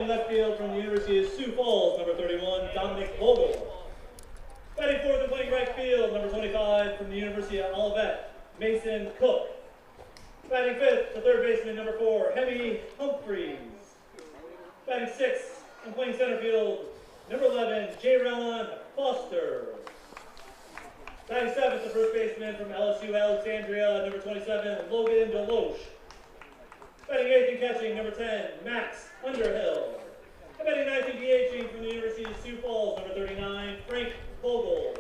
Left field from the University of Sioux Falls, number 31, Dominic Vogel. Batting fourth and playing right field, number 25, from the University of Olivet, Mason Cook. Batting fifth, the third baseman, number 4, Hemi Humphreys. Batting sixth and playing center field, number 11, J-Ron Foster. Batting seventh, the first baseman from LSU Alexandria, number 27, Logan Deloche. Batting eighth and catching, number 10, Max Underhill. And batting ninth and DHing from the University of Sioux Falls, number 39, Frank Vogel.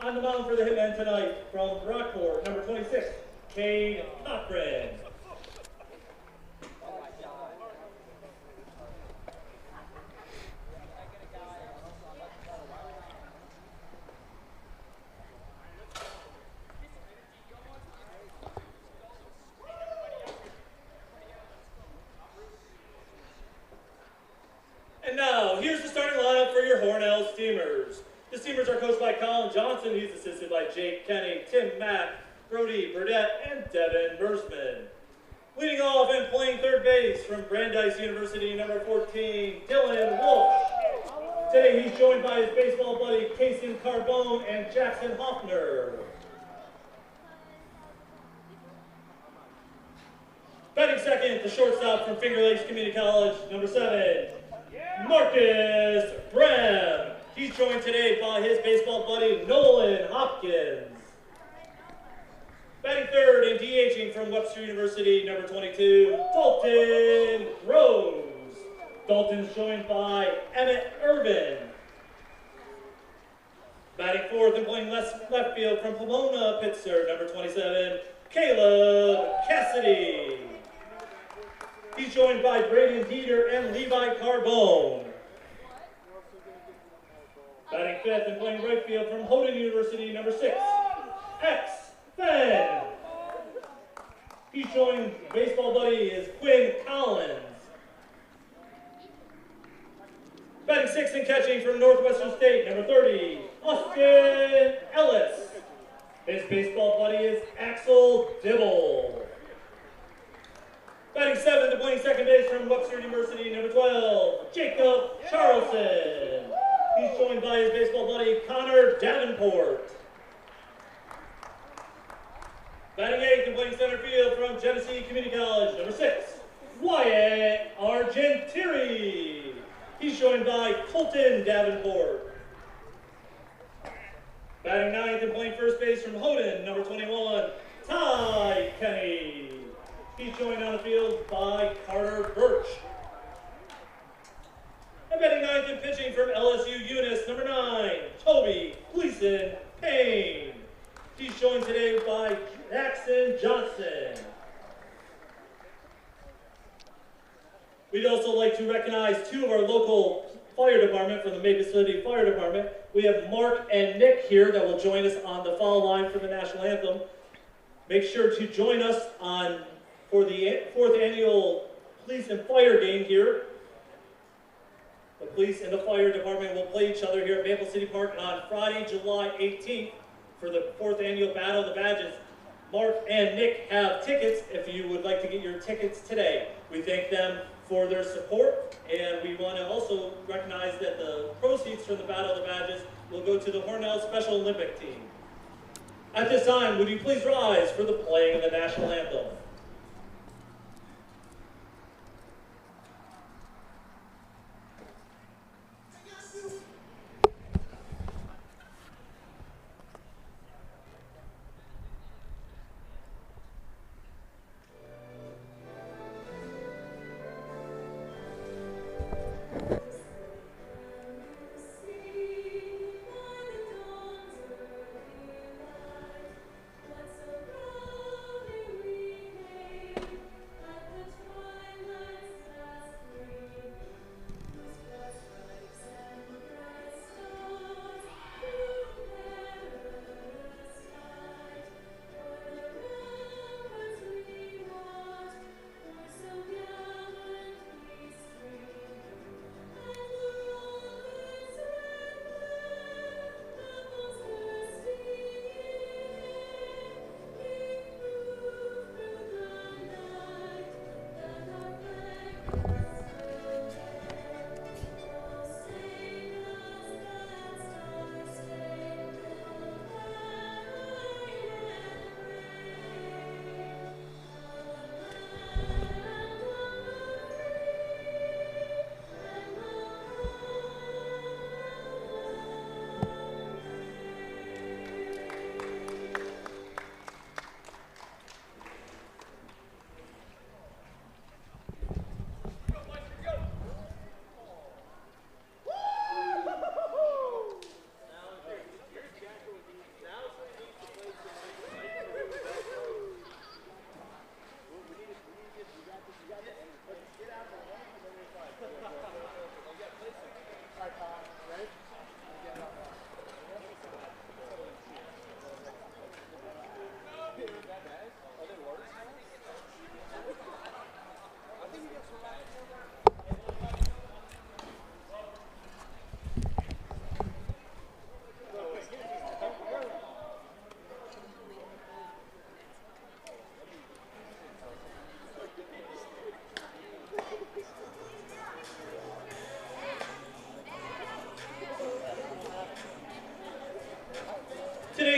On the mound for the Hitmen tonight, from Rockport, number 26, Cade Cochran. And now, here's the starting lineup for your Hornell Steamers. The Steamers are coached by Colin Johnson. He's assisted by Jake Kenny, Tim Mack, Brody Burdett, and Devin Bursman. Leading off and playing third base from Brandeis University, number 14, Dylan Walsh. Today he's joined by his baseball buddy, Kason Carbone and Jackson Hoffner. Batting second, the shortstop from Finger Lakes Community College, number 7, Marcus Brem. He's joined today by his baseball buddy, Nolan Hopkins. Batting third and DHing from Webster University, number 22, Dalton Rose. Dalton's joined by Emmett Irvin. Batting fourth and playing left field from Pomona, Pittsburgh, number 27, Caleb Cassidy. He's joined by Braden Dieter and Levi Carbone. Batting fifth and playing right field from Houghton University, number 6, X Fenn. He's joined baseball buddy is Quinn Collins. Batting sixth and catching from Northwestern State, number 30, Austin Ellis. His baseball buddy is Axel Dibble. Batting seventh and playing second base from Webster University, number 12, Jacob Charleston. He's joined by his baseball buddy, Connor Davenport. Batting eighth and playing center field from Genesee Community College, number 6, Wyatt Argentieri. He's joined by Colton Davenport. Batting ninth and playing first base from Houghton, number 21, Ty Kenny. He's joined on the field by Carter Birch. And batting ninth and pitching from LSU Eunice, number 9, Toby Gleason Payne. He's joined today by Jackson Johnson. We'd also like to recognize 2 of our local fire department from the Maple City Fire Department. We have Mark and Nick here that will join us on the foul line for the national anthem. Make sure to join us for the 4th annual police and fire game here. The police and the fire department will play each other here at Maple City Park on Friday, July 18th for the 4th annual Battle of the Badges. Mark and Nick have tickets if you would like to get your tickets today. We thank them for their support, and we want to also recognize that the proceeds from the Battle of the Badges will go to the Hornell Special Olympic team. At this time, would you please rise for the playing of the national anthem?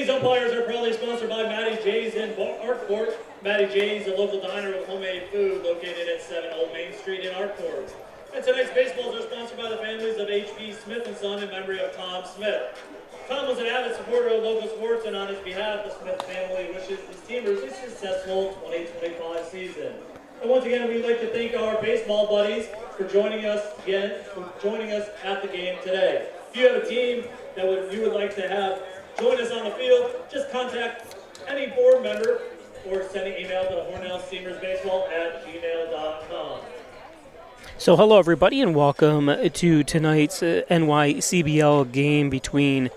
These umpires are proudly sponsored by Matty J's in Arkport. Matty J's, a local diner with homemade food located at 7 Old Main Street in Arkport. And tonight's baseballs are sponsored by the families of H.P. Smith and Son in memory of Tom Smith. Tom was an avid supporter of local sports, and on his behalf, the Smith family wishes his teamers a successful 2025 season. And once again, we'd like to thank our baseball buddies for joining us at the game today. If you have a team that you would like to have join us on the field, just contact any board member or send an email to hornellsteamersbaseball@gmail.com. So hello everybody and welcome to tonight's NYCBL game between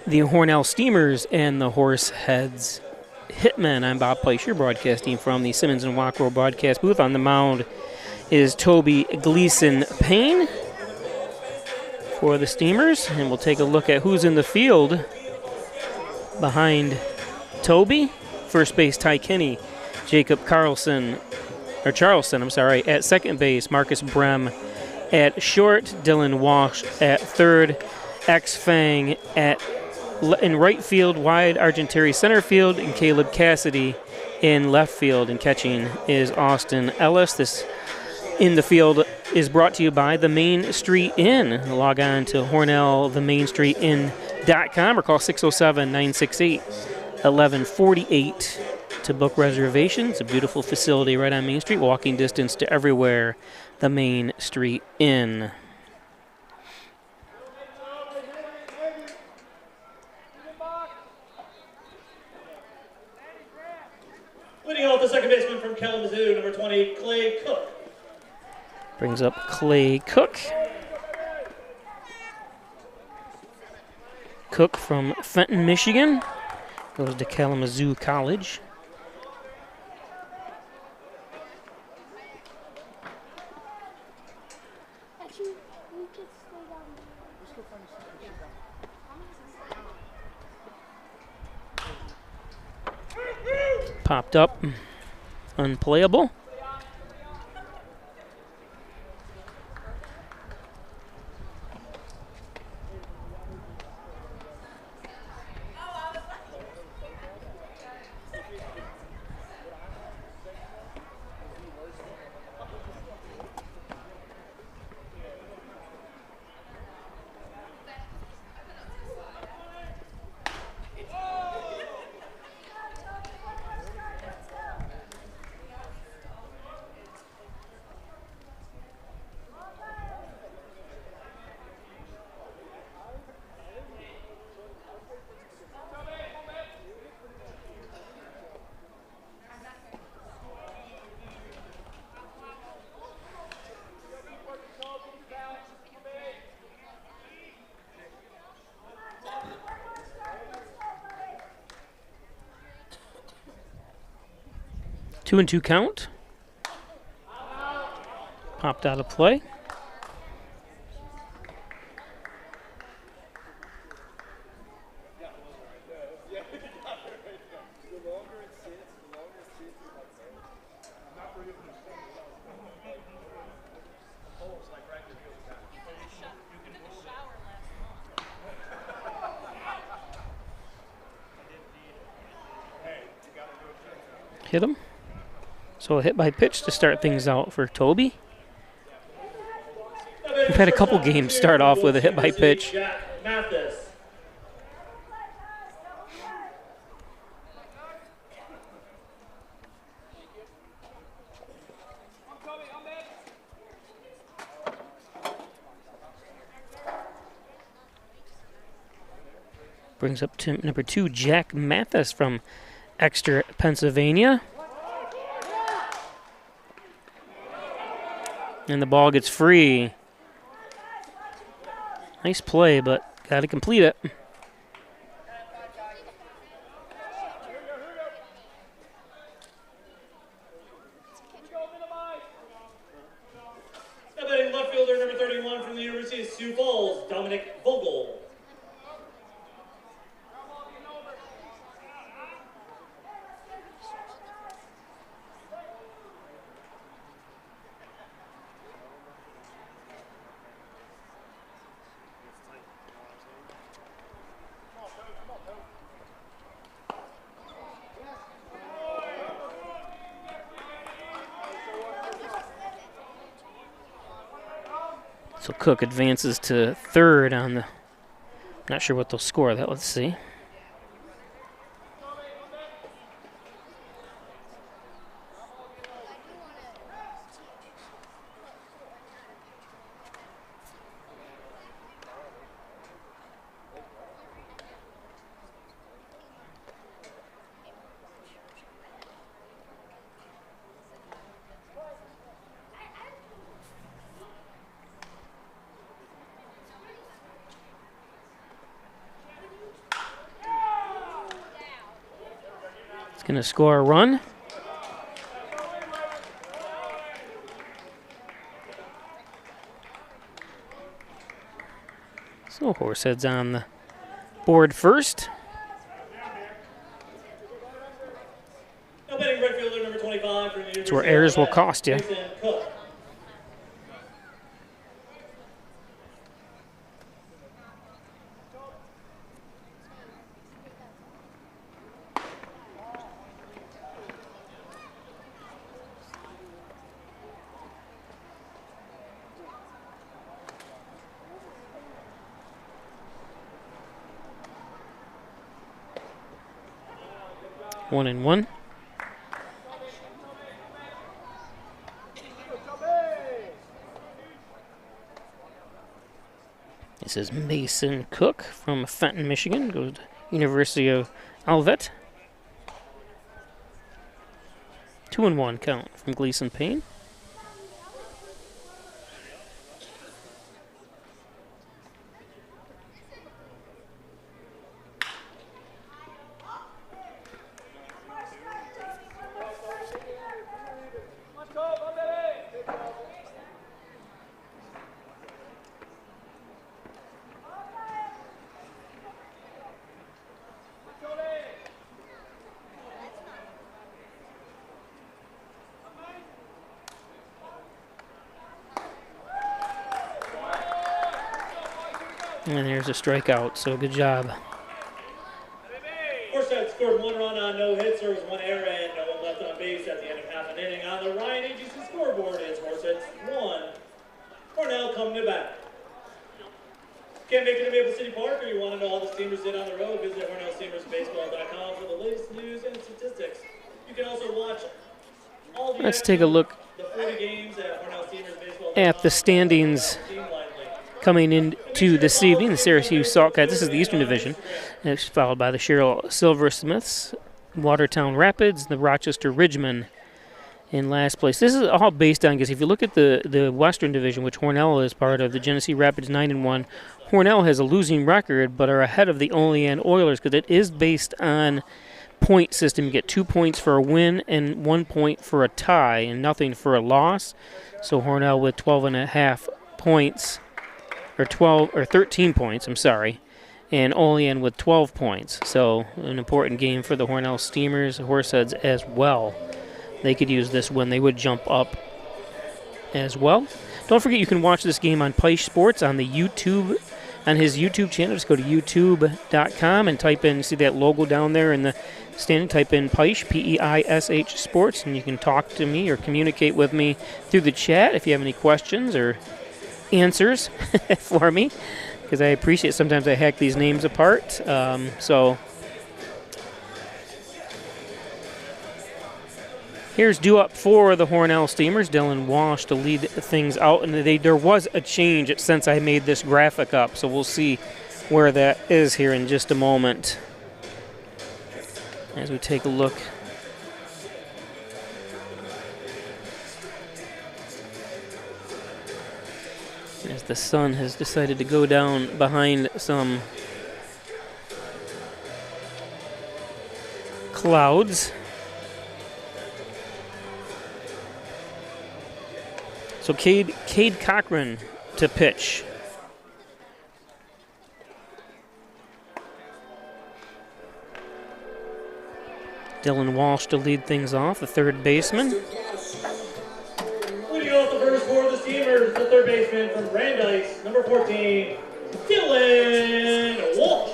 the Hornell Steamers and the Horseheads Hitmen. I'm Bob Pleisch, broadcasting from the Simmons and Wackrow broadcast booth. On the mound is Toby Gleason Payne for the Steamers, and we'll take a look at who's in the field behind Toby. First base, Ty Kinney, Jacob Charleston, at second base, Marcus Brem at short, Dylan Walsh at third, X Fang in right field, wide Argentary center field, and Caleb Cassidy in left field. And catching is Austin Ellis. This in the field is brought to you by the Main Street Inn. Log on to HornellTheMainStreetInn.com or call 607-968-1148 to book reservations. A beautiful facility right on Main Street, walking distance to everywhere. The Main Street Inn. Leading off the second baseman from Kalamazoo, number 20, Clay Cook. Brings up Clay Cook. Cook from Fenton, Michigan. Goes to Kalamazoo College. Popped up, unplayable. Two and two count. Popped out of play. Hit him. So a hit by pitch to start things out for Toby. We've had a couple games start off with a hit by pitch. Brings up to number 2, Jack Mathis from Exeter, Pennsylvania. And the ball gets free. Nice play, but got to complete it. Now batting left fielder number 31 from the University of Sioux Falls, Dominic Vogel. So Cook advances to third on the, not sure what they'll score that, let's see. Going to score a run. So Horsehead's on the board first. Now batting right fielder number 25 from the That's where errors will cost you. Cook. One and one. This is Mason Cook from Fenton, Michigan. Goes to University of Olivet. 2-1 count from Gleason Payne. And there's a strikeout, so good job. Horsehead scored 1 run on no hits. There was 1 error and no one left on base at the end of half an inning. On the Ryan Agency scoreboard is Horsehead's 1. Hornell coming to bat. Can't make it to Maple City Park, or you want to know all the Steamers did on the road? Visit HornellSteamersBaseball.com for the latest news and statistics. You can also watch all the Let's take a look the 40 games at HornellSteamersBaseball.com at the standings coming into this evening. The Syracuse Saltcats, this is the Eastern Division. And it's followed by the Sherrill Silversmiths, Watertown Rapids, the Rochester Ridgemen in last place. This is all based on, because if you look at the Western Division, which Hornell is part of, the Genesee Rapids 9-1, Hornell has a losing record but are ahead of the Olean Oilers because it is based on point system. You get 2 points for a win and 1 point for a tie and nothing for a loss. So Hornell with 12.5 points, or 13 points, I'm sorry, and Olean with 12 points. So an important game for the Hornell Steamers, Horseheads as well. They could use this win. They would jump up as well. Don't forget you can watch this game on Peisch Sports on the YouTube, on his YouTube channel. Just go to youtube.com and type in, see that logo down there in the standing, type in Peisch, P-E-I-S-H Sports, and you can talk to me or communicate with me through the chat if you have any questions or answers for me, because I appreciate sometimes I hack these names apart. So here's due up for the Hornell Steamers, Dylan Walsh to lead things out, and there was a change since I made this graphic up, so we'll see where that is here in just a moment as we take a look. As the sun has decided to go down behind some clouds. So Cade Cochran to pitch. Dylan Walsh to lead things off, the third baseman. Leading off the first for the Steamers, the third baseman from Brandeis, number 14, Dylan Walsh.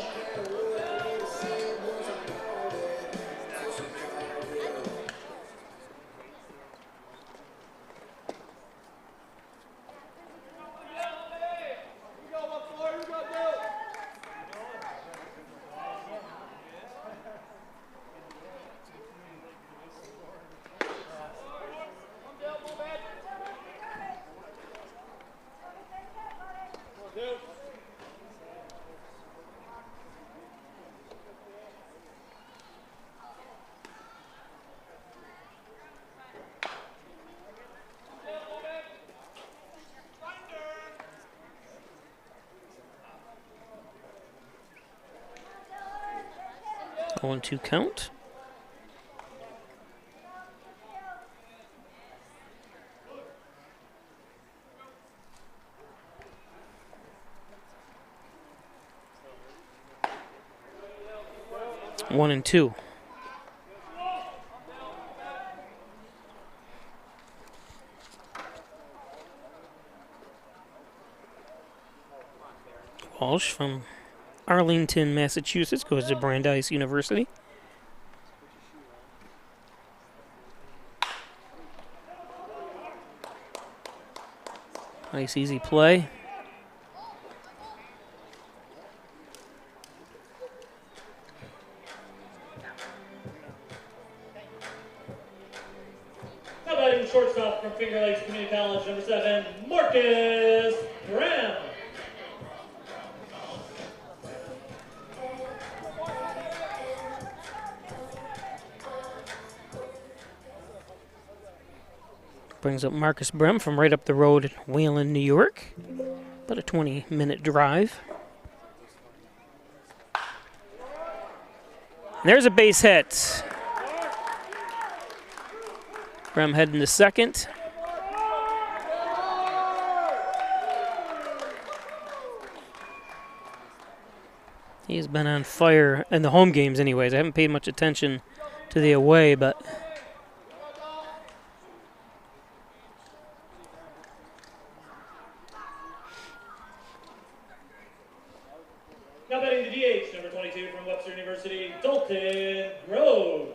0-2 count. One and two. Walsh from Arlington, Massachusetts, goes to Brandeis University. Nice, easy play. How about shortstop from Finger Lakes Community College, number 7, Marcus Graham. Brings up Marcus Brem from right up the road in Wayland, New York. About a 20-minute drive. And there's a base hit. Brem heading to second. He's been on fire in the home games anyways. I haven't paid much attention to the away, but now batting the DH, number 22 from Webster University, Dalton Rose.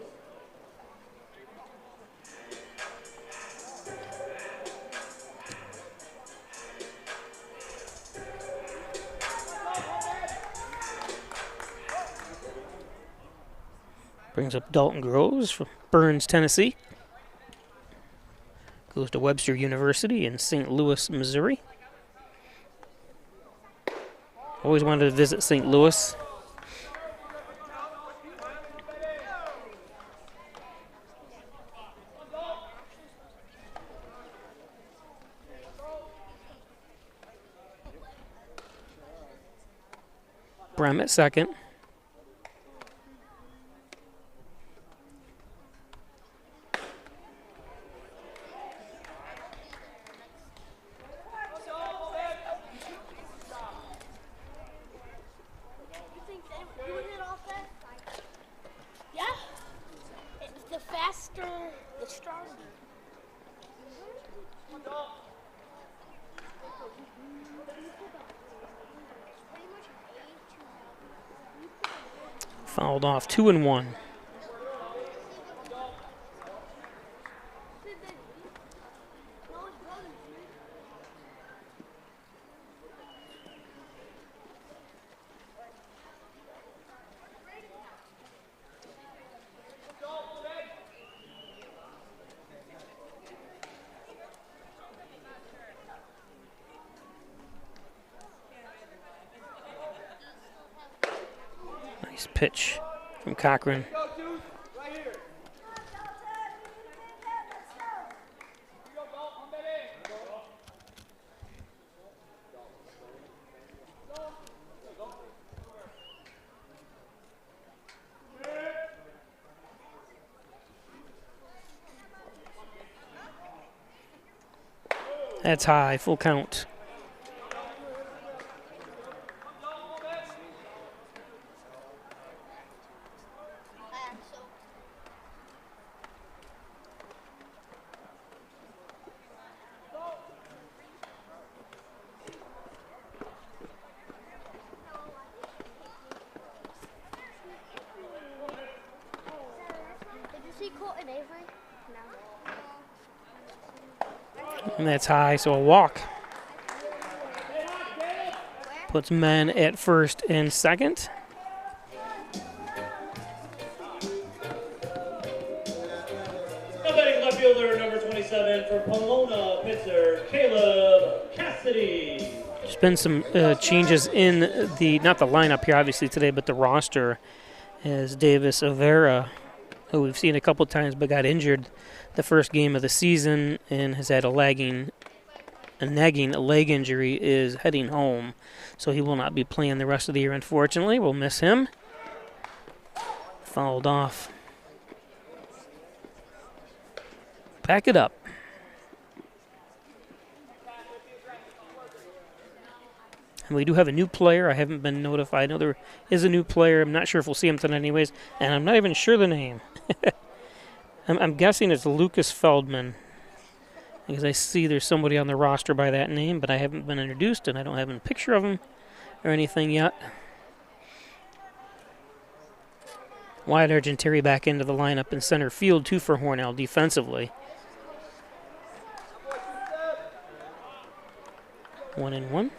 brings up Dalton Groves from Burns, Tennessee. Goes to Webster University in St. Louis, Missouri. Always wanted to visit St. Louis. Brem at second. Fouled off, 2-1. Nice pitch from Cochran. That's high, full count. And that's high, so a walk. Puts men at first and second. Now batting left fielder number 27 for Pomona, Pitzer, Caleb Cassidy. There's been some changes in the, not the lineup here obviously today, but the roster, as Davis Avera, who we've seen a couple times but got injured the first game of the season and has had a nagging leg injury, is heading home. So he will not be playing the rest of the year, unfortunately. We'll miss him. Fouled off. Pack it up. And we do have a new player. I haven't been notified. I know there is a new player. I'm not sure if we'll see him tonight anyways. And I'm not even sure the name. I'm guessing it's Lucas Feldman. Because I see there's somebody on the roster by that name, but I haven't been introduced, and I don't have a picture of him or anything yet. Wyatt Argenteri back into the lineup in center field, too, for Hornell defensively. 1-1.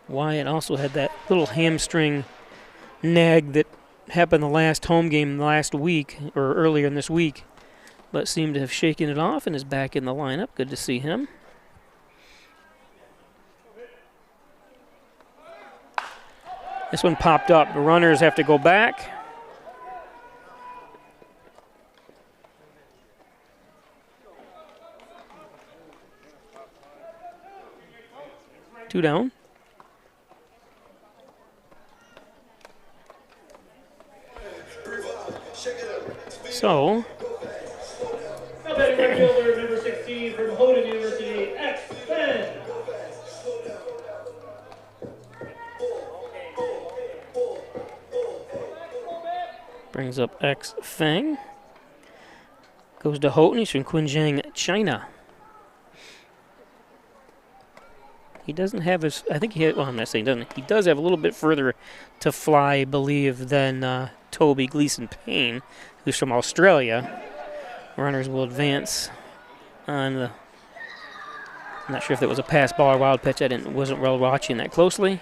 Wyatt also had that little hamstring nag that happened the last home game last week, or earlier in this week, but seemed to have shaken it off and is back in the lineup. Good to see him. This one popped up. The runners have to go back. Two down. So, now batting right fielder, number 16 from Houghton University, X-Men. brings up X Feng. Goes to Houghton. He's from Quinjiang, China. He doesn't have his, I think he had, well, I'm not saying doesn't. He does have a little bit further to fly, I believe, than Toby Gleason Payne, who's from Australia. Runners will advance on the, I'm not sure if that was a pass ball or wild pitch. I wasn't well watching that closely.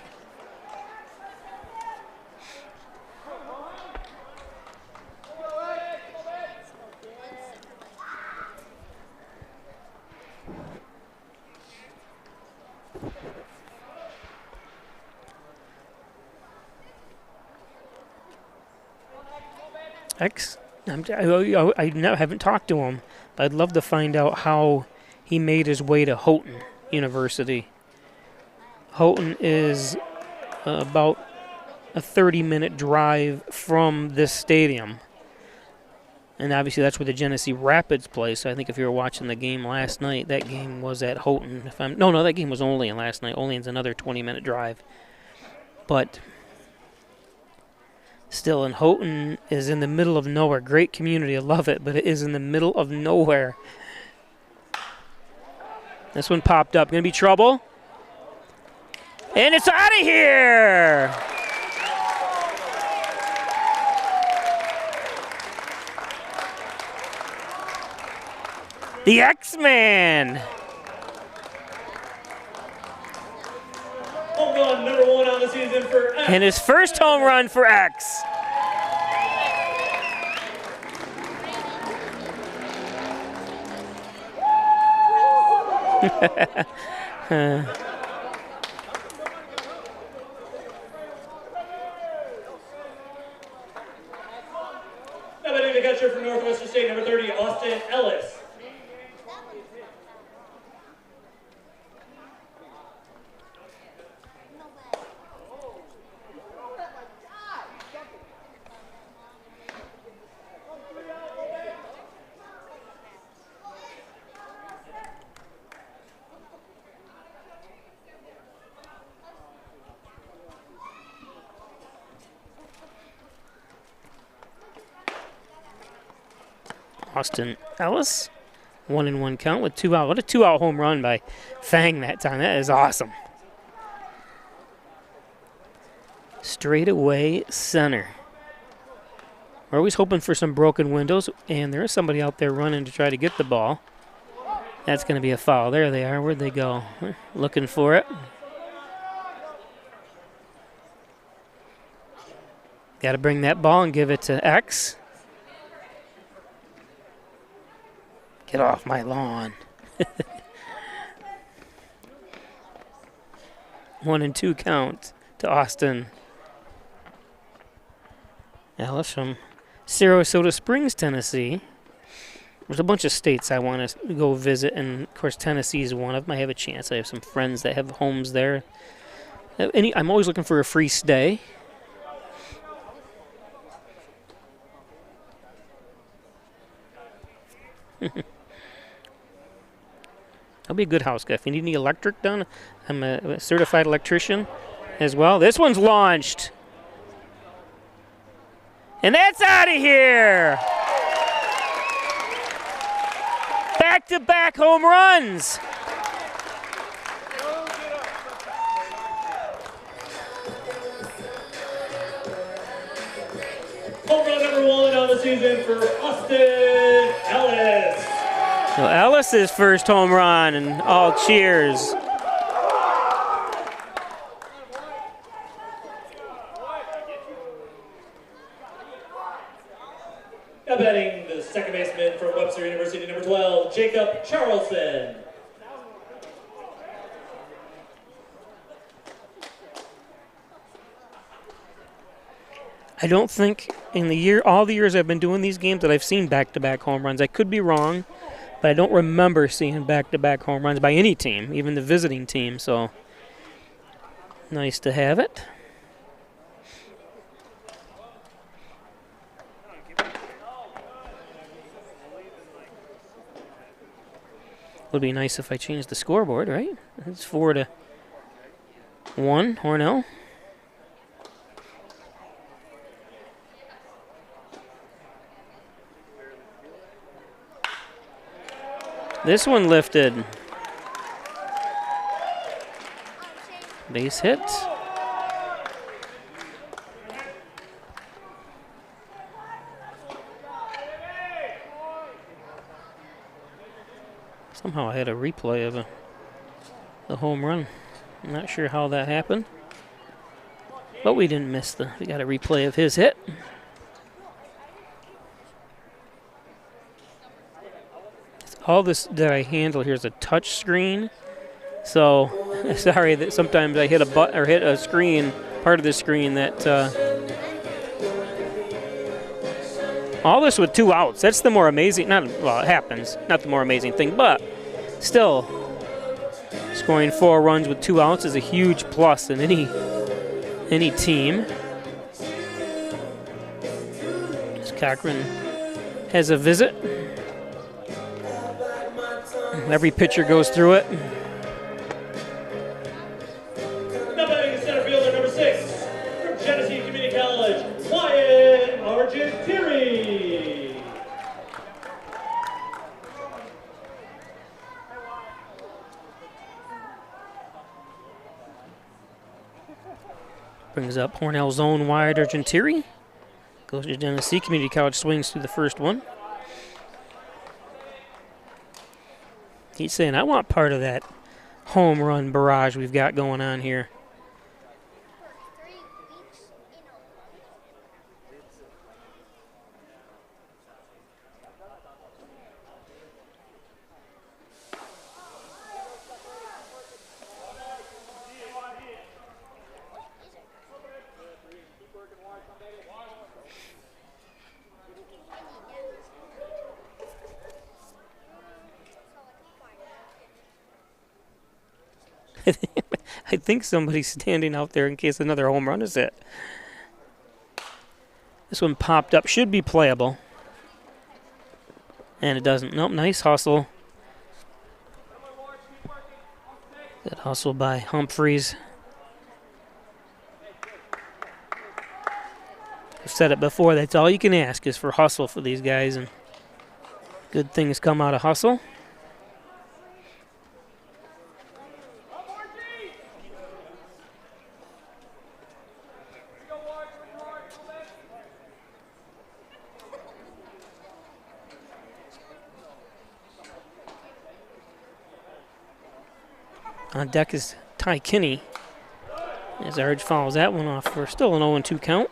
I haven't talked to him, but I'd love to find out how he made his way to Houghton University. Houghton is about a 30-minute drive from this stadium. And obviously that's where the Genesee Rapids play, so I think if you were watching the game last night, that game was at Houghton. No, that game was Olean last night. Olean's another 20-minute drive. But still, and Houghton is in the middle of nowhere. Great community, I love it, but it is in the middle of nowhere. This one popped up. Gonna be trouble. And it's out of here! The X-Man! Home run number 1 on the season for X. And his first home run for X. Now batting the catcher from Northwestern State, number 30, Austin Ellis. Austin Ellis, 1-1 count with 2 out. What a 2-out home run by Fang that time. That is awesome. Straight away center. We're always hoping for some broken windows, and there is somebody out there running to try to get the ball. That's going to be a foul. There they are. Where'd they go? We're looking for it. Got to bring that ball and give it to X. Get off my lawn. 1-2 count to Austin Ellis from Sarasota Springs, Tennessee. There's a bunch of states I want to go visit, and of course Tennessee is one of them. I have a chance. I have some friends that have homes there. I'm always looking for a free stay. I'll be a good house guy. If you need any electric done, I'm a certified electrician as well. This one's launched. And that's out of here. Back-to-back home runs. Home run number 1 on the season for Austin Ellis. So Ellis's first home run, and all cheers. Now batting the second baseman from Webster University, number 12, Jacob Charleston. I don't think in all the years I've been doing these games that I've seen back-to-back home runs. I could be wrong, but I don't remember seeing back-to-back home runs by any team, even the visiting team. So nice to have it. Would be nice if I changed the scoreboard, right? It's 4-1, Hornell. This one lifted. Base hit. Somehow I had a replay of the home run. I'm not sure how that happened. But we didn't miss we got a replay of his hit. All this that I handle here is a touch screen. So sorry that sometimes I hit a button or hit a screen, part of the screen that all this with 2 outs. That's the more amazing, well, it happens, not the more amazing thing, but still, scoring 4 runs with 2 outs is a huge plus in any team. As Cochran has a visit. Every pitcher goes through it. Now batting center fielder number 6 from Genesee Community College, Wyatt Argentieri. Brings up Hornell's own Wyatt Argentieri. Goes to Genesee Community College, swings through the first one. He's saying, I want part of that home run barrage we've got going on here. I think somebody's standing out there in case another home run is hit. This one popped up. Should be playable. And it doesn't. Nope, nice hustle. Good hustle by Humphreys. I've said it before, that's all you can ask is for hustle for these guys. And good things come out of hustle. On deck is Ty Kinney as Arge fouls that one off for still an 0-2 count.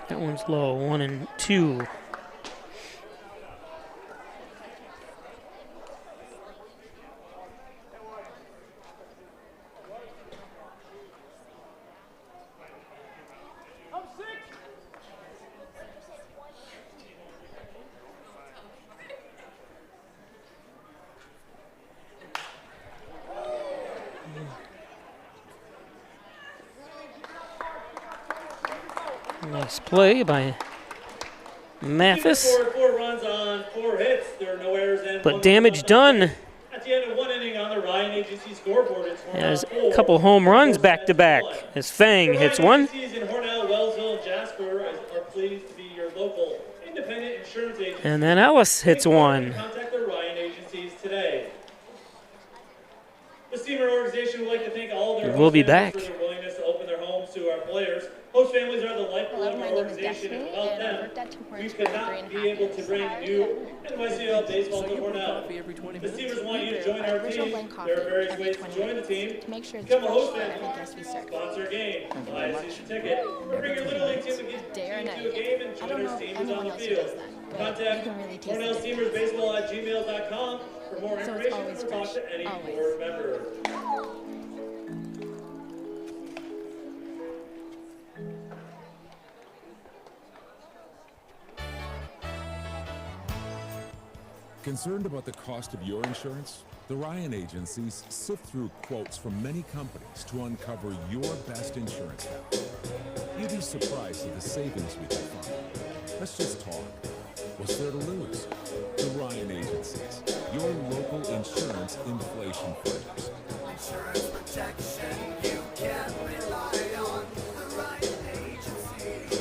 That one's low, 1-2. Nice play by Mathis. Scored 4 runs on 4 hits. There are no errors and But damage done. At the end of 1 inning on the Ryan Agency scoreboard, it's Has Hornell a couple home runs back to back as Fang hits one. Agencies in Hornell, Wellsville, and Jasper are pleased to be your local independent insurance agency. And then Ellis hits one. Contact the Ryan Agencies today. The Steamer organization would like to thank all their We'll be back. for their willingness to open their homes to our players. Host families are the lifeblood of our organization, and without them, we could not be able to bring new NYCL baseball to Cornell. The Steamers want you to join our team. There are various ways to join the team. Become a host fan, sponsor a game, buy a season ticket, or bring your Little League team to a game and join our teams on the field. Contact CornellSteamersBaseball@gmail.com for more information or talk to any board member. Concerned about the cost of your insurance? The Ryan Agencies sift through quotes from many companies to uncover your best insurance value. You'd be surprised at the savings we can find. Let's just talk. What's there to lose? The Ryan Agencies, your local insurance inflation fighters. Insurance protection you can rely on. The Ryan Agency.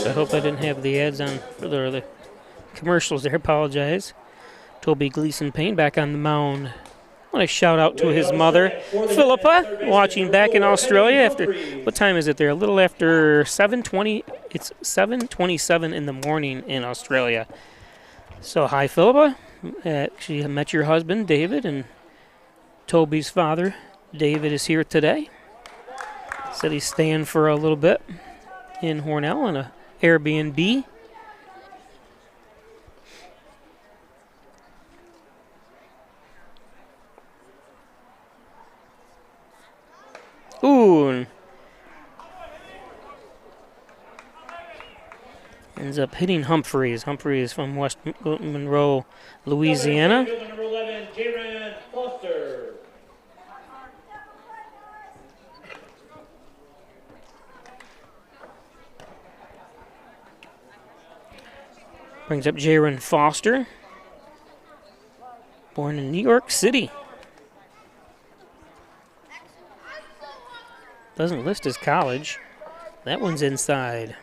I hope I didn't have the ads on for the commercials there. Apologize. Toby Gleason Payne back on the mound. I want to shout out to his mother, Philippa, watching back in Australia. After what time is it there? A little after 7:20. It's 7:27 in the morning in Australia. So hi, Philippa. She met your husband, David, and Toby's father, David, is here today. Said he's staying for a little bit in Hornell on a Airbnb. Ooh. Ends up hitting Humphreys. Humphreys from West Monroe, Louisiana. Number 11, J-Ran Foster. Brings up Jaron Foster, born in New York City. Doesn't list his college. That one's inside.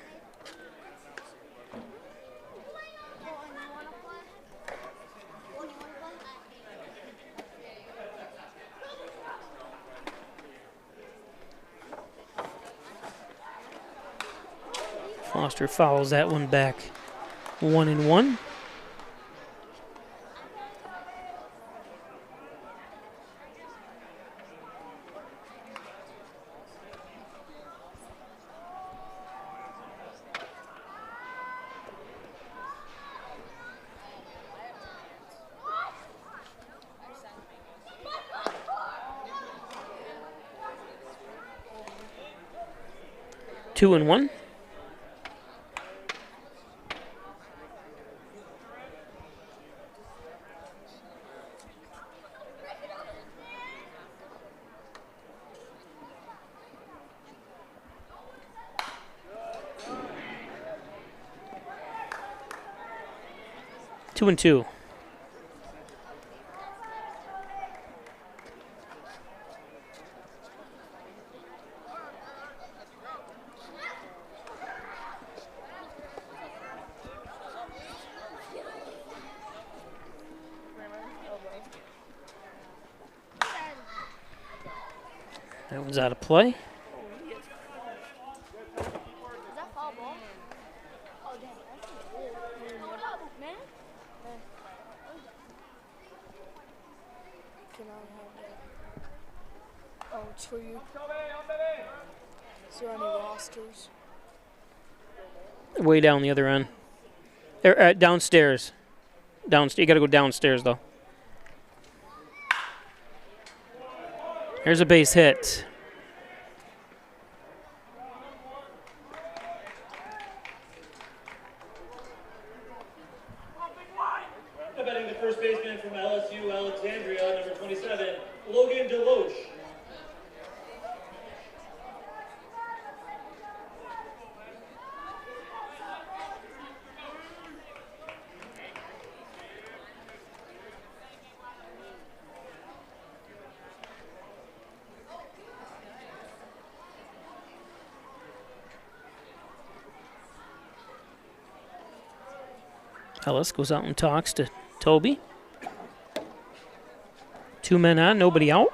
Foster fouls that one back. 1-1. Two and one. Two and two. That one's out of play. Oh, it's for you. Is there any rosters? Way down the other end. Downstairs. Downstairs. You got to go downstairs, though. There's a base hit. Betting the first baseman from LSU Alexandria, number 27, Logan Deloche. Ellis goes out and talks to Toby. 2 men on, nobody out.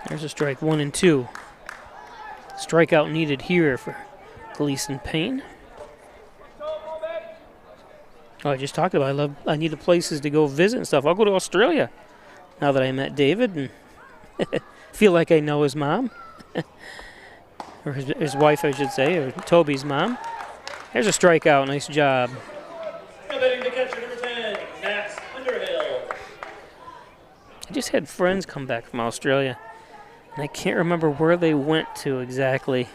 There's a strike, 1 and 2. Strikeout needed here for Gleason Payne. Oh, I just talked about I need the places to go visit and stuff. I'll go to Australia now that I met David and feel like I know his mom. Or his wife, I should say, or Toby's mom. There's a strikeout. Nice job. Betting the catcher, number 10, Max Underhill. I just had friends come back from Australia, and I can't remember where they went to exactly.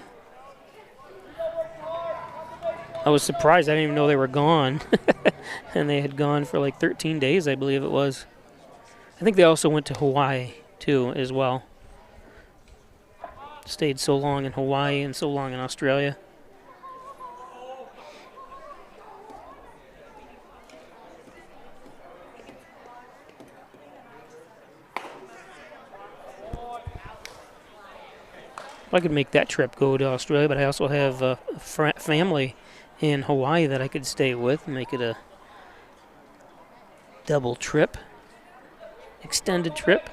I was surprised. I didn't even know they were gone. And they had gone for like 13 days, I believe it was. I think they also went to Hawaii, too, as well. Stayed so long in Hawaii and so long in Australia. I could make that trip, go to Australia, but I also have a family in Hawaii that I could stay with, make it a double trip, extended trip.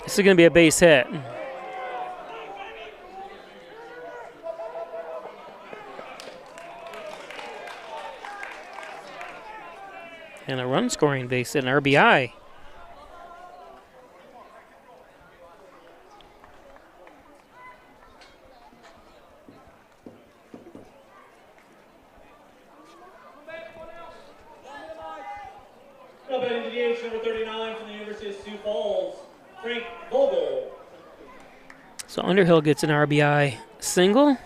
This is going to be a base hit. And a run scoring base hit, an RBI. Now batting to the age number 39 from the University of Sioux Falls, Frank Vogel. So Underhill gets an RBI single.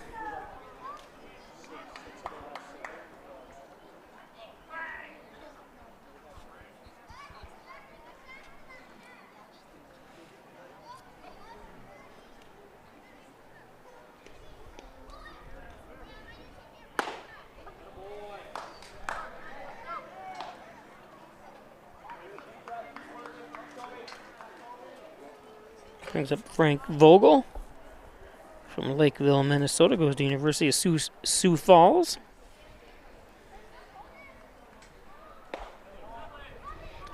Brings up Frank Vogel from Lakeville, Minnesota. Goes to University of Sioux Falls.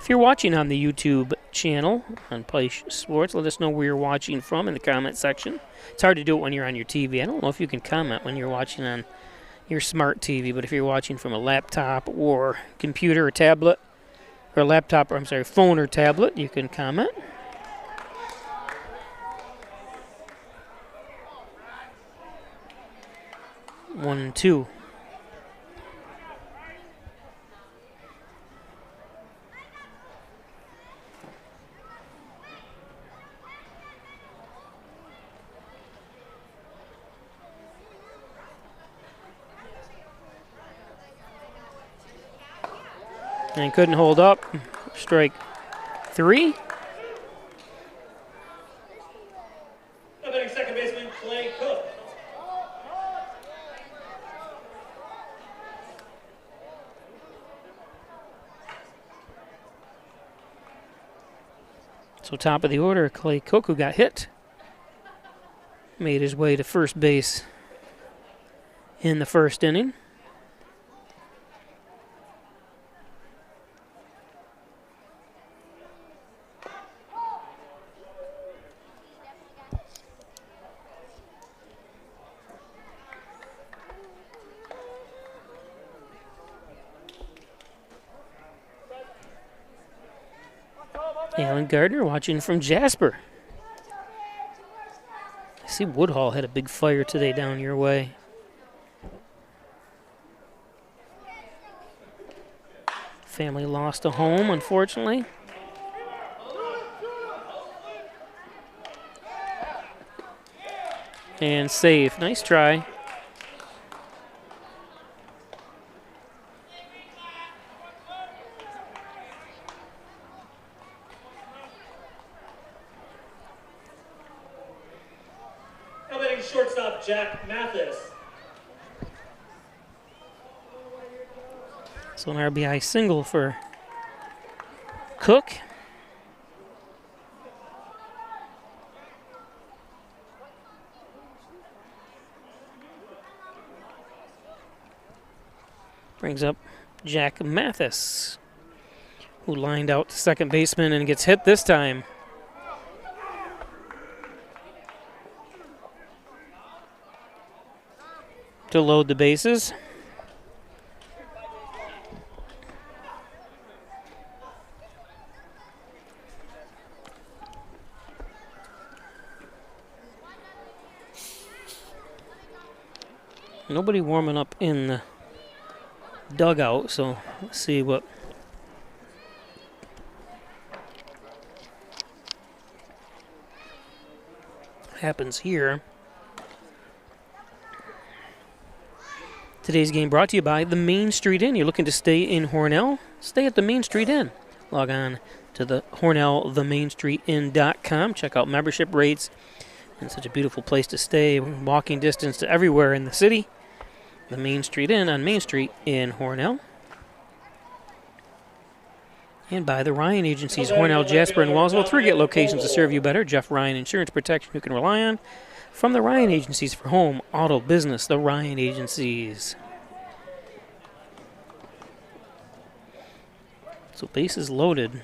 If you're watching on the YouTube channel on Play Sports, let us know where you're watching from in the comment section. It's hard to do it when you're on your TV. I don't know if you can comment when you're watching on your smart TV, but if you're watching from a laptop or computer or tablet, or laptop, or I'm sorry, phone or tablet, you can comment. 1 and 2. And couldn't hold up. Strike 3. Now batting second baseman Clay Cook. So top of the order, Clay Cook, who got hit, made his way to first base in the first inning. Alan Gardner watching from Jasper. I see Woodhall had a big fire today down your way. Family lost a home, unfortunately. And safe. Nice try. Shortstop Jack Mathis. So an RBI single for Cook. Brings up Jack Mathis, who lined out to second baseman and gets hit this time. To load the bases. Nobody warming up in the dugout, so let's see what happens here. Today's game brought to you by the Main Street Inn. You're looking to stay in Hornell? Stay at the Main Street Inn. Log on to the Hornell, themainstreetin.com. Check out membership rates. And such a beautiful place to stay. Walking distance to everywhere in the city. The Main Street Inn on Main Street in Hornell. And by the Ryan Agencies, Hornell, Jasper, and Wellsville. 3 locations to serve you better. Jeff Ryan Insurance Protection you can rely on. From the Ryan Agencies for home, auto, business, the Ryan Agencies. So bases loaded.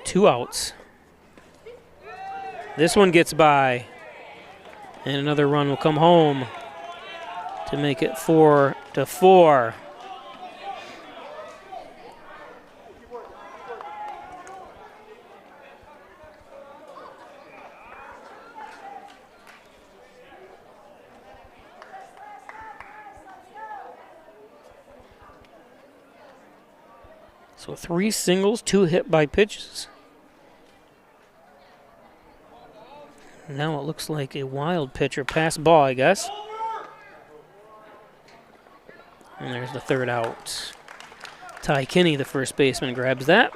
2 outs. This one gets by. And another run will come home to make it 4-4. So 3 singles, 2 hit by pitches. Now it looks like a wild pitch or pass ball, I guess. And there's the 3rd out. Ty Kinney, the first baseman, grabs that.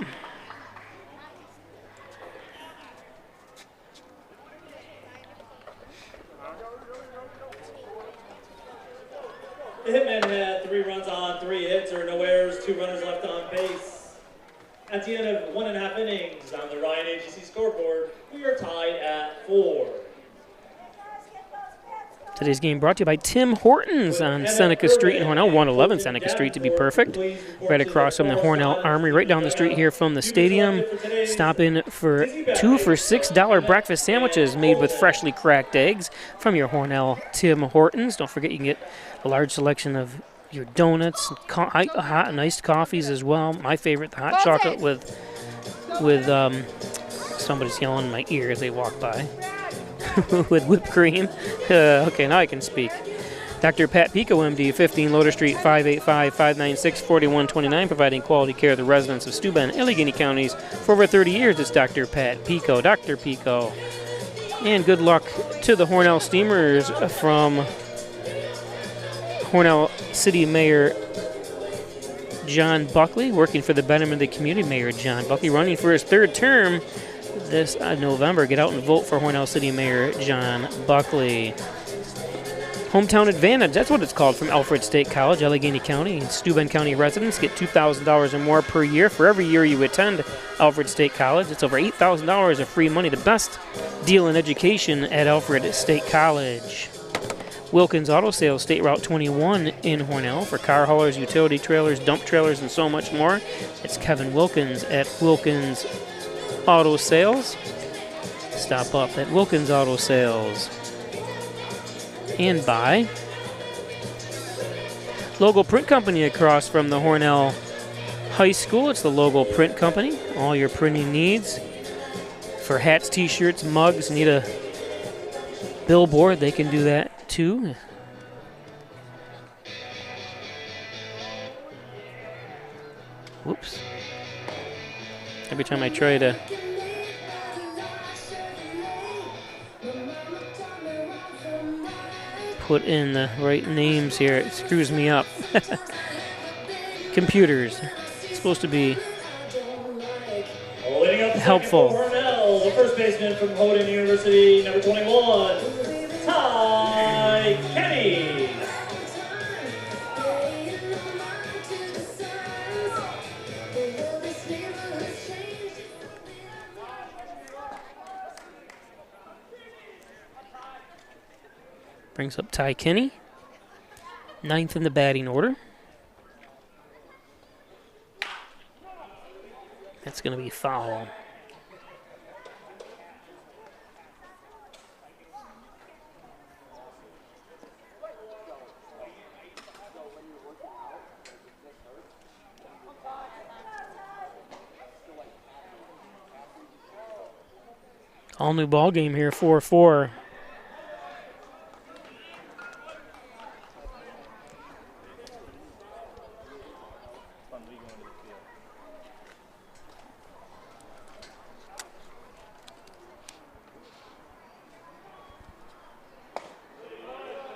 The Hitmen had 3 runs on 3 hits. There were no errors, 2 runners left on base. At the end of 1.5 innings on the Ryan Agency scoreboard, we are tied at 4. Today's game brought to you by Tim Hortons on Seneca Street in Hornell, 111 Seneca Street to be perfect. Right across from the Hornell Armory, right down the street here from the stadium. Stop in for 2 for $6 breakfast sandwiches made with freshly cracked eggs from your Hornell Tim Hortons. Don't forget you can get a large selection of your donuts, hot and iced coffees as well. My favorite, the hot chocolate with somebody's yelling in my ear as they walk by. With whipped cream. Okay, now I can speak. Dr. Pat Pico, MD, 15 Loader Street, 585-596-4129, providing quality care to the residents of Steuben and Allegheny counties for over 30 years. It's Dr. Pat Pico. Dr. Pico. And good luck to the Hornell Steamers from Hornell City Mayor John Buckley, working for the betterment of the community. Mayor John Buckley running for his third term this November. Get out and vote for Hornell City Mayor John Buckley. Hometown Advantage, that's what it's called, from Alfred State College, Allegheny County. And Steuben County residents get $2,000 or more per year for every year you attend Alfred State College. It's over $8,000 of free money, the best deal in education at Alfred State College. Wilkins Auto Sales, State Route 21 in Hornell, for car haulers, utility trailers, dump trailers, and so much more. It's Kevin Wilkins at Wilkins Auto Sales. Stop up at Wilkins Auto Sales. And by Logo Print Company across from the Hornell High School. It's the Logo Print Company. All your printing needs for hats, t-shirts, mugs. Need a billboard, they can do that too. Whoops. Every time I try to put in the right names here, it screws me up. Computers. It's supposed to be helpful. Hornell, the first baseman from Houghton University, number 21, Ty Kenny. Brings up Ty Kenny, 9th in the batting order. That's going to be foul. All new ball game here, 4-4.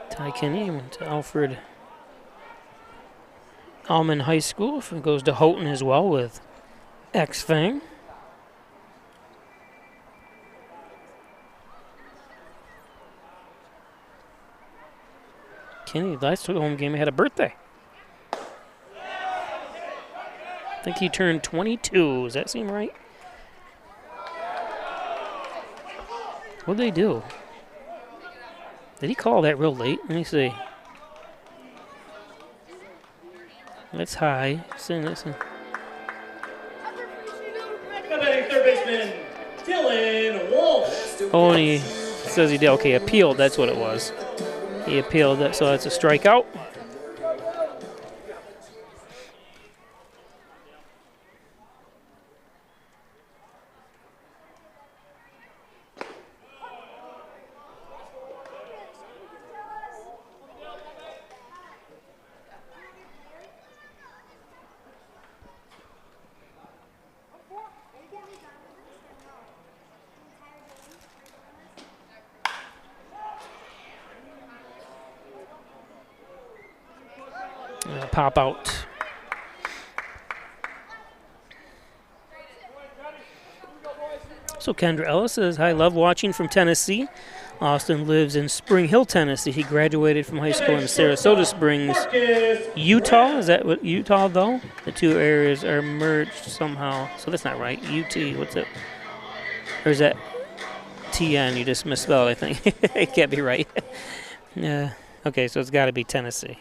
Ty Kenny went to Alfred Allman High School. Goes to Houghton as well with X-Fang. Kenny, last home game, he had a birthday. I think he turned 22. Does that seem right? What'd they do? Did he call that real late? Let me see. That's high. Listen. Batting third baseman, Dylan Walsh. Oh, and he says he did. Okay, appealed. That's what it was. He appealed that, so that's a strikeout. Pop out. So Kendra Ellis says, "Hi, love watching from Tennessee. Austin lives in Spring Hill, Tennessee. He graduated from high school in Sarasota Springs, Utah." Is that what Utah, though? The two areas are merged somehow. So that's not right. UT, what's it? Or is that TN? You just misspelled, I think. It can't be right. Okay, so it's got to be Tennessee.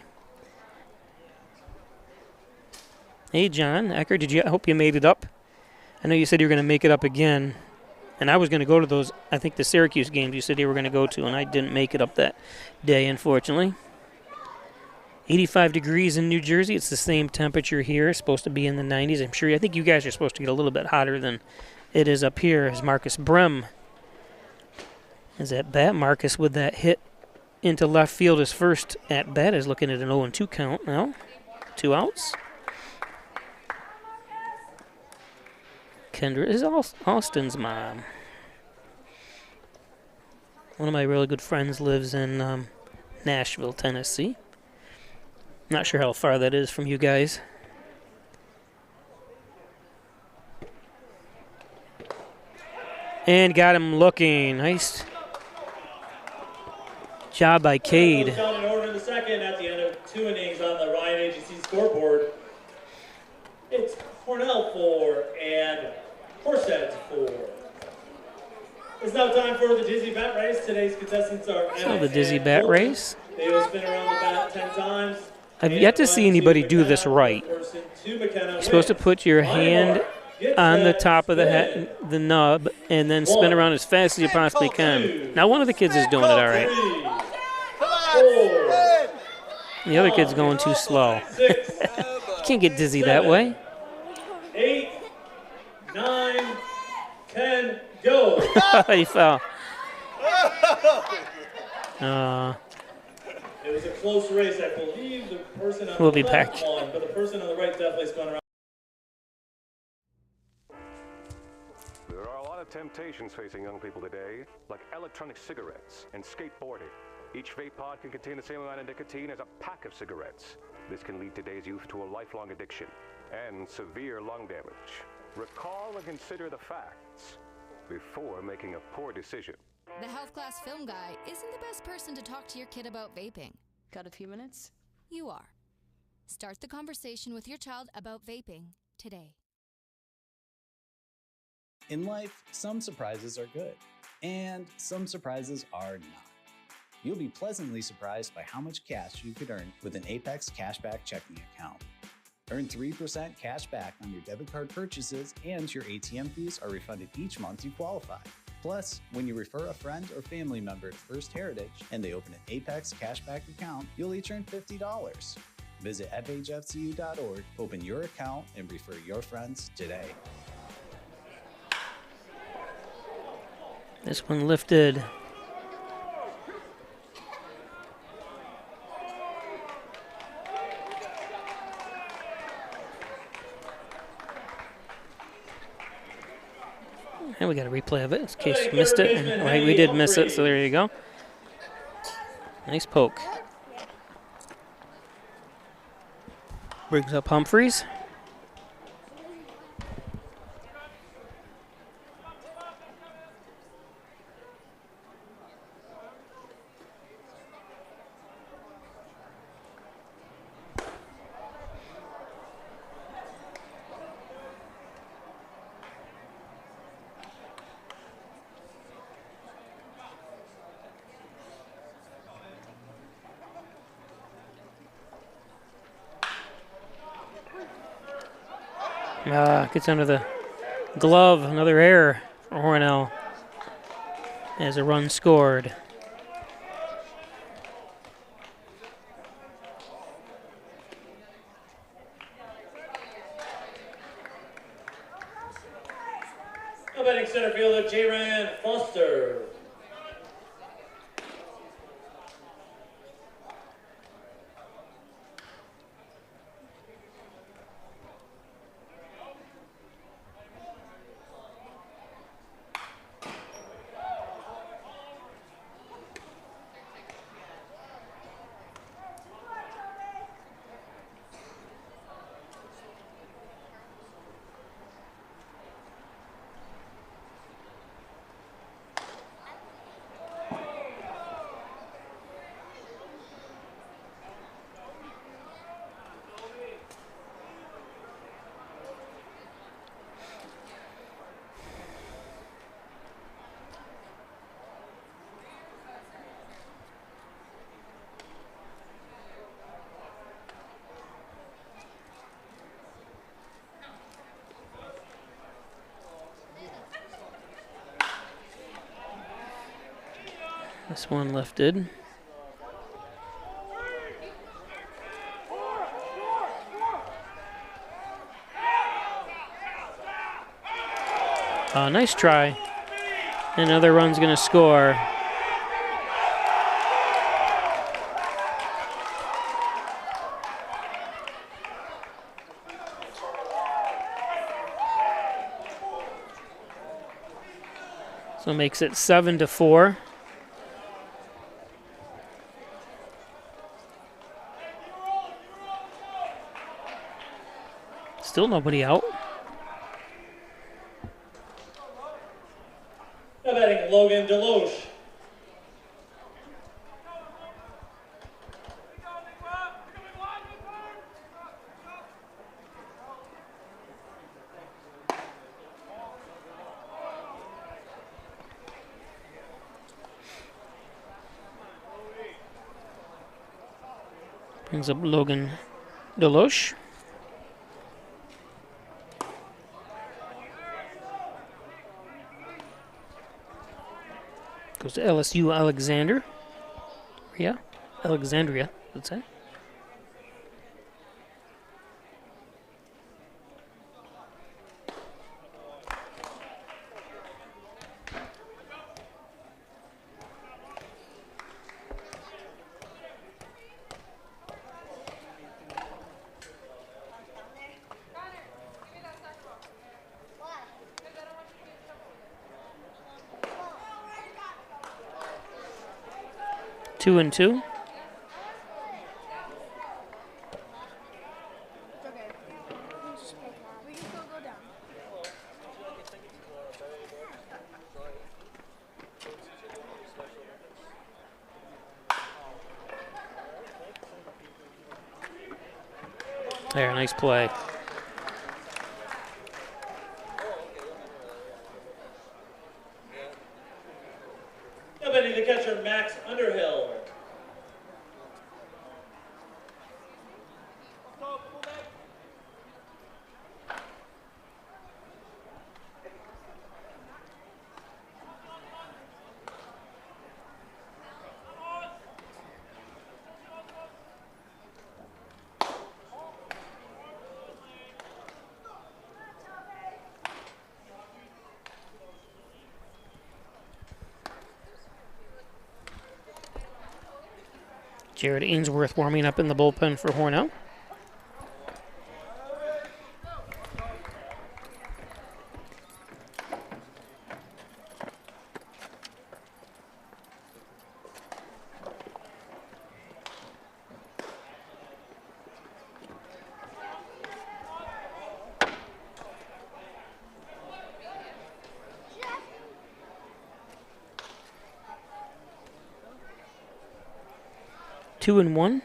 Hey, John Ecker, I hope you made it up. I know you said you were going to make it up again. And I was going to go to those, I think the Syracuse games you said you were going to go to, and I didn't make it up that day, unfortunately. 85 degrees in New Jersey. It's the same temperature here. It's supposed to be in the 90s. I think you guys are supposed to get a little bit hotter than it is up here, as Marcus Brem is at bat. Marcus with that hit into left field, his first at bat, is looking at an 0-2 count now. 2 outs. Kendra is Austin's mom. One of my really good friends lives in Nashville, Tennessee. Not sure how far that is from you guys. And got him looking. Nice job by Cade. Down in order in the second at the end of 2 innings on the Ryan Agency scoreboard. It's Hornell 4 and Horsehead 4. It's now time for the Dizzy Bat Race. Today's contestants are So the Dizzy Bat Race. They will spin around the bat 10 times. I've yet to see anybody do this right. You're supposed to put your hand on the top of the nub and then spin around as fast as you possibly can. Now one of the kids is doing it all right. The other kid's going too slow. You can't get dizzy that way. 8, 9, 10, go. He fell. It was a close race. I believe the person on We'll the be left back. won, but the person on the right definitely spun around. There are a lot of temptations facing young people today, like electronic cigarettes and skateboarding. Each vape pod can contain the same amount of nicotine as a pack of cigarettes. This can lead today's youth to a lifelong addiction and severe lung damage. Recall and consider the facts before making a poor decision. The health class film guy isn't the best person to talk to your kid about vaping. Got a few minutes? You are. Start the conversation with your child about vaping today. In life, some surprises are good, and some surprises are not. You'll be pleasantly surprised by how much cash you could earn with an Apex Cashback checking account. Earn 3% cash back on your debit card purchases, and your ATM fees are refunded each month you qualify. Plus, when you refer a friend or family member to First Heritage and they open an Apex Cashback account, you'll each earn $50. Visit fhfcu.org, open your account, and refer your friends today. This one lifted. And we got a replay of it in case you missed it. And, right, we did miss it, so there you go. Nice poke. Brings up Humphreys. Gets under the glove. Another error for Hornell as a run scored. Now batting center fielder J-Ran Foster. This one lifted. Nice try. Another run's going to score. So makes it 7-4. Still nobody out. Now batting Logan Deloche. Brings up Logan Deloche. Goes to LSU Alexander. Yeah, Alexandria, let's say. Two and two. There, nice play. Now batting the catcher, Max Underhill. Jared Ainsworth warming up in the bullpen for Hornell. Two and one.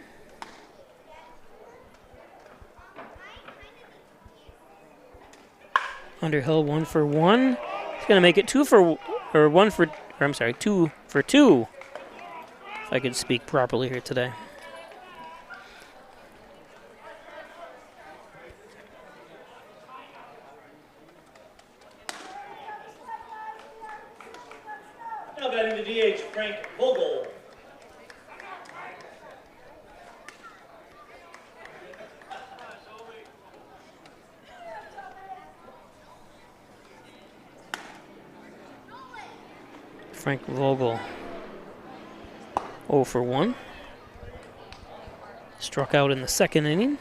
Underhill 1 for 1. He's gonna make it 2 for 2 for 2. If I could speak properly here today. Now batting the DH, Frank Vogel. Frank Vogel 0 for 1. Struck out in the second inning.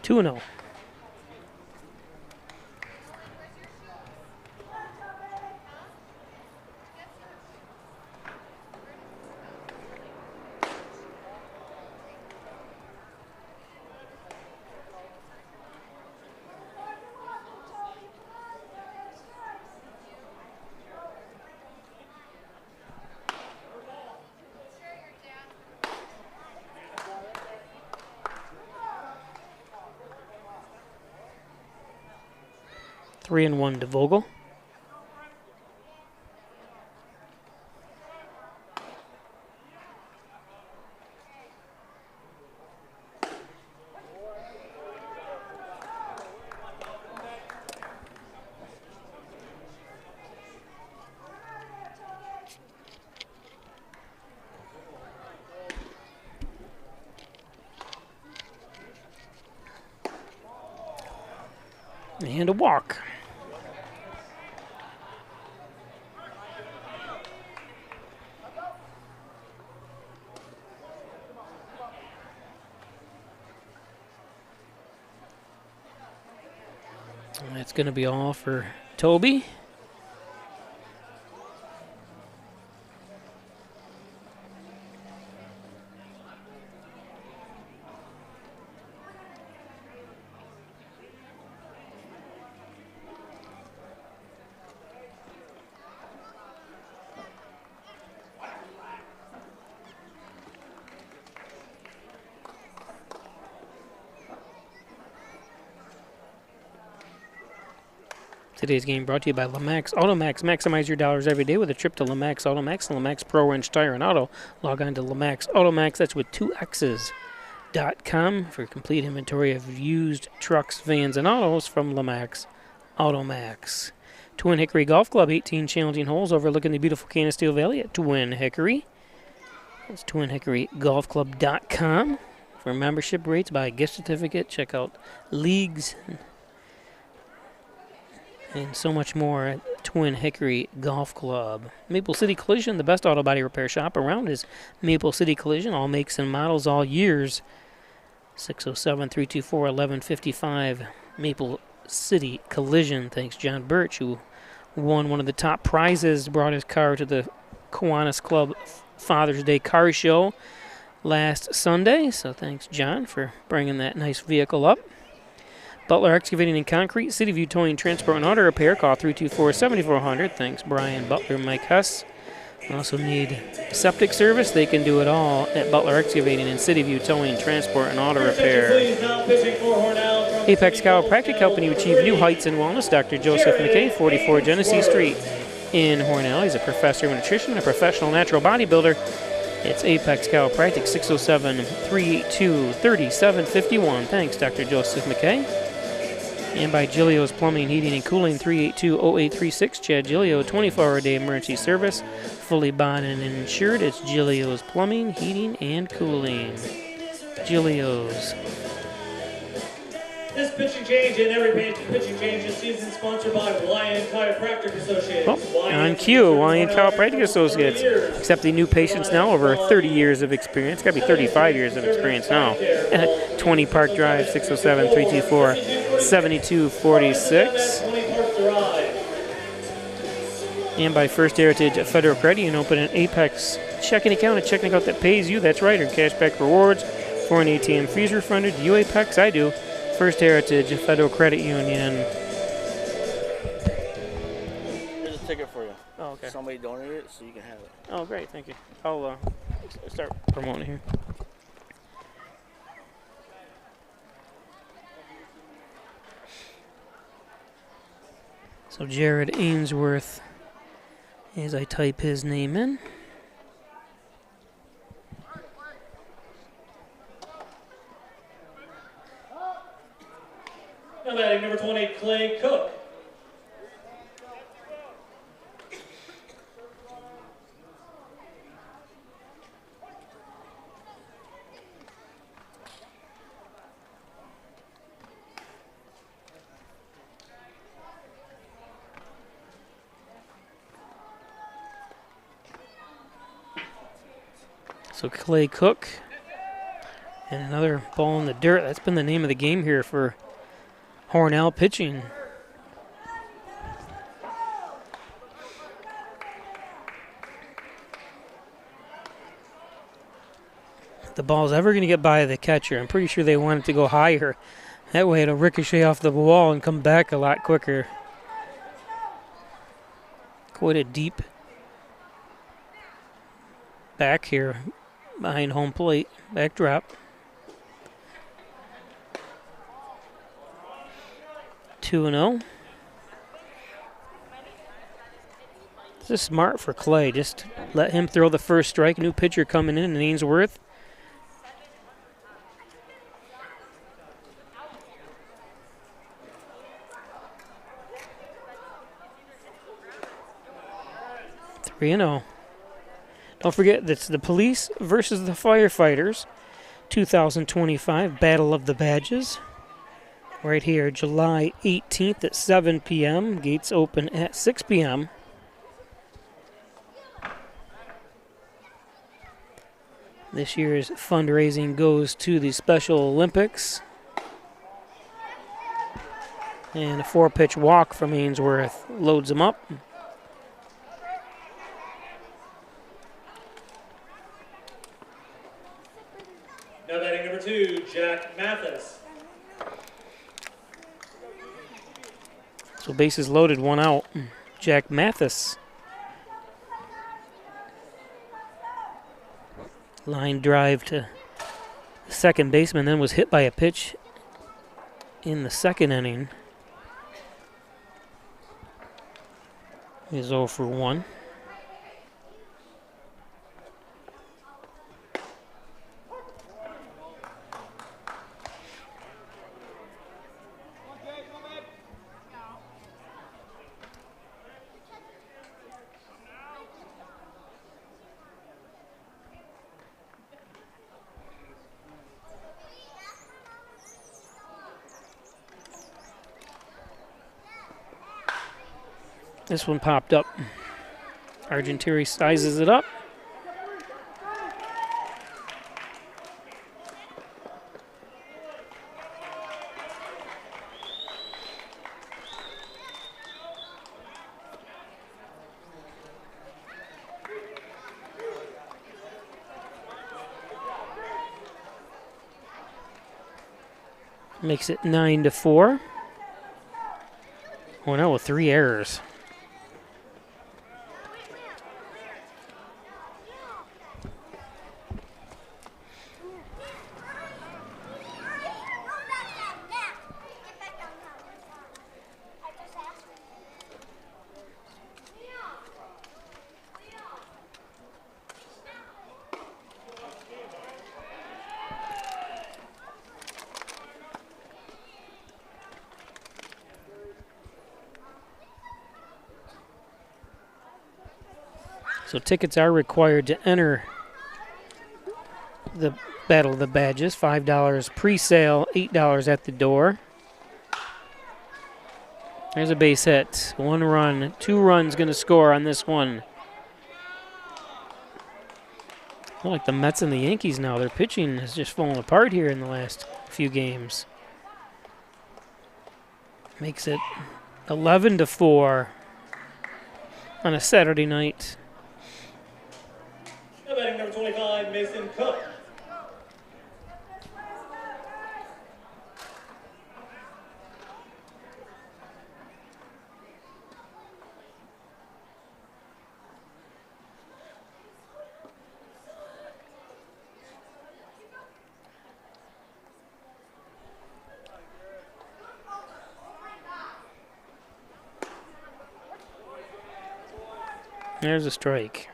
Two and 0. Three and 1 to Vogel. And a walk. That's going to be all for Toby. Today's game brought to you by Lamax Automax. Maximize your dollars every day with a trip to Lamax Automax and Lamax Pro Wrench Tire and Auto. Log on to Lamax Automax, that's with 2X's.com for complete inventory of used trucks, vans, and autos from Lamax Automax. Twin Hickory Golf Club, 18 challenging holes overlooking the beautiful Canisteo Valley at Twin Hickory. That's twinhickorygolfclub.com. For membership rates, buy a gift certificate, check out leagues, and so much more at Twin Hickory Golf Club. Maple City Collision, the best auto body repair shop around is Maple City Collision. All makes and models, all years. 607-324-1155. Maple City Collision. Thanks John Birch, who won one of the top prizes, brought his car to the Kiwanis Club Father's Day car show last Sunday. So thanks John for bringing that nice vehicle up. Butler Excavating and Concrete, City View Towing, Transport, and Auto Repair. Call 324-7400. Thanks, Brian Butler, Mike Hess. Also need septic service. They can do it all at Butler Excavating and City View Towing, Transport, and Auto Repair. Apex Chiropractic, helping you achieve new heights in wellness. Dr. Joseph McKay, 44 Genesee Street in Hornell. He's a professor of nutrition and a professional natural bodybuilder. It's Apex Chiropractic, 607-382-3751. Thanks, Dr. Joseph McKay. And by Gilio's Plumbing, Heating, and Cooling, 382-0836. Chad Gilio, 24-hour-a-day emergency service, fully bonded and insured. It's Gilio's Plumbing, Heating, and Cooling. Gilio's. This pitching change and every pitching change this season is sponsored by Wyand Chiropractic Associates. On cue, Wyand Chiropractic Associates. Accepting new patients now, over 30 years of experience. Got to be 35 years of experience now. 20 Park Drive, 607-324-7246. And by First Heritage Federal Credit, you can open an Apex checking account, a checking account that pays you. That's right, or cashback rewards. Foreign ATM fees refunded. Do you Apex? I do. First Heritage Federal Credit Union. Here's a ticket for you. Oh, okay. Somebody donated it, so you can have it. Oh, great. Thank you. I'll start promoting here. So Jared Ainsworth, as I type his name in. Now batting number 20, Clay Cook. So Clay Cook and another ball in the dirt. That's been the name of the game here for Hornell pitching. If the ball's ever going to get by the catcher, I'm pretty sure they want it to go higher. That way it'll ricochet off the wall and come back a lot quicker. Quite a deep back here behind home plate. Back drop. 2-0. This is smart for Clay. Just let him throw the first strike. New pitcher coming in, Ainsworth. Three and 0. Don't forget, it's the police versus the firefighters. 2025 Battle of the Badges. Right here, July 18th at 7 p.m. Gates open at 6 p.m. This year's fundraising goes to the Special Olympics. And a 4-pitch walk from Ainsworth loads him up. Now batting number 2, Jack Mathis. So bases loaded, 1 out. Jack Mathis. Line drive to the second baseman, then was hit by a pitch in the second inning. He's 0 for 1. This one popped up. Argenteri sizes it up. Makes it 9-4. Hornell with 3 errors. So tickets are required to enter the Battle of the Badges. $5 pre-sale, $8 at the door. There's a base hit. 1 run, 2 runs going to score on this one. Well, like the Mets and the Yankees now, their pitching has just fallen apart here in the last few games. Makes it 11-4 on a Saturday night. Now batting number 25, Mason Cook. There's a strike.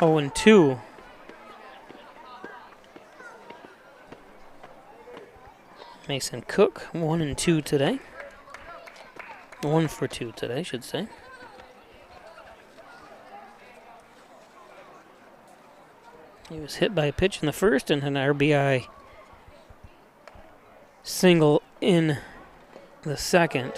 Oh, and 2. Mason Cook, 1 and 2 today. 1 for 2 today, I should say. He was hit by a pitch in the first and an RBI single in the second.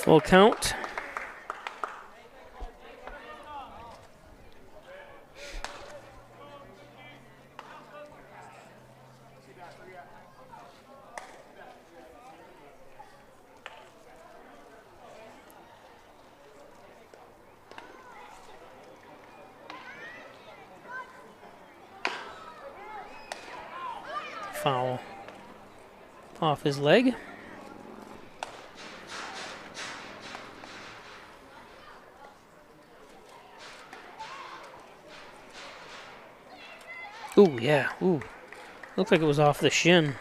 Full count. Foul off his leg. Ooh, yeah, ooh. Looked like it was off the shin.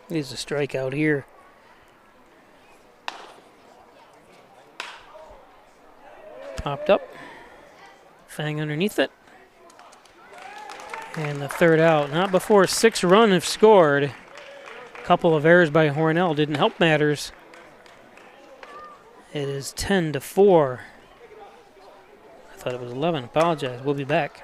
Needs a strikeout here. Popped up. Fang underneath it. And the third out. Not before 6 runs have scored. A couple of errors by Hornell didn't help matters. It is 10-4. I thought it was 11. Apologize. We'll be back.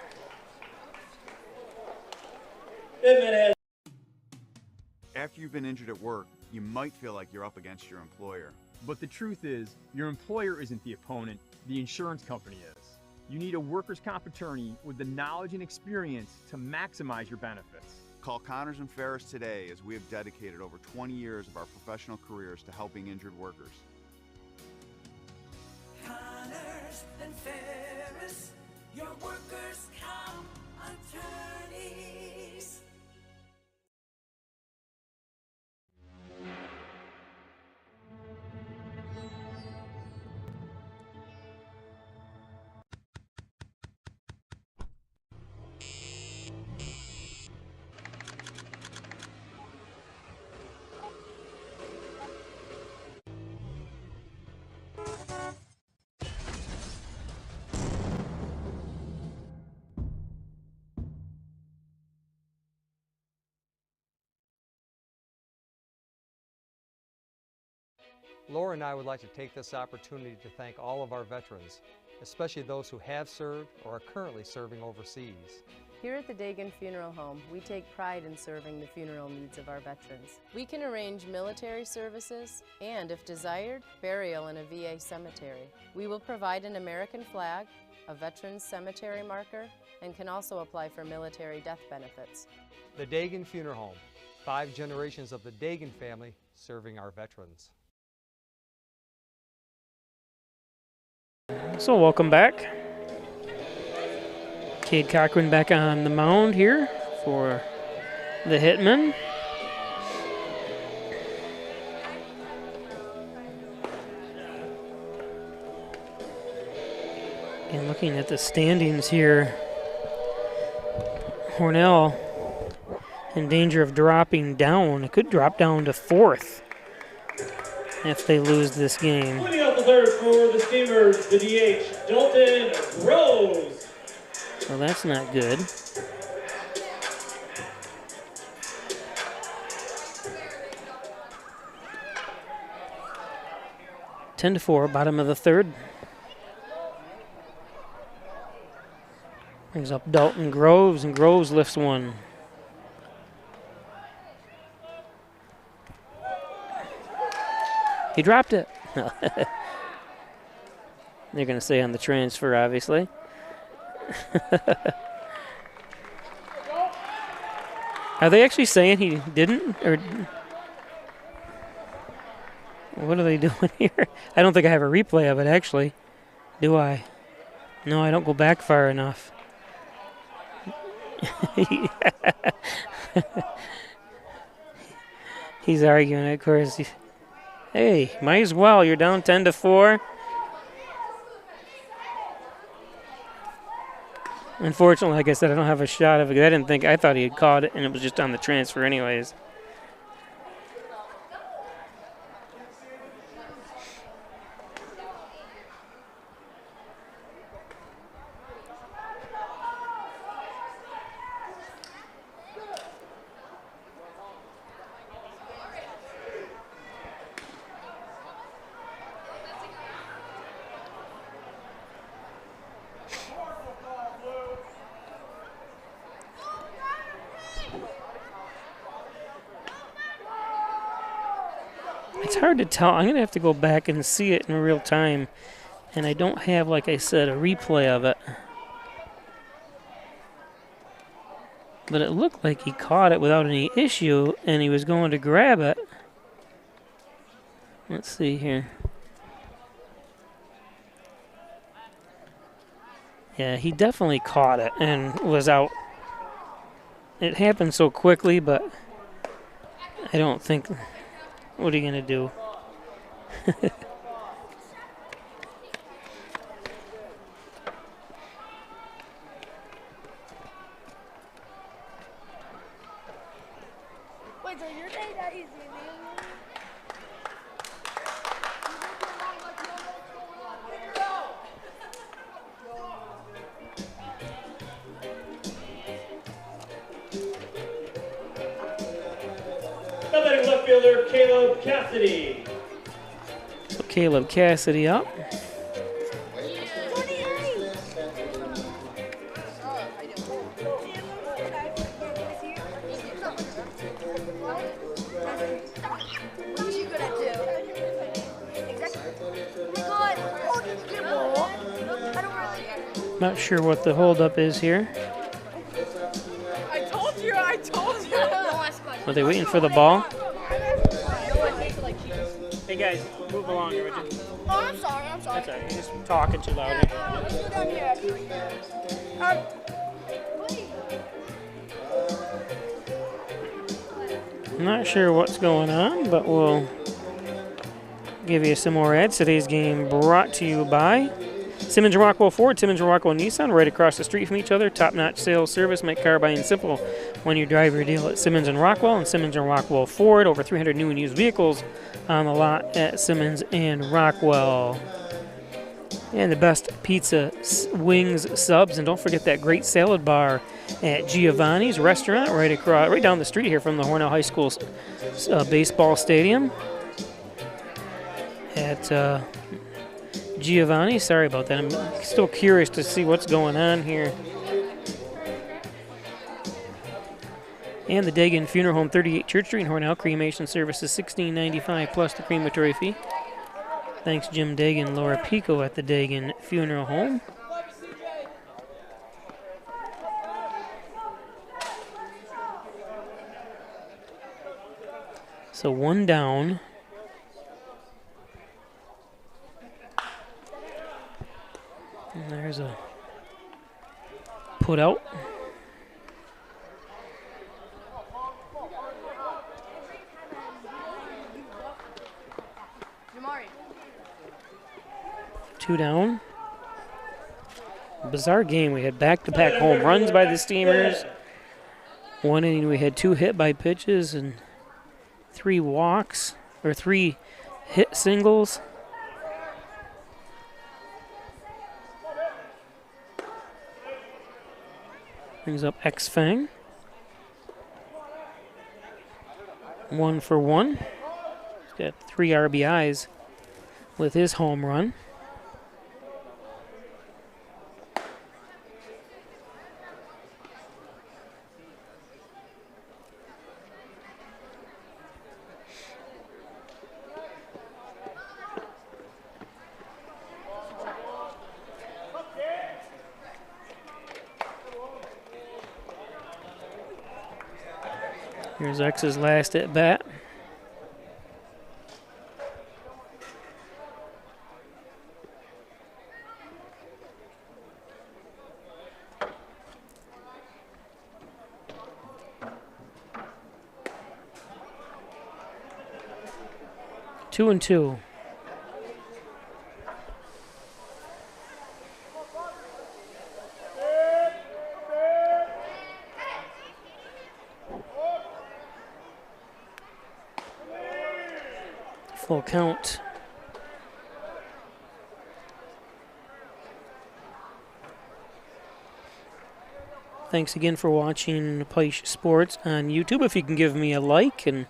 After you've been injured at work, you might feel like you're up against your employer. But the truth is, your employer isn't the opponent, the insurance company is. You need a workers' comp attorney with the knowledge and experience to maximize your benefits. Call Connors and Ferris today, as we have dedicated over 20 years of our professional careers to helping injured workers. Connors and Ferris, your workers' comp attorneys. Laura and I would like to take this opportunity to thank all of our veterans, especially those who have served or are currently serving overseas. Here at the Dagan Funeral Home, we take pride in serving the funeral needs of our veterans. We can arrange military services and, if desired, burial in a VA cemetery. We will provide an American flag, a veteran's cemetery marker, and can also apply for military death benefits. The Dagan Funeral Home, 5 generations of the Dagan family serving our veterans. So welcome back. Cade Cochran back on the mound here for the Hitmen. And looking at the standings here, Hornell in danger of dropping down. It could drop down to 4th if they lose this game. Cleaning out the third for the Steamers, the DH, Dalton Rose. Well, that's not good. Ten to 4, bottom of the third. Brings up Dalton Groves, and Groves lifts one. He dropped it. They're going to say on the transfer, obviously. Are they actually saying he didn't? Or what are they doing here? I don't think I have a replay of it, actually. Do I? No, I don't go back far enough. He's arguing, of course. Hey, might as well. You're down 10 to 4. Unfortunately, like I said, I don't have a shot of it. I thought he had caught it, and it was just on the transfer anyways. It's hard to tell. I'm going to have to go back and see it in real time. And I don't have, like I said, a replay of it. But it looked like he caught it without any issue, and he was going to grab it. Let's see here. Yeah, he definitely caught it and was out. It happened so quickly, but I don't think... What are you going to do? Wait, so your day that easy, man? Now batting left fielder, Caleb Cassidy. So Caleb Cassidy up. Not sure what the holdup is here. I told you. Are they waiting for the ball? Hey guys, move along here, would you? Oh, I'm sorry. That's all right. You're just talking too loud. I'm not sure what's going on, but we'll give you some more ads. Today's game brought to you by Simmons and Rockwell Ford, Simmons and Rockwell Nissan, right across the street from each other. Top-notch sales service, make car buying simple when you drive your deal at Simmons and Rockwell and Simmons and Rockwell Ford. Over 300 new and used vehicles on the lot at Simmons and Rockwell. And the best pizza, wings, subs, and don't forget that great salad bar at Giovanni's Restaurant right down the street here from the Hornell High School baseball stadium. At Giovanni, sorry about that. I'm still curious to see what's going on here. And the Dagan Funeral Home, 38 Church Street in Hornell. Cremation services $16.95 plus the crematory fee. Thanks Jim Dagan, Laura Pico at the Dagan Funeral Home. So one down. And there's a put out. Two down. Bizarre game. We had back-to-back home runs by the Steamers. One inning we had 2 hit by pitches and 3 walks, or 3 hit singles. Brings up X-Fang. 1 for 1. He's got 3 RBIs with his home run. Here's X's last at bat. Two and two. Full count. Thanks again for watching Peisch Sports on YouTube. If you can give me a like and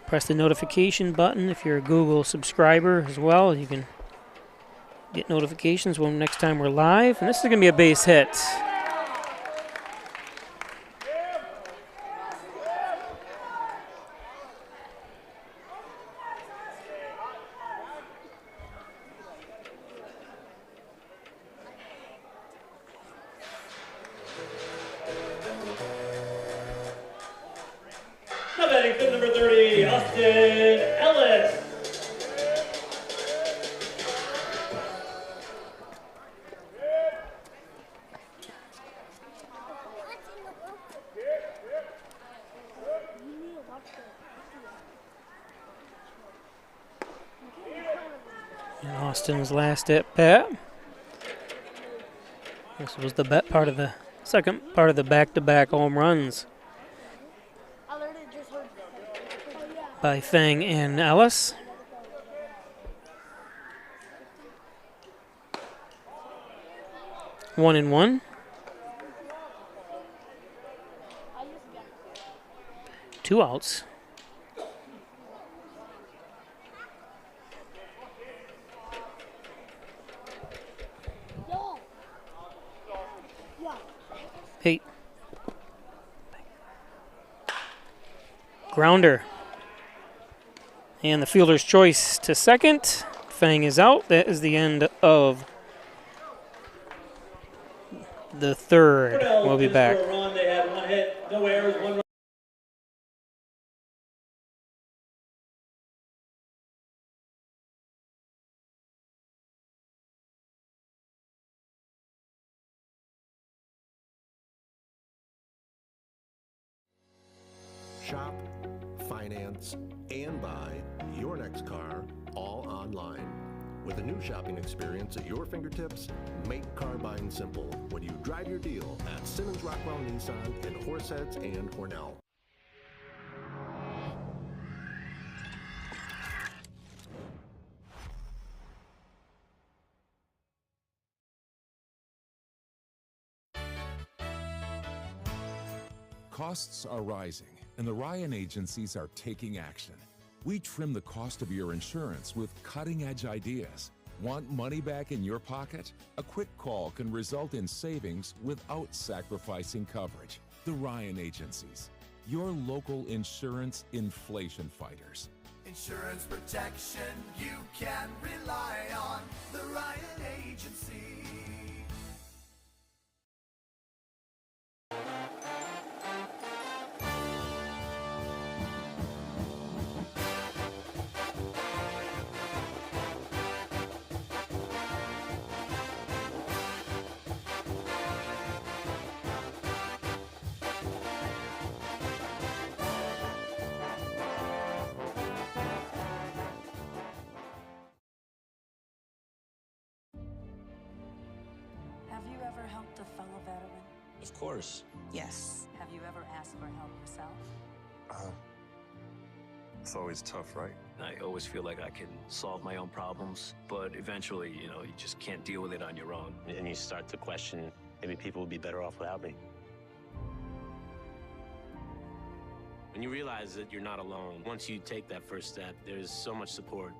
press the notification button. If you're a Google subscriber as well, you can get notifications when next time we're live. And this is going to be a base hit. victim number 30, Austin Ellis. And Austin's last at bat. This was the second part of the back-to-back home runs by Fang and Ellis. One and one. Two outs. Hey. Grounder. And the fielder's choice to second. Fang is out. That is the end of the third. We'll be back. They had one hit, no errors, one run. Shop, finance, and buy your next car all online. With a new shopping experience at your fingertips, make car buying simple when you drive your deal at Simmons Rockwell Nissan in Horseheads and Hornell. Costs are rising, and the Ryan agencies are taking action. We trim the cost of your insurance with cutting-edge ideas. Want money back in your pocket? A quick call can result in savings without sacrificing coverage. The Ryan agencies, your local insurance inflation fighters. Insurance protection you can rely on. The Ryan Agency. Have you ever helped a fellow veteran? Of course. Yes. Have you ever asked for help yourself? It's always tough, right? I always feel like I can solve my own problems, but eventually, you just can't deal with it on your own. And you start to question, maybe people would be better off without me. When you realize that you're not alone, once you take that first step, there's so much support.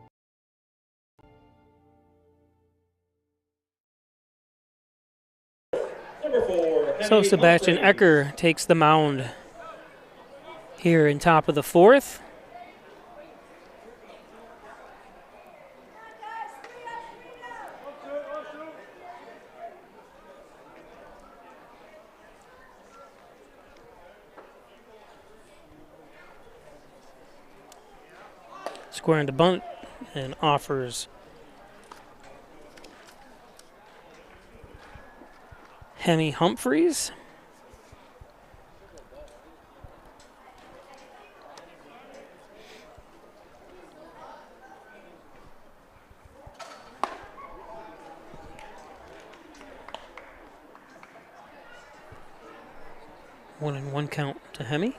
So Sebastian Ecker takes the mound here in top of the fourth. Squaring to bunt and offers Hemi Humphreys. One and one count to Hemi.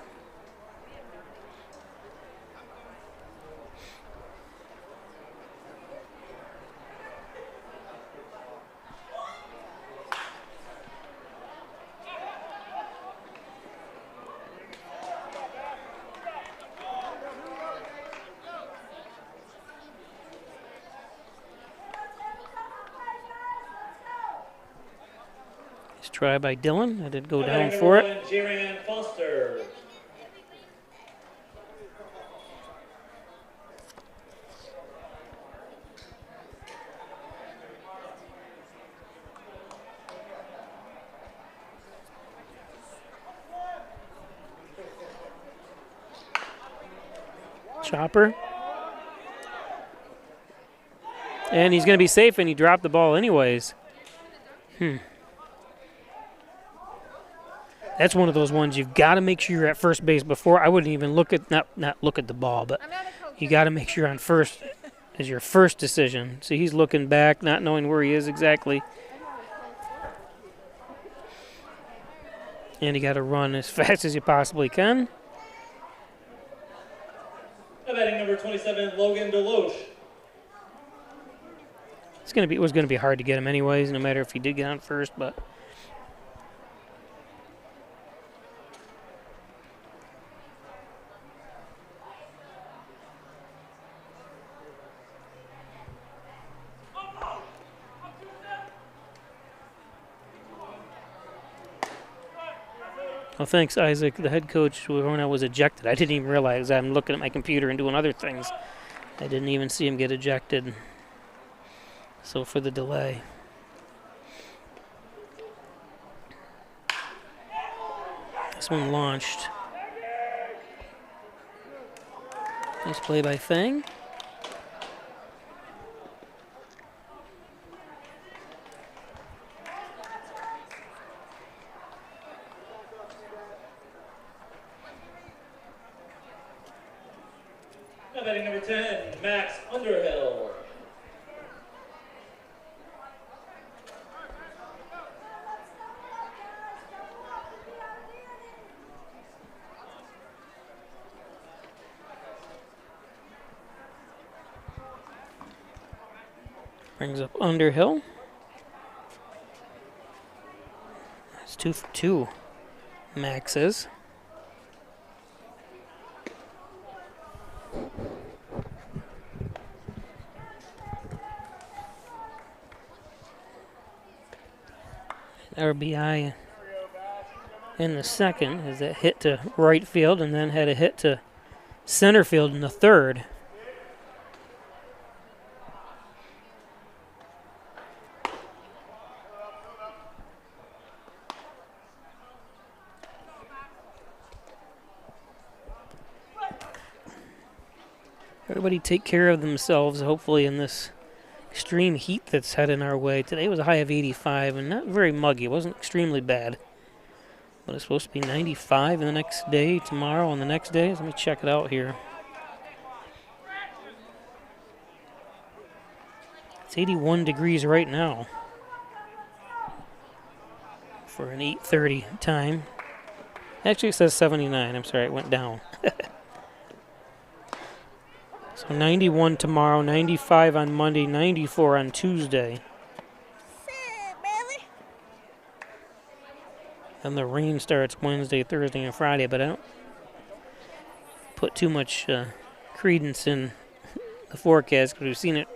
Try by Dylan. I did go down for it. Jiran Foster. Chopper. And he's going to be safe, and he dropped the ball anyways. That's one of those ones you've got to make sure you're at first base before. I wouldn't even look at, not look at the ball, but you got to make sure you're on first as your first decision. So he's looking back, not knowing where he is exactly. And you got to run as fast as you possibly can. Batting number 27, Logan Deloche. It was going to be hard to get him anyways, no matter if he did get on first, but. Well, thanks, Isaac. The head coach, Hornell, was ejected. I didn't even realize. I'm looking at my computer and doing other things. I didn't even see him get ejected. So for the delay. This one launched. Nice play by Fang. Batting number 10, Max Underhill. Brings up Underhill. That's 2 for 2. Max is. RBI in the second as that hit to right field and then had a hit to center field in the third. Everybody take care of themselves, hopefully, in this extreme heat that's heading our way. Today was a high of 85 and not very muggy. It wasn't extremely bad. But it's supposed to be 95 in the next day, tomorrow and the next day. Let me check it out here. It's 81 degrees right now for an 8:30 time. Actually, it says 79. I'm sorry, it went down. So 91 tomorrow, 95 on Monday, 94 on Tuesday. And the rain starts Wednesday, Thursday, and Friday, but I don't put too much credence in the forecast because we've seen it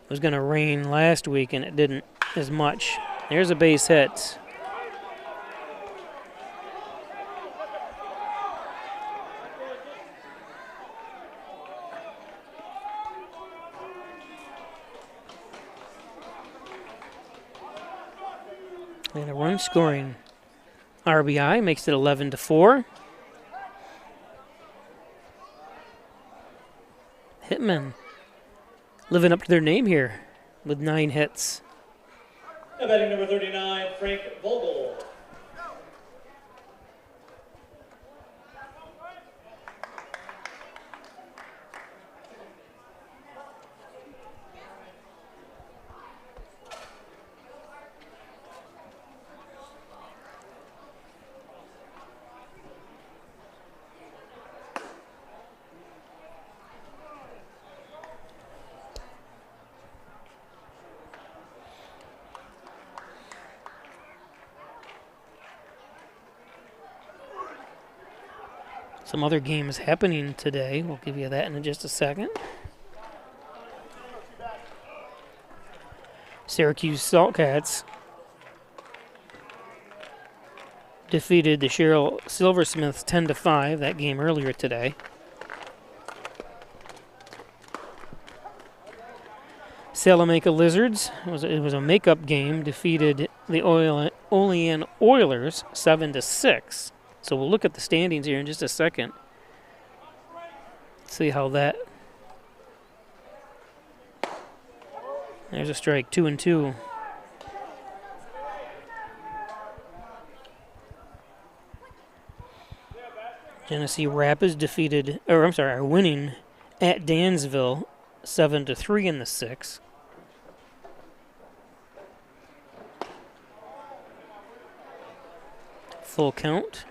was going to rain last week and it didn't as much. There's a base hit. And a run scoring RBI makes it 11-4. Hitmen living up to their name here with 9 hits. Batting number 39, Frank Vogel. Some other games happening today. We'll give you that in just a second. Syracuse Saltcats defeated the Sherrill Silversmiths 10-5, that game earlier today. Salamanca Lizards, it was a makeup game, defeated the Olean Oilers 7-6. So we'll look at the standings here in just a second. See how that. There's a strike, 2-2. Genesee Rapids are winning at Dansville 7-3 in the 6th. Full count.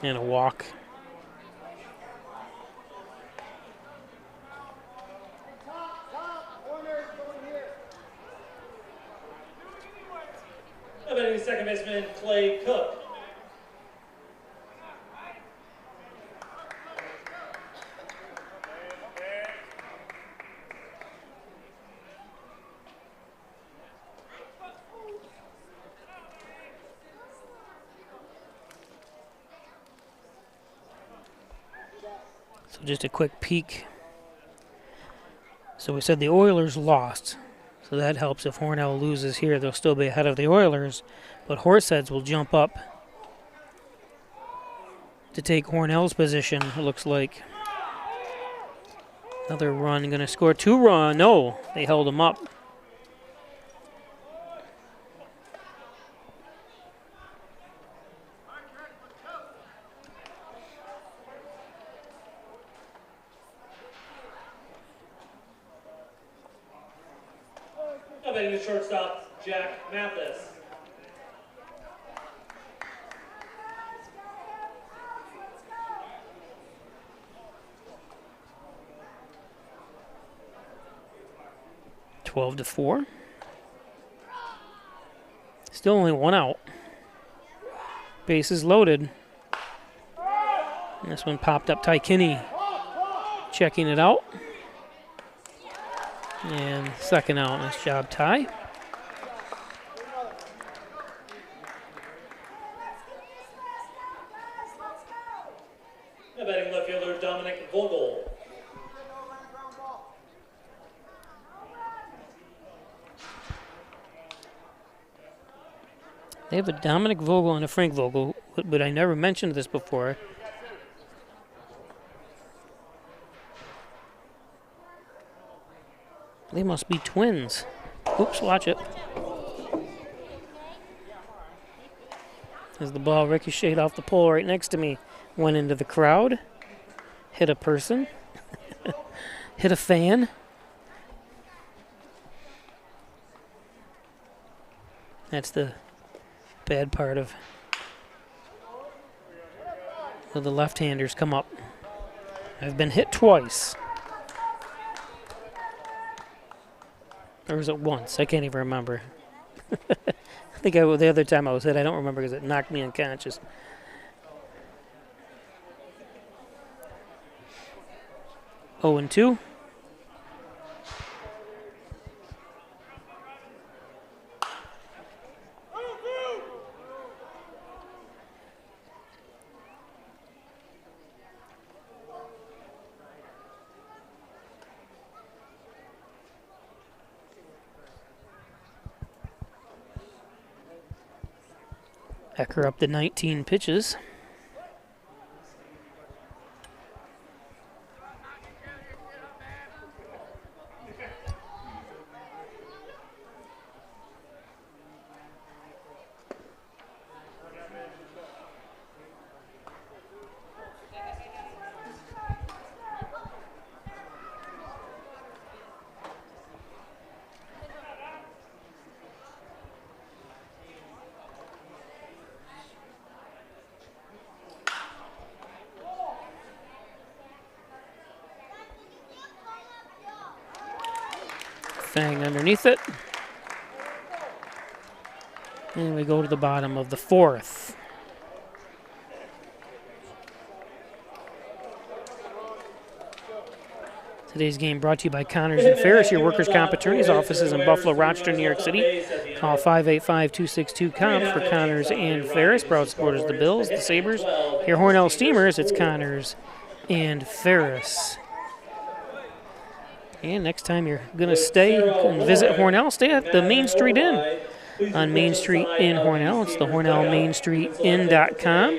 And a walk. Batting second baseman Clay Cook. So just a quick peek. So we said the Oilers lost. So that helps. If Hornell loses here, they'll still be ahead of the Oilers. But Horseheads will jump up to take Hornell's position, it looks like. Another run, going to score 2 runs. No, they held him up. Batting the shortstop, Jack Mathis. to 4. Still only 1 out. Bases loaded. And this one popped up. Ty Kinney checking it out. And second out. Nice job, Ty. Batting left fielder Dominic Vogel. They have a Dominic Vogel and a Frank Vogel, but I never mentioned this before. They must be twins. Oops, watch it. As the ball ricocheted off the pole right next to me, went into the crowd, hit a person, hit a fan. That's the bad part of the left-handers come up. I've been hit twice. Or was it once? I can't even remember. I think the other time I was hit, I don't remember because it knocked me unconscious. Oh, and 2. Ecker up to 19 pitches. Fang underneath it. And we go to the bottom of the 4th. Today's game brought to you by Connors and Ferris, your workers' comp attorneys offices in Buffalo, Rochester, New York City. Call 585-262-COMP for Connors and Ferris. Proud supporters of the Bills, the Sabres. Here, Hornell Steamers, it's Connors and Ferris. And next time you're going to stay and visit Hornell, stay at the Main Street Inn on Main Street in Hornell. It's the HornellMainStreetInn.com.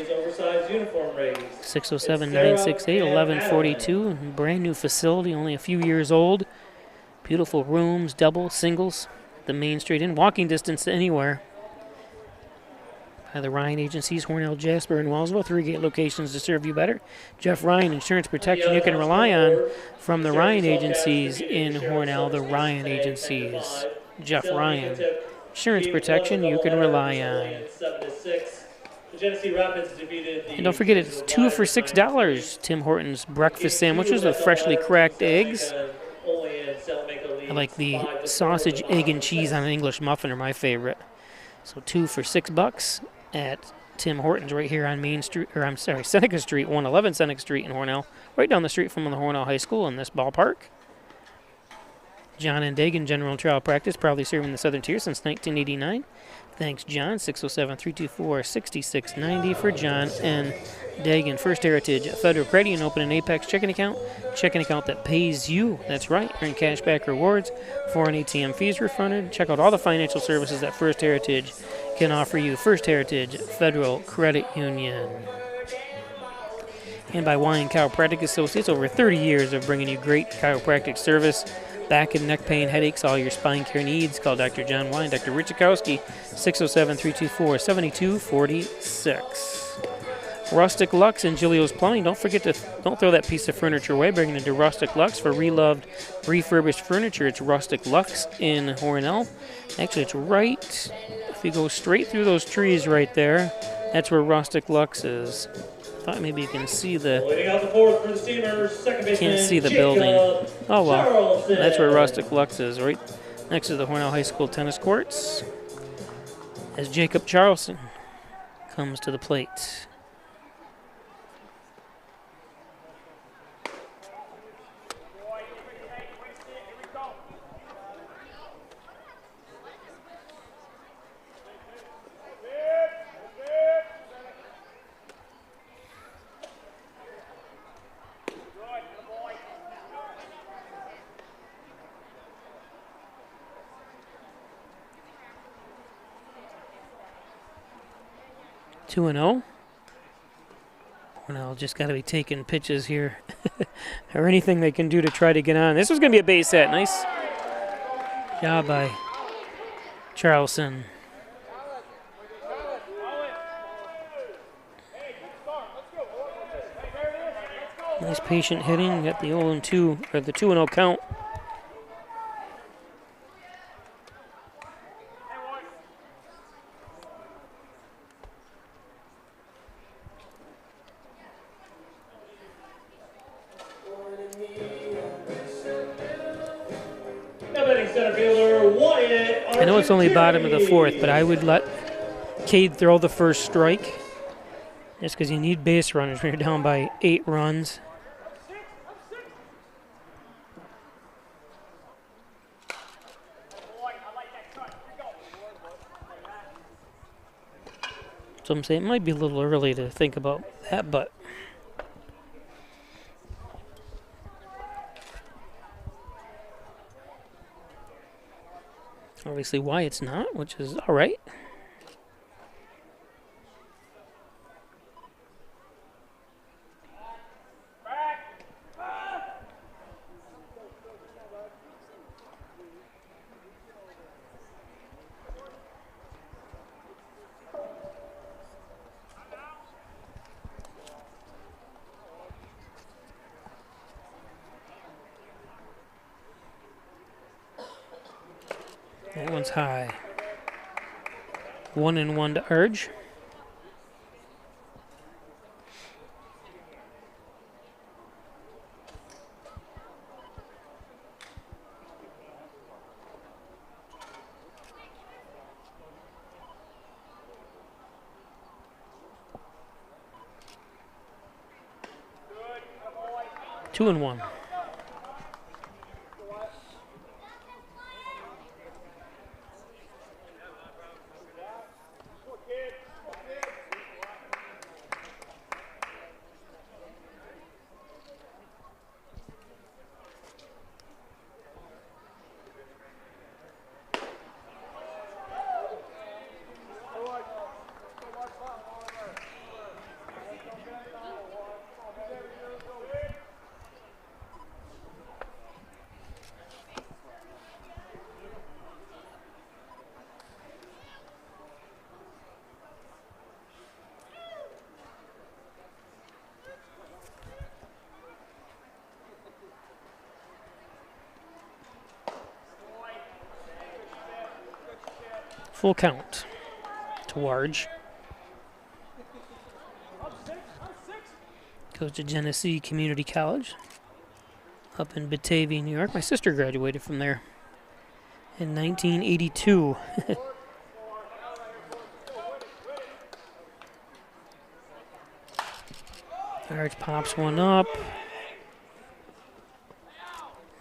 607-968-1142. Brand new facility, only a few years old. Beautiful rooms, double, singles. The Main Street Inn, walking distance to anywhere. By the Ryan Agencies, Hornell, Jasper, and Wellsville. 3 great locations to serve you better. Jeff Ryan, insurance protection you can rely on from the Ryan Agencies in Hornell. The Ryan Agencies. Jeff Ryan, insurance protection you can rely on. And don't forget, it's 2 for $6. Tim Hortons breakfast sandwiches with freshly cracked eggs. I like the sausage, egg, and cheese on an English muffin are my favorite. So 2 for $6 at Tim Hortons right here on Main Street, or I'm sorry, Seneca Street, 111 Seneca Street in Hornell, right down the street from the Hornell High School in this ballpark. John and Dagan, General Trial Practice, proudly serving the Southern Tier since 1989. Thanks, John. 607-324-6690 for John and Dagan. First Heritage Federal Credit Union, open an Apex checking account that pays you. That's right, earn cashback rewards, foreign ATM fees refunded. Check out all the financial services that First Heritage can offer you. First Heritage Federal Credit Union. And by Wine Chiropractic Associates, over 30 years of bringing you great chiropractic service. Back and neck pain, headaches, all your spine care needs. Call Dr. John Wine, Dr. Richikowski, 607-324-7246. Rustic Lux and Giglio's Plumbing. Don't throw that piece of furniture away. Bring it into Rustic Lux for reloved, refurbished furniture. It's Rustic Lux in Hornell. Actually, it's right, if you go straight through those trees right there, that's where Rustic Lux is. Thought maybe you can see the. Leading out the fourth for the Steamers, second baseman, Can't see the building. Oh well, Charleston. that's where Rustic Lux is, right next to the Hornell High School tennis courts. As Jacob Charleston comes to the plate. Two and 0. Hornell just got to be taking pitches here, or anything they can do to try to get on. This was going to be a base hit. Nice job by Charleston. Nice patient hitting. Got the 0-2 or the 2-0 count. I know it's only bottom of the fourth, but I would let Cade throw the first strike just because you need base runners when you're down by 8 runs. So I'm saying it might be a little early to think about that, but obviously why it's not, which is all right. That one's high. 1-1 to urge. Two and 1. Full count to Warge. Goes to Genesee Community College up in Batavia, New York. My sister graduated from there in 1982. Arch pops one up.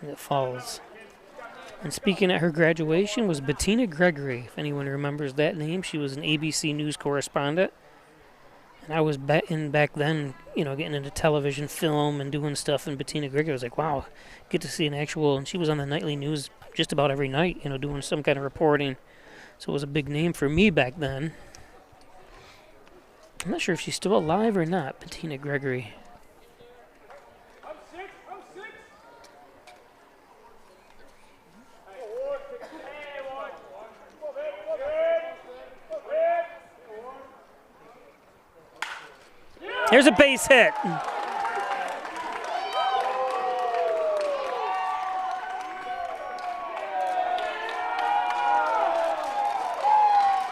And it falls. And speaking at her graduation was Bettina Gregory, if anyone remembers that name. She was an ABC News correspondent. And I was back then, you know, getting into television, film, and doing stuff. And Bettina Gregory was like, wow, get to see an actual. And she was on the nightly news just about every night, you know, doing some kind of reporting. So it was a big name for me back then. I'm not sure if she's still alive or not, Bettina Gregory. There's a base hit.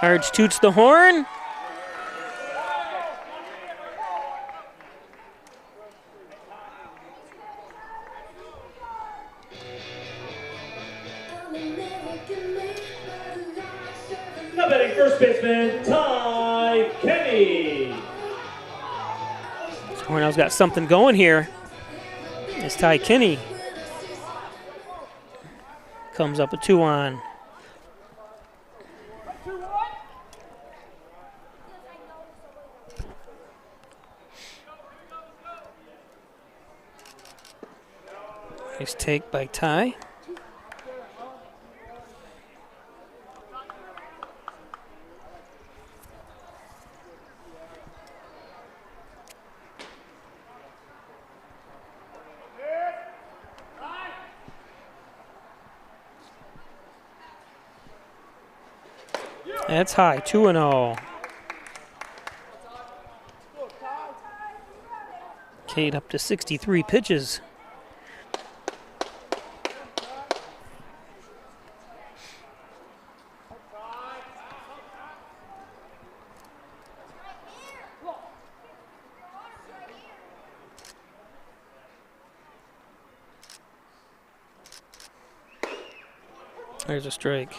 Arch toots the horn. Now batting first baseman, Ty Kenny. Hornell's got something going here. It's Ty Kinney. Comes up a 2-on. Nice take by Ty. That's high, 2-0. Kate up to 63 pitches. There's a strike.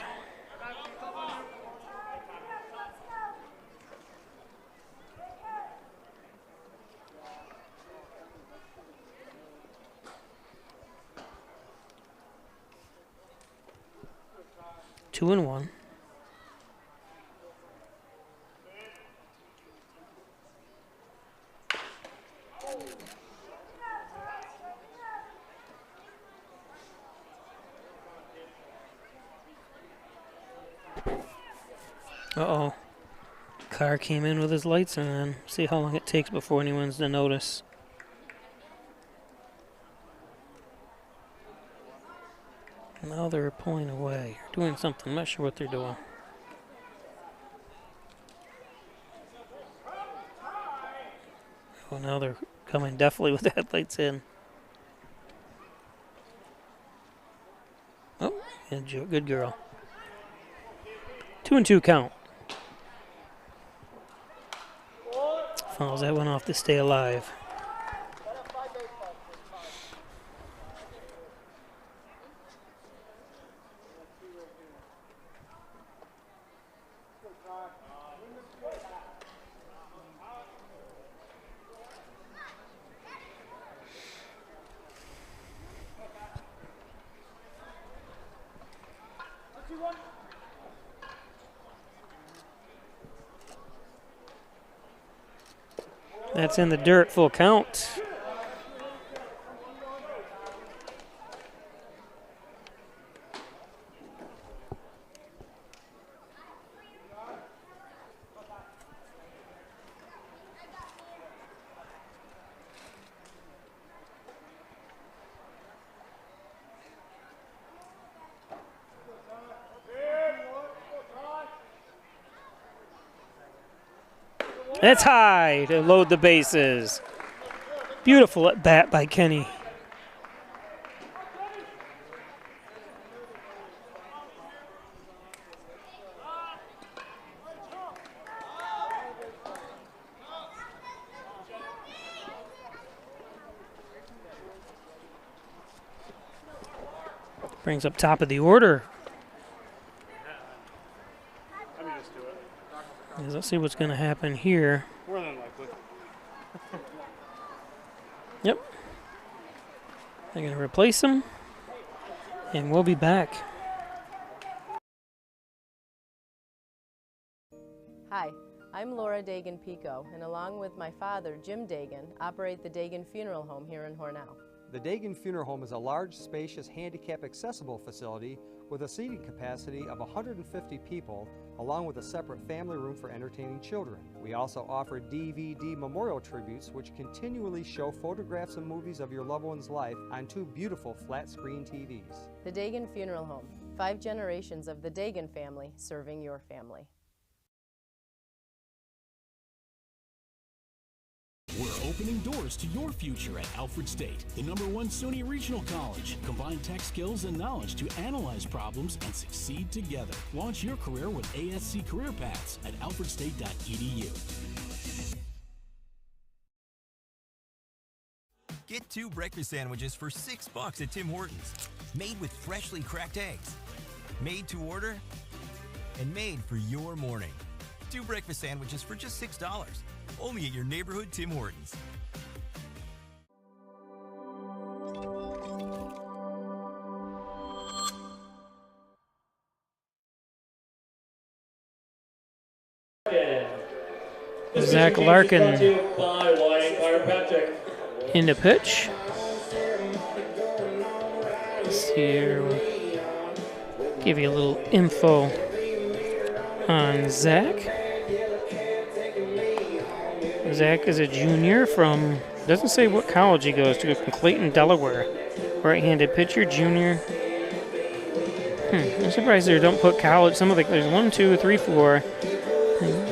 Two and one. Uh-oh. Car came in with his lights on. See how long it takes before anyone's to notice. Now they're pulling away, doing something. I'm not sure what they're doing. Oh, now they're coming definitely with the headlights in. Oh, good girl. 2-2 count. Fouls that one off to stay alive. That's in the dirt, full count. That's high to load the bases. Beautiful at bat by Kenny. Brings up top of the order. Let's see what's going to happen here. More than likely. Yep. They're going to replace him, and we'll be back. Hi, I'm Laura Dagan-Pico, and along with my father, Jim Dagan, operate the Dagan Funeral Home here in Hornell. The Dagan Funeral Home is a large, spacious, handicap-accessible facility with a seating capacity of 150 people, along with a separate family room for entertaining children. We also offer DVD memorial tributes, which continually show photographs and movies of your loved one's life on 2 beautiful flat-screen TVs. The Dagan Funeral Home, 5 generations of the Dagan family serving your family. We're opening doors to your future at Alfred State, the #1 SUNY Regional College. Combine tech skills and knowledge to analyze problems and succeed together. Launch your career with ASC Career Paths at alfredstate.edu. Get 2 breakfast sandwiches for $6 at Tim Hortons. Made with freshly cracked eggs. Made to order and made for your morning. 2 breakfast sandwiches for just $6. Only at your neighborhood Tim Hortons. Zach Larkin into pitch. Let's see here. We'll give you a little info on Zach. Zach is a junior from, doesn't say what college he goes to, from Clayton, Delaware. Right-handed pitcher, junior. I'm surprised they don't put college. Some of the, there's 1, 2, 3, 4,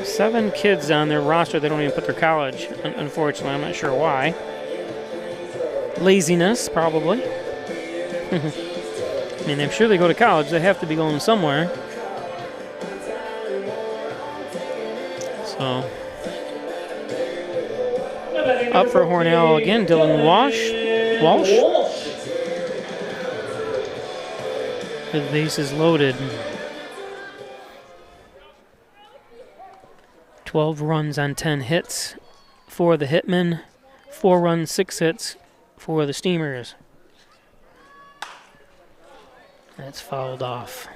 7 kids on their roster. They don't even put their college, unfortunately. I'm not sure why. Laziness, probably. I mean, I'm sure they go to college. They have to be going somewhere. So, up for Hornell again, Dylan Walsh. With bases loaded. 12 runs on 10 hits for the Hitmen. 4 runs, 6 hits for the Steamers. That's fouled off.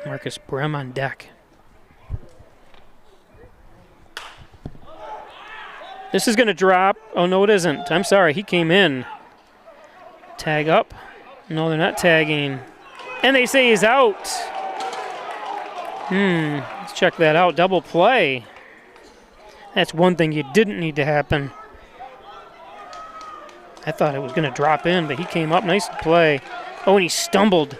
Marcus Brem on deck. This is going to drop. Oh, no, it isn't. I'm sorry. He came in. Tag up. No, they're not tagging. And they say he's out. Let's check that out. Double play. That's one thing you didn't need to happen. I thought it was going to drop in, but he came up. Nice play. Oh, and he stumbled.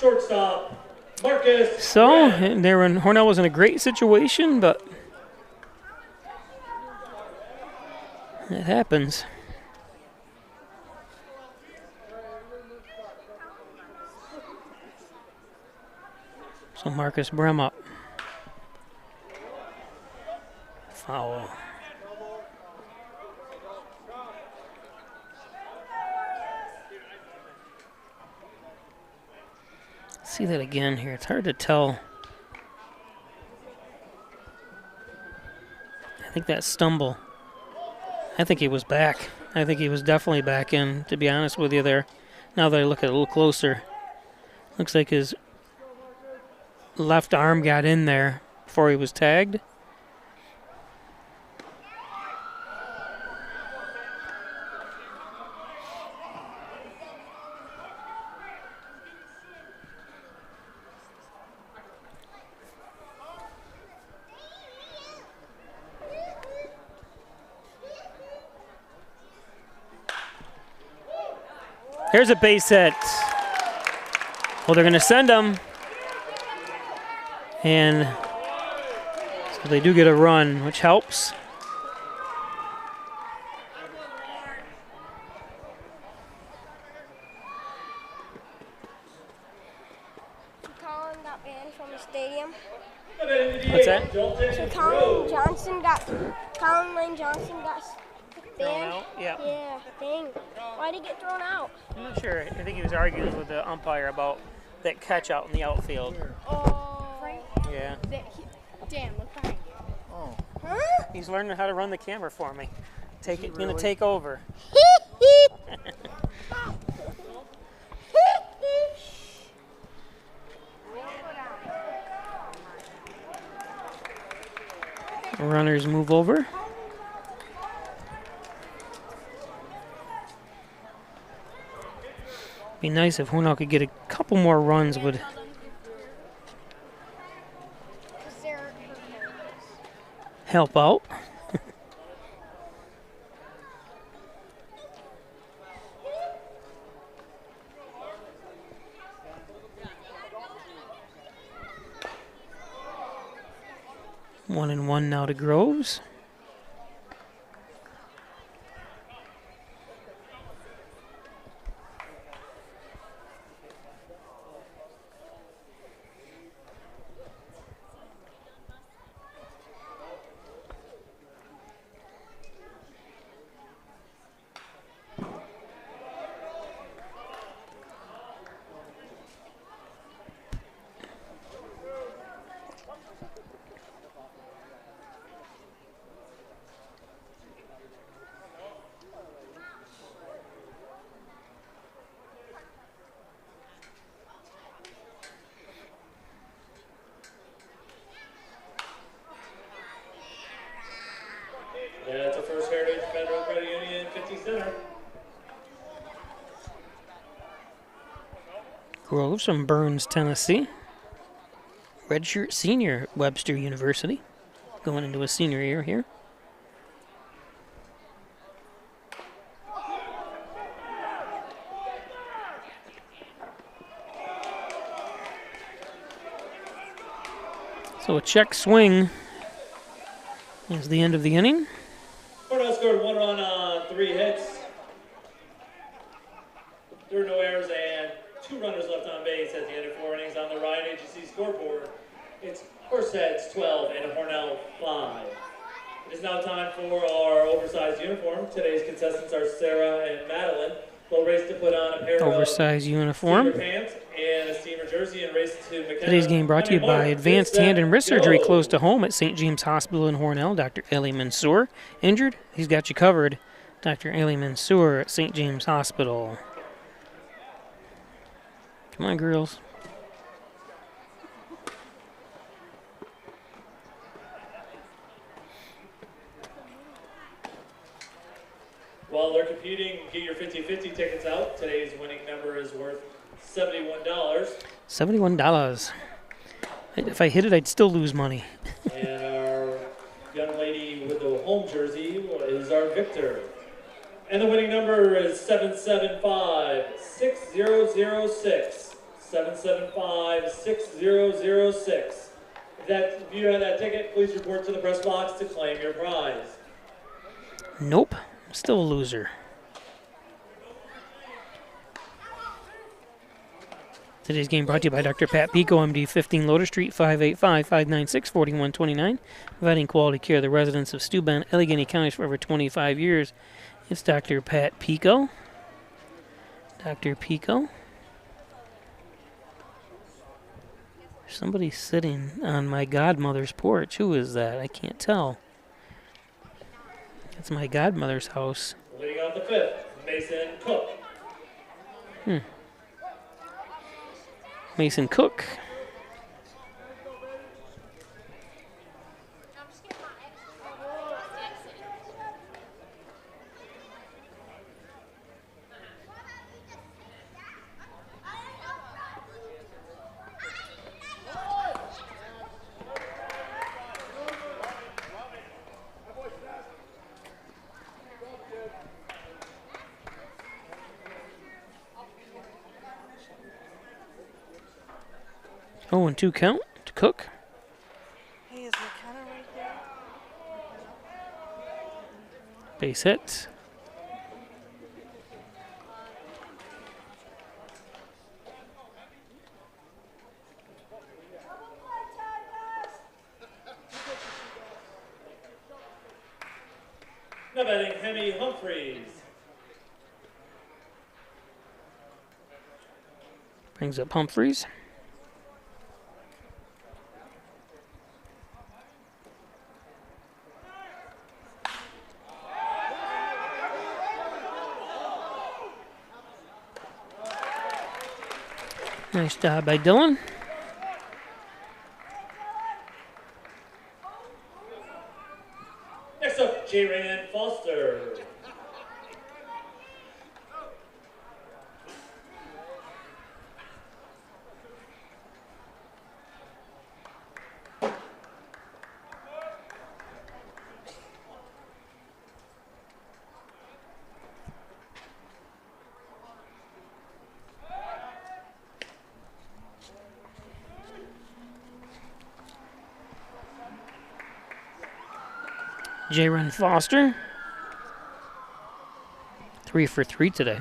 Shortstop, Marcus. So, Hornell was in a great situation, but it happens. So Marcus Brem up. Foul. See that again here. It's hard to tell. I think that stumble. I think he was back. I think he was definitely back in, to be honest with you there. Now that I look at it a little closer. Looks like his left arm got in there before he was tagged. Here's a base hit. Well, they're going to send him. And so they do get a run, which helps. Colin got banned from the stadium. What's that? So Colin Lane Johnson got banned. out? Yeah. Yeah, dang. Why did he get thrown out? I'm not sure. I think he was arguing with the umpire about that catch out in the outfield. Oh. Yeah. Dan, look behind you. Oh. Huh? He's learning how to run the camera for me. Gonna take over. Runners move over. Be nice if Hornell could get a couple more runs. Would help out. One and one now to Groves. That's a First Heritage Federal Credit Union 50 center. Groves from Burns, Tennessee. Redshirt senior at Webster University. Going into his senior year here. So a check swing is the end of the inning. Hornell scored 1 run on 3 hits. There were no errors and 2 runners left on base at the end of 4 innings on the Ryan Agency scoreboard. It's Horseheads 12 and Hornell 5. It is now time for our oversized uniform. Today's contestants are Sarah and Madeline. They'll race to put on a pair Oversized of uniform. steamer pants and a steamer jersey and race to McKenna. Today's game brought to you by Advanced Hand and Wrist Surgery close to home at St. James Hospital in Hornell. Dr. Ali Mansour. Injured? He's got you covered. Dr. Ali Mansour at St. James Hospital. Come on, girls. While they're competing, get your 50-50 tickets out. Today's winning number is worth $71. $71. If I hit it, I'd still lose money. And our young lady with the home jersey is our victor. And the winning number is 775-6006. 775-6006. If you have that ticket, please report to the press box to claim your prize. Nope. Still a loser. Today's game brought to you by Dr. Pat Pico, MD, 15 Lotus Street, 585-596-4129. Providing quality care to the residents of Steuben, Allegheny counties for over 25 years. It's Dr. Pat Pico. Dr. Pico. There's somebody sitting on my godmother's porch. Who is that? I can't tell. It's my godmother's house. Leading off the 5th, Mason Cook. Mason Cook. 0-2 count to Cook. Hey, is McKenna right there? Base hit. Now batting, Hemi Humphreys. Brings up Humphreys. Nice job by Dylan. Next up, J-Ran Foster. J-Ren Foster. 3 for 3 today.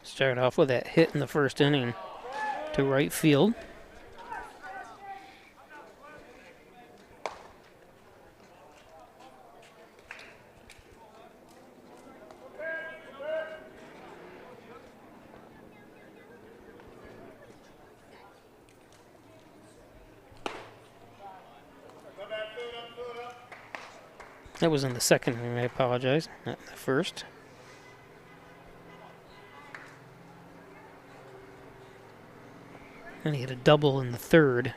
Started off with that hit in the first inning to right field. That was in the second inning, I apologize, not in the first. And he had a double in the third.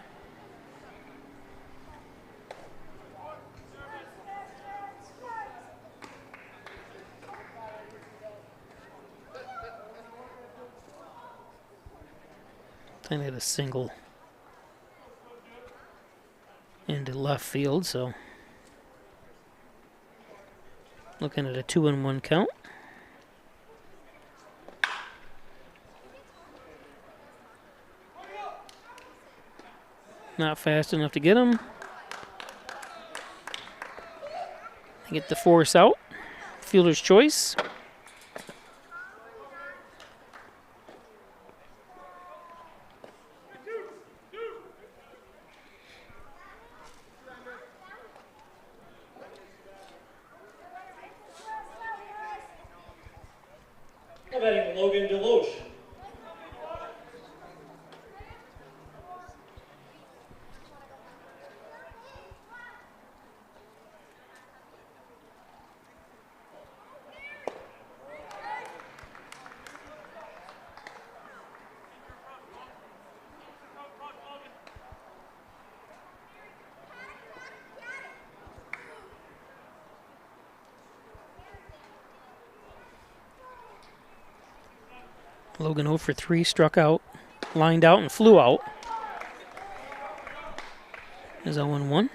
Then he had a single into left field, so looking at a 2-1 count. Not fast enough to get him. Get the force out. Fielder's choice. Batting Logan Deloche. Logan 0 for 3, struck out, lined out, and flew out. Is 0-1.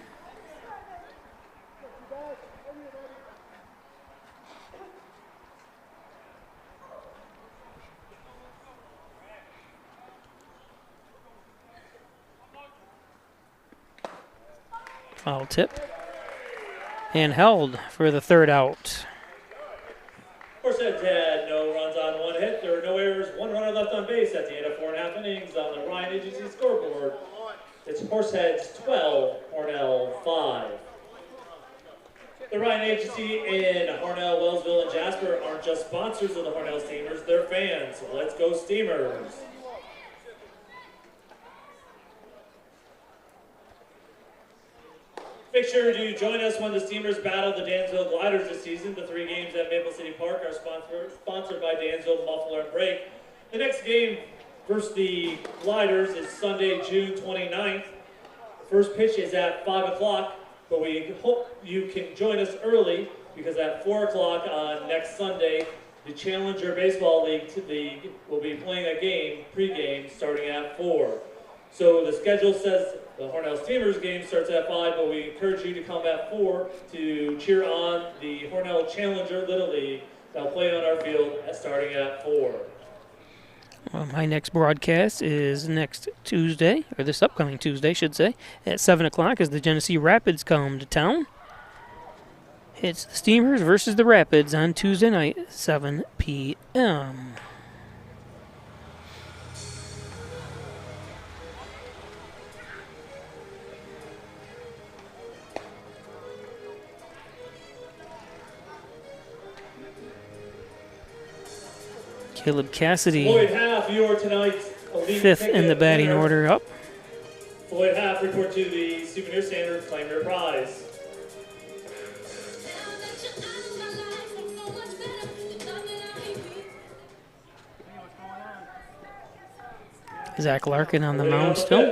Foul tip. And held for the third out. Horsehead had no runs on one hit. There were no errors, one runner left on base at the end of 4.5 innings on the Ryan Agency scoreboard. It's Horsehead's 12, Hornell 5. The Ryan Agency in Hornell, Wellsville, and Jasper aren't just sponsors of the Hornell Steamers, they're fans. So let's go Steamers. Make sure to join us when the Steamers battle the Dansville Gliders this season. The 3 games at Maple City Park are sponsored by Dansville Muffler and Brake. The next game versus the Gliders is Sunday, June 29th. The first pitch is at 5 o'clock, but we hope you can join us early because at 4 o'clock on next Sunday, the Challenger Baseball League will be playing a game, pregame, starting at 4. So the schedule says the Hornell Steamers game starts at 5, but we encourage you to come at 4 to cheer on the Hornell Challenger Little League. They'll play on our field starting at 4. My next broadcast is next Tuesday, or this upcoming Tuesday, I should say, at 7 o'clock as the Genesee Rapids come to town. It's the Steamers versus the Rapids on Tuesday night at 7 p.m. Caleb Cassidy, Floyd Half, your tonight's elite fifth in the ticket batting winner. order up. Floyd Half, report to the souvenir stand to claim your prize. Zach Larkin on the mound still.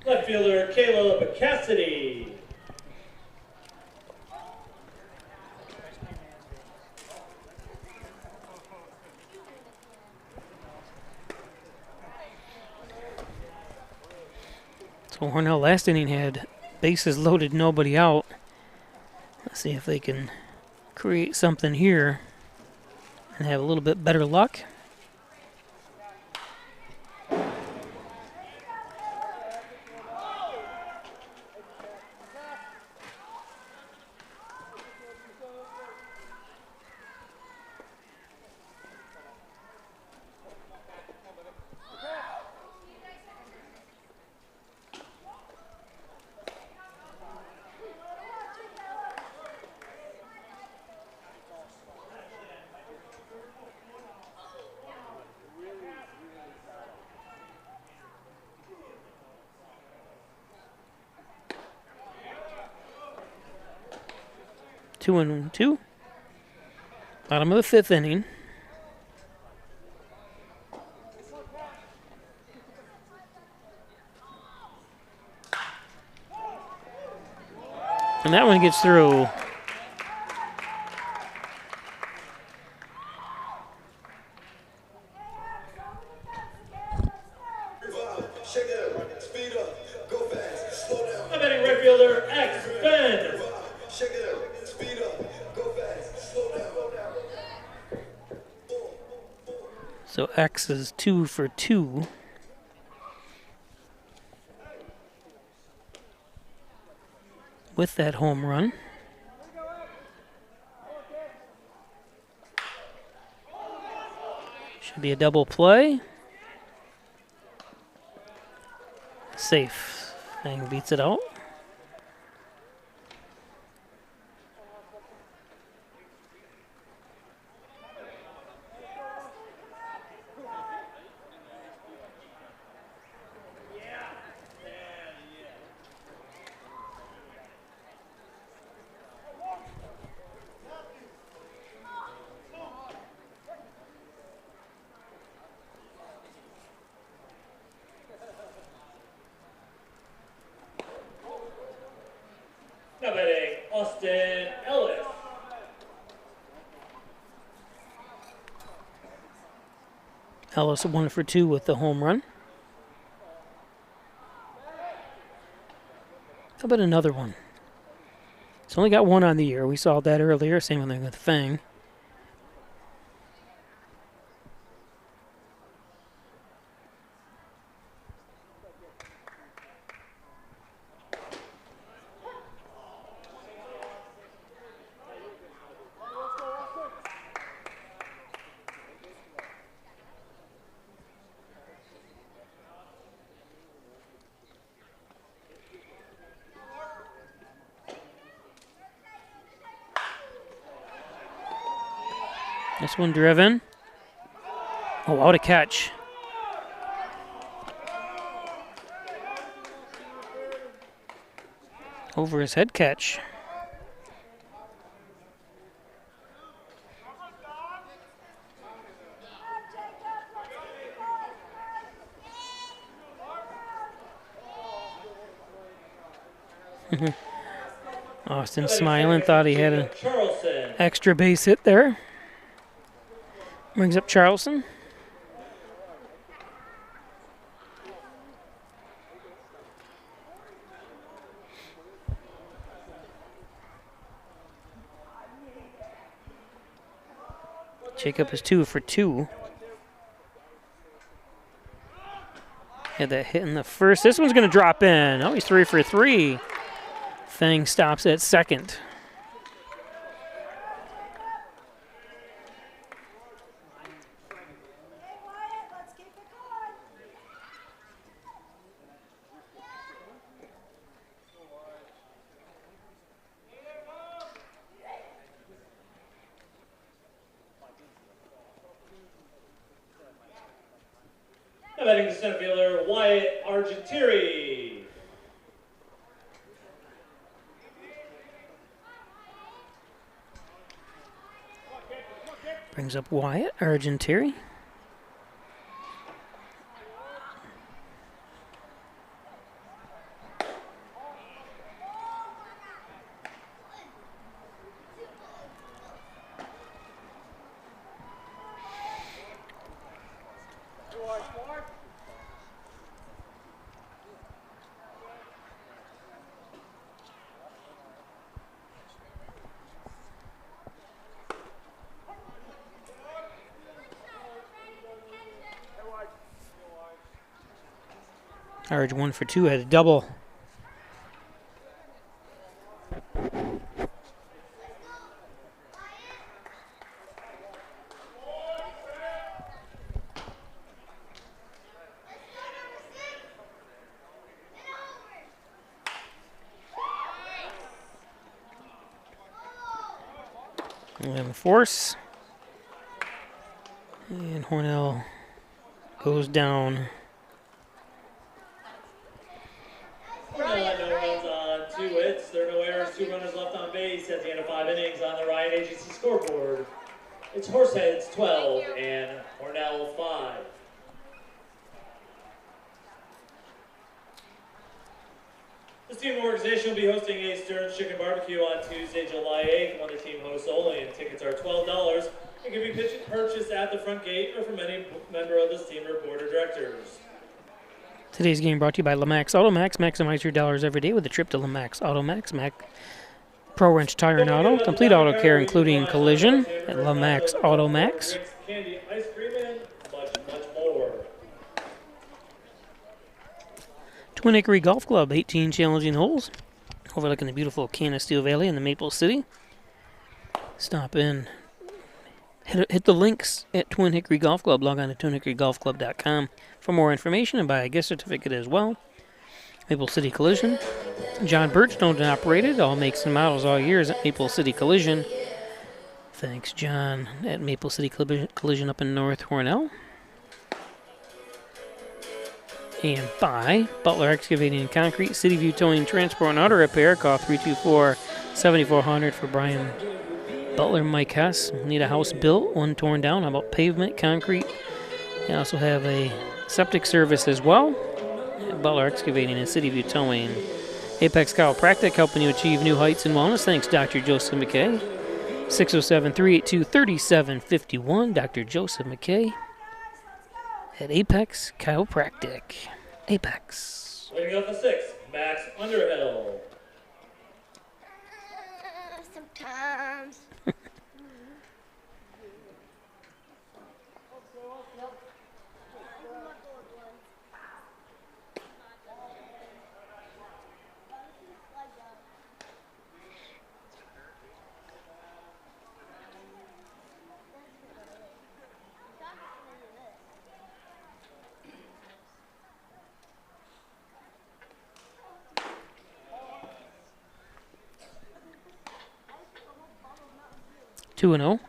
Left fielder Caleb Cassidy. So Hornell last inning had bases loaded, nobody out. Let's see if they can create something here and have a little bit better luck. Two and two. Bottom of the fifth inning. And that one gets through. I'm betting right fielder X Ben. So X is 2 for 2. With that home run. Should be a double play. Safe. Thing beats it out. Now betting Austin Ellis. Ellis 1 for 2 with the home run. How about another one? It's only got one on the year. We saw that earlier. Same thing with Fang. This one driven. Oh, what a catch. Over his head catch. Austin smiling, thought he had an extra base hit there. Brings up Charleston. Jacob is 2 for 2. Had that hit in the first. This one's going to drop in. Oh, he's 3 for 3. Fang stops at second. Now batting to center fielder Wyatt Argentieri. Brings up Wyatt Argentieri. Arge 1 for 2, had a double. And force. And Hornell goes down. No runs on 2 hits. There are no errors, 2 runners left on base at the end of 5 innings on the Ryan Agency scoreboard. It's Horseheads 12 and Hornell 5. This team organization will be hosting a Stern's Chicken Barbecue on Tuesday, July 8th. One of the team hosts only, and tickets are $12. It can be purchased at the front gate or from any member of this team or board of directors. Today's game brought to you by Lamax Automax. Maximize your dollars every day with a trip to Lamax Automax. Pro Wrench Tire and Auto. Complete auto care, including collision at Lamax Automax. Candy, ice cream, and much, much more. Twin Hickory Golf Club, 18 challenging holes. Overlooking the beautiful Canisteo Valley in the Maple City. Stop in. Hit the links at Twin Hickory Golf Club. Log on to twinhickorygolfclub.com for more information and buy a gift certificate as well. Maple City Collision. John Birch, owned and operated. All makes and models, all years at Maple City Collision. Thanks, John, at Maple City Collision up in North Hornell. And by Butler Excavating and Concrete, City View Towing, Transport, and Auto Repair. Call 324-7400 for Brian Butler, Mike Hess. Need a house built, one torn down. How about pavement, concrete? You also have a septic service as well. Butler Excavating and City View Towing. Apex Chiropractic, helping you achieve new heights in wellness. Thanks, Dr. Joseph McKay. 607-382-3751. Dr. Joseph McKay at Apex Chiropractic. Apex. Leading off the 6, Max Underhill. Sometimes. 2-0.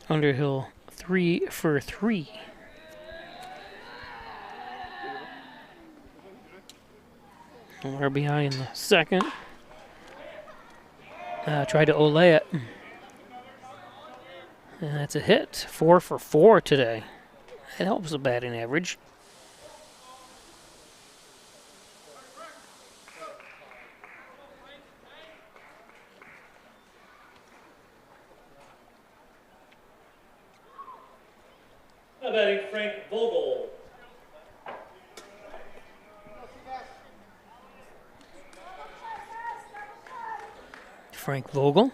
Underhill 3 for 3. RBI in the second. Tried to Olay it. And that's a hit. 4 for 4 today. It helps the batting average. Now batting Frank Vogel. Frank Vogel.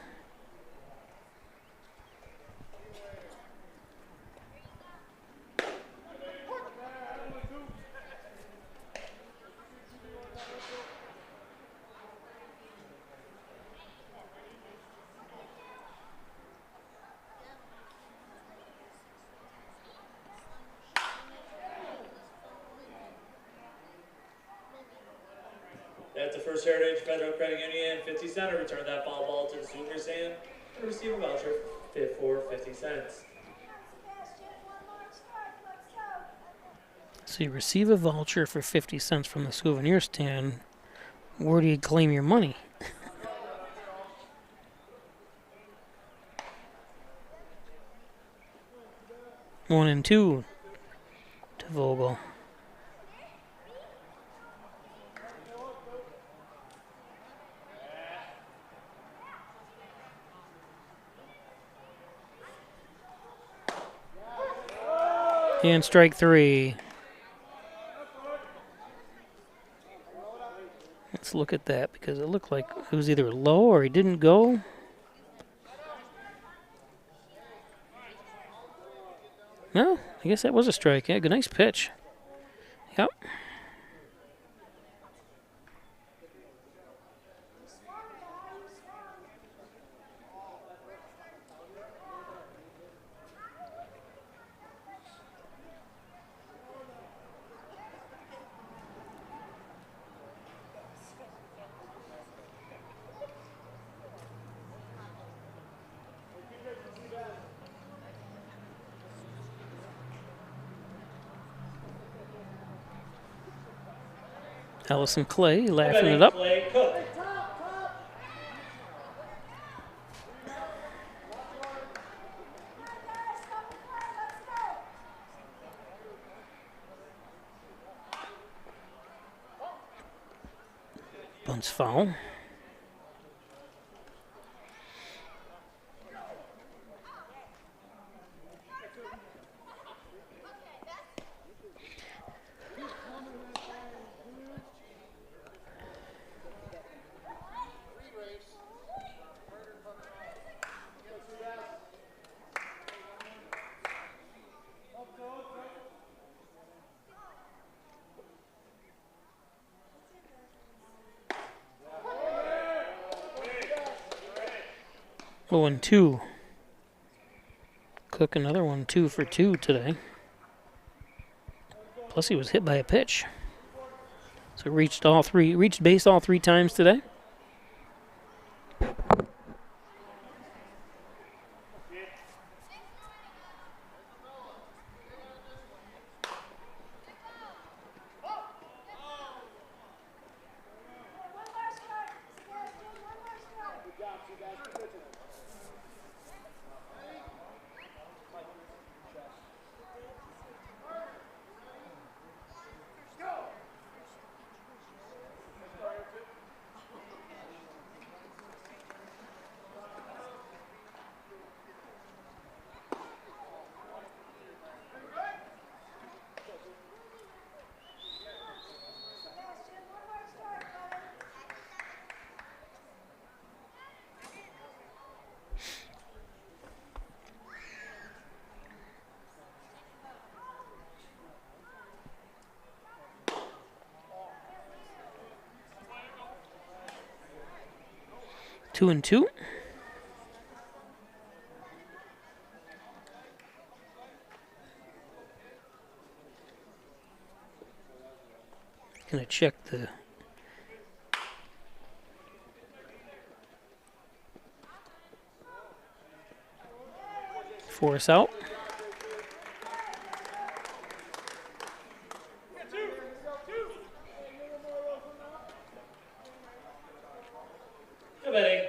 That's the First Heritage Federal Credit Union 50 cent. Return that foul ball to the senior stand and receive a voucher for 50 cents. So you receive a voucher for 50 cents from the souvenir stand. Where do you claim your money? 1 and 2 to Vogel. And strike 3. Let's look at that because it looked like it was either low or he didn't go. No, I guess that was a strike. Yeah, good, nice pitch. Yep. Allison Clay laughing it up. Clay Cook. Bunts foul. Oh, and 2. Cook another 1, 2 for 2 today. Plus he was hit by a pitch. So reached base all 3 times today. Two and 2. Gonna check the force out.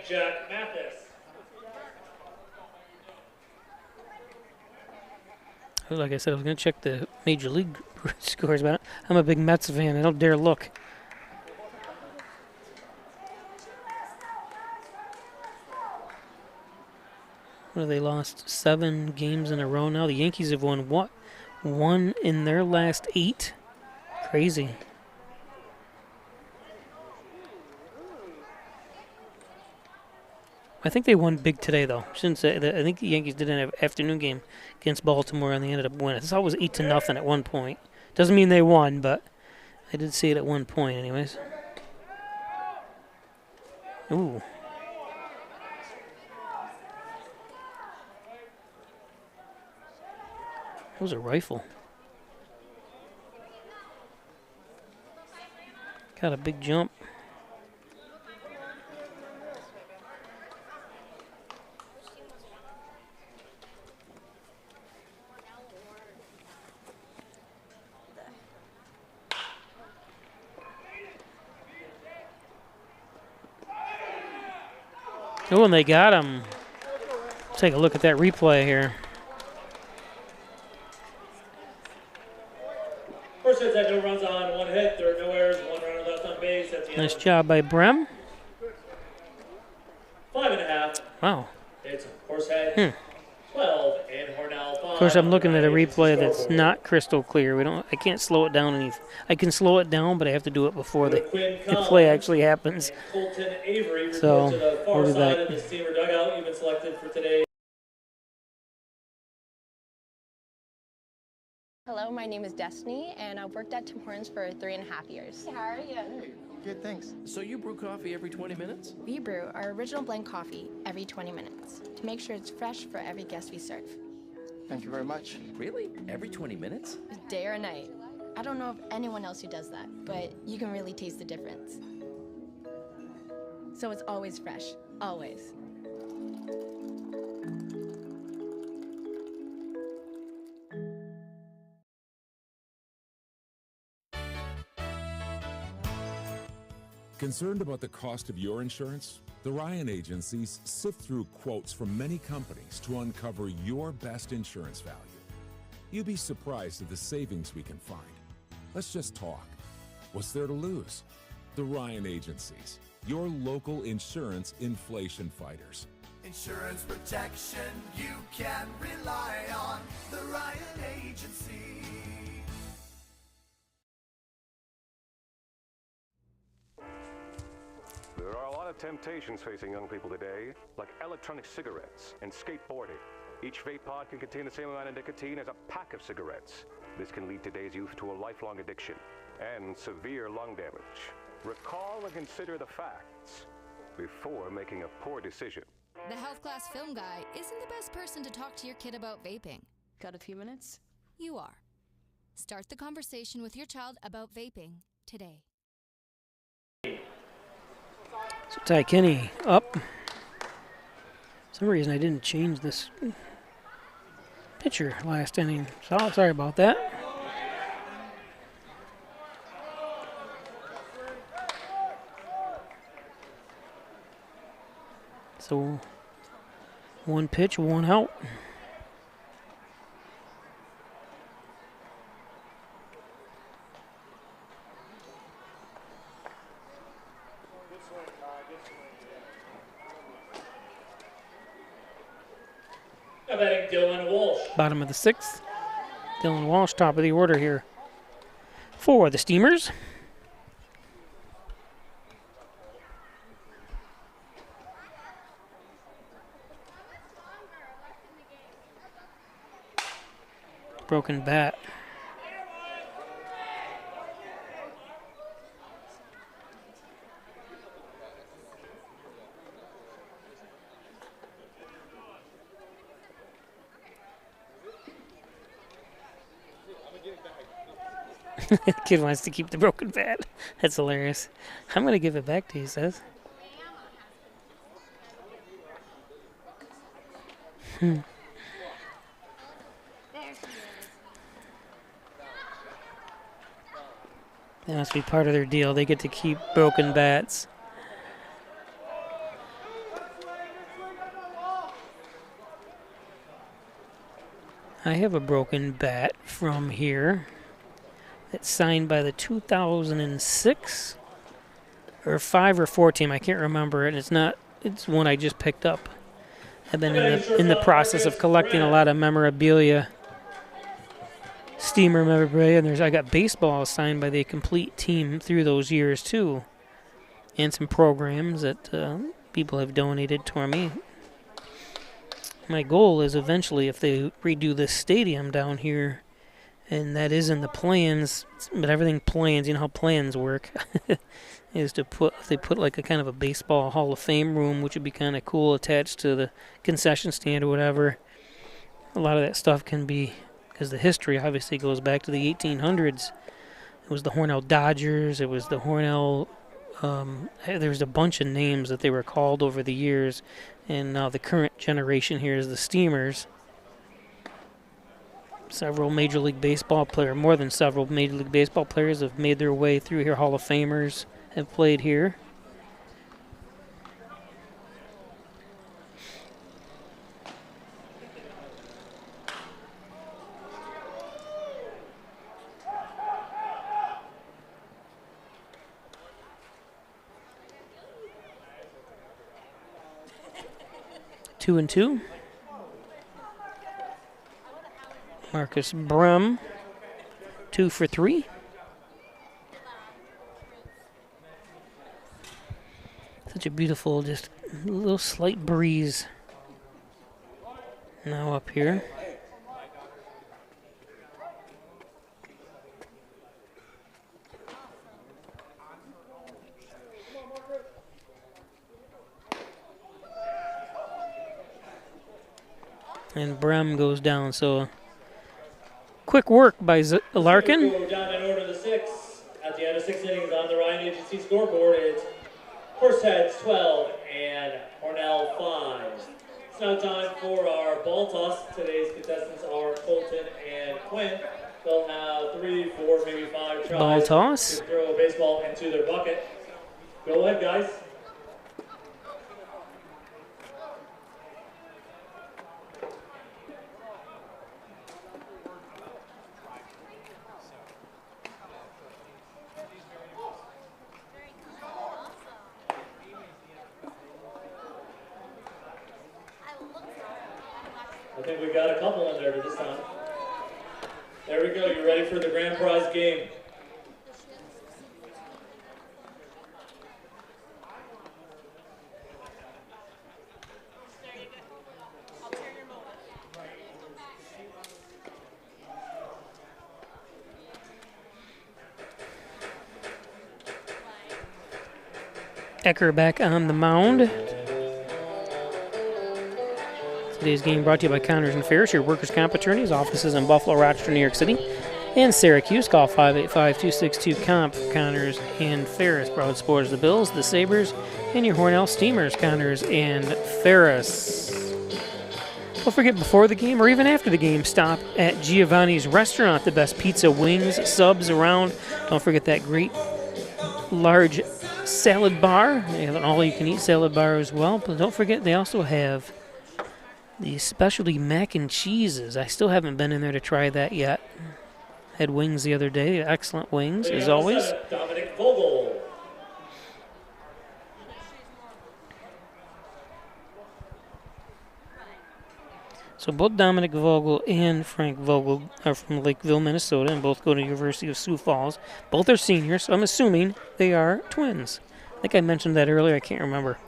Jack Mathis. Like I said, I was going to check the Major League scores, but I'm a big Mets fan. I don't dare look. What have they lost? 7 games in a row now. The Yankees have won won in their last 8. Crazy. I think they won big today, though. Shouldn't say that. I think the Yankees did an afternoon game against Baltimore, and they ended up winning. I thought it was 8-0 at one point. Doesn't mean they won, but I did see it at one point, anyways. Ooh. That was a rifle. Got a big jump. Oh, and they got him. Take a look at that replay here. Horsehead had no runs on, 1 hit, there were no errors, 1 runner left on base. That's the Nice job by Brem. 5.5. Wow. It's Horsehead 12 and Hornell 5. Of course, I'm looking at a replay that's not crystal clear. I can't slow it down any. I can slow it down, but I have to do it before the play actually happens. Colton Avery So, to the far we'll be side back. of the steamer dugout. You've been selected for today. Hello, my name is Destiny, and I've worked at Tim Hortons for 3.5 years. How are you? Good, thanks. So you brew coffee every 20 minutes? We brew our original blend coffee every 20 minutes to make sure it's fresh for every guest we serve. Thank you very much. Really? Every 20 minutes? Day or night. I don't know of anyone else who does that, but you can really taste the difference. So it's always fresh, always. Concerned about the cost of your insurance? The Ryan agencies sift through quotes from many companies to uncover your best insurance value. You'd be surprised at the savings we can find. Let's just talk. What's there to lose? The Ryan agencies, your local insurance inflation fighters. Insurance protection you can rely on. The Ryan Agency. There are a lot of temptations facing young people today, like electronic cigarettes and skateboarding. Each vape pod can contain the same amount of nicotine as a pack of cigarettes. This can lead today's youth to a lifelong addiction and severe lung damage. Recall and consider the facts before making a poor decision. The health class film guy isn't the best person to talk to your kid about vaping. Got a few minutes? You are. Start the conversation with your child about vaping today. So Ty Kinney up. For some reason I didn't change this pitcher last inning. So sorry about that. So 1 pitch, 1 out. Dylan Walsh. Bottom of the 6th. Dylan Walsh, top of the order here for the Steamers. Broken bat. Kid wants to keep the broken bat. That's hilarious. I'm going to give it back to you, he says. That must be part of their deal. They get to keep broken bats. I have a broken bat from here. It's signed by the 2006 or 5 or 4 team. I can't remember it. It's one I just picked up. I've been in the process of collecting a lot of memorabilia. Steamer memorabilia, and I got baseball signed by the complete team through those years too, and some programs that people have donated to me. My goal is eventually, if they redo this stadium down here, and that is in the plans, but everything plans, you know how plans work, is to put like a kind of a baseball Hall of Fame room, which would be kind of cool, attached to the concession stand or whatever. A lot of that stuff can be, because the history obviously goes back to the 1800s. It was the Hornell Dodgers, it was the Hornell, there's a bunch of names that they were called over the years, and now the current generation here is the Steamers. Several Major League Baseball players, more than several Major League Baseball players have made their way through here. Hall of Famers have played here. Two and two. Marcus Brum, 2 for 3. Such a beautiful, just little slight breeze now up here. And Brum goes down, so quick work by Larkin. We're down in order the 6. At the end of 6 innings on the Ryan Agency scoreboard, it's Horsehead 12 and Hornell 5. It's now time for our ball toss. Today's contestants are Colton and Quinn. They'll have 3, 4, maybe 5 tries ball toss to throw a baseball into their bucket. Go ahead, guys. I think we got a couple in there this time. There we go. You ready for the grand prize game? Ecker back on the mound. Today's game brought to you by Connors and Ferris, your workers' comp attorneys, offices in Buffalo, Rochester, New York City, and Syracuse. Call 585-262-COMP for Connors and Ferris. Proud supporters of the Bills, the Sabres, and your Hornell Steamers, Connors and Ferris. Don't forget, before the game or even after the game, stop at Giovanni's Restaurant, the best pizza, wings, subs around. Don't forget that great large salad bar. They have an all-you-can-eat salad bar as well. But don't forget, they also have the specialty mac and cheeses. I still haven't been in there to try that yet. Had wings the other day. Excellent wings, as always. Dominic Vogel. So both Dominic Vogel and Frank Vogel are from Lakeville, Minnesota, and both go to the University of Sioux Falls. Both are seniors, so I'm assuming they are twins. I think I mentioned that earlier. I can't remember.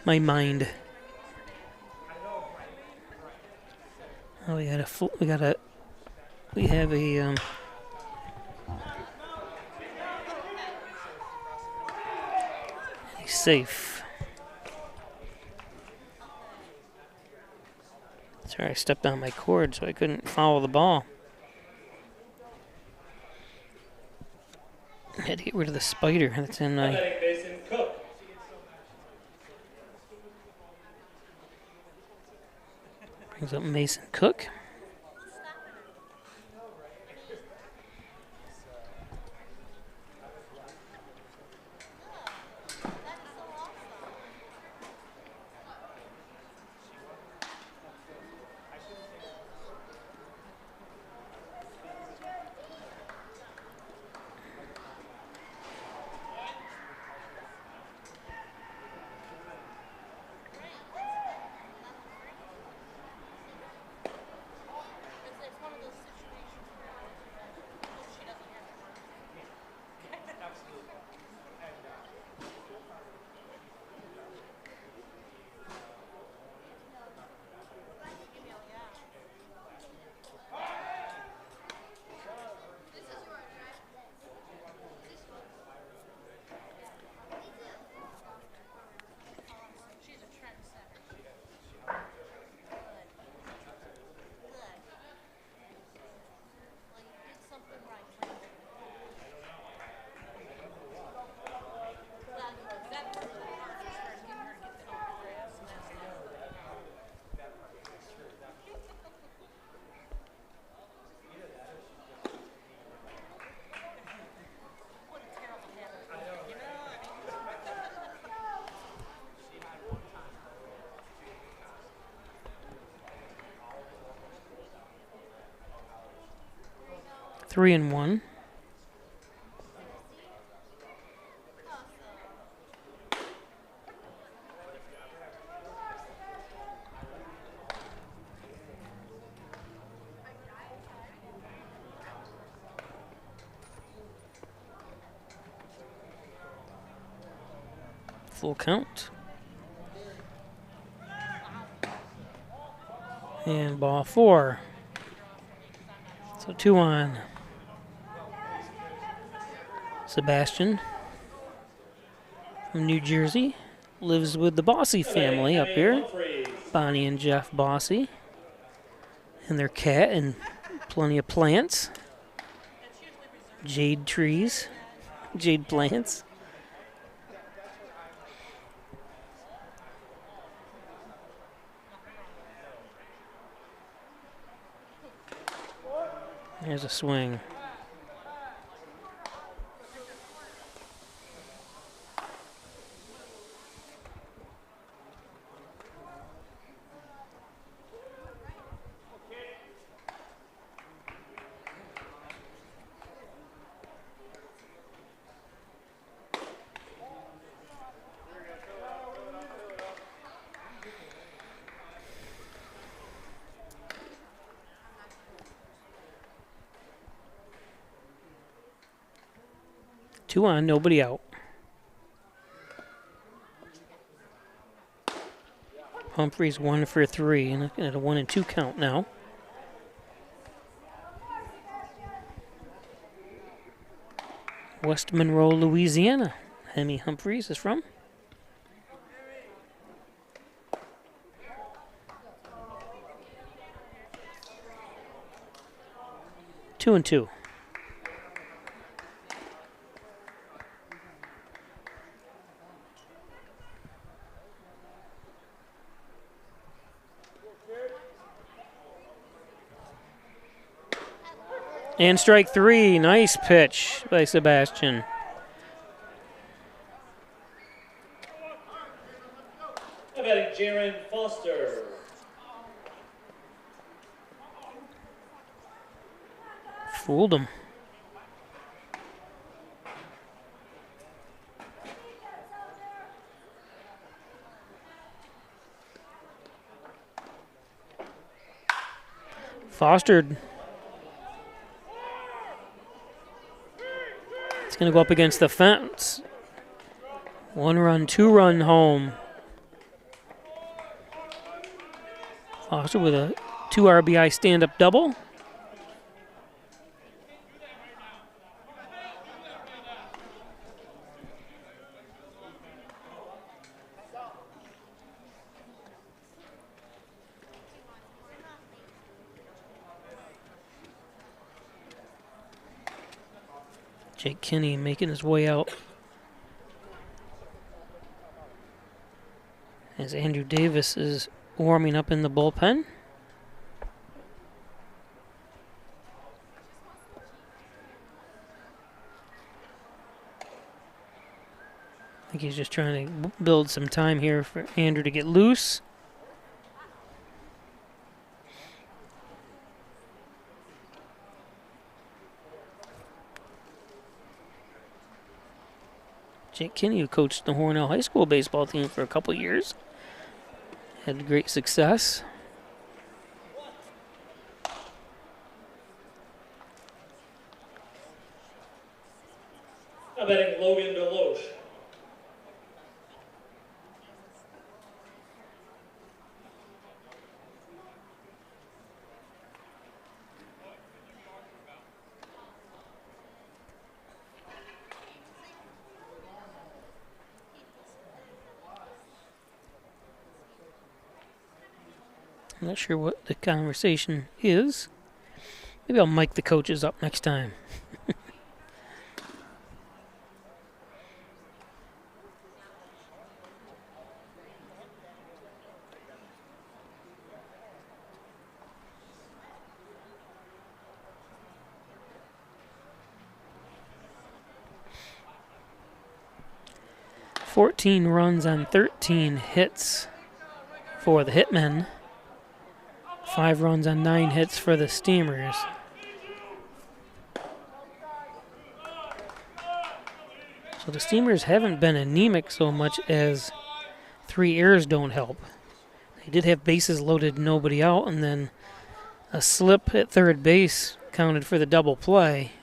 My mind. Oh, we have a safe. Sorry, I stepped on my cord so I couldn't follow the ball. I had to get rid of the spider that's in my... Mason Cook. Brings up Mason Cook. 3-1. Full count. And ball 4. So 2 on. Sebastian from New Jersey lives with the Bossy family up here. Bonnie and Jeff Bossy. And their cat and plenty of plants. Jade trees. Jade plants. There's a swing. Two on, nobody out. Humphreys 1 for 3, and at a 1-2 count now. West Monroe, Louisiana. Hemi Humphreys is from. Two and 2. And strike 3. Nice pitch by Sebastian. How about Jaron Foster? Fooled him. Foster. It's going to go up against the fence. 1 run, 2 run home. Foster with a 2 RBI stand-up double. Jake Kinney making his way out as Andrew Davis is warming up in the bullpen. I think he's just trying to build some time here for Andrew to get loose. Jake Kinney, who coached the Hornell High School baseball team for a couple years, had great success. How about Logan Deloche? I'm not sure what the conversation is. Maybe I'll mic the coaches up next time. "14 runs on 13 hits for the Hitmen. 5 runs on 9 hits for the Steamers. So the Steamers haven't been anemic so much as 3 errors don't help. They did have bases loaded, nobody out, and then a slip at third base counted for the double play.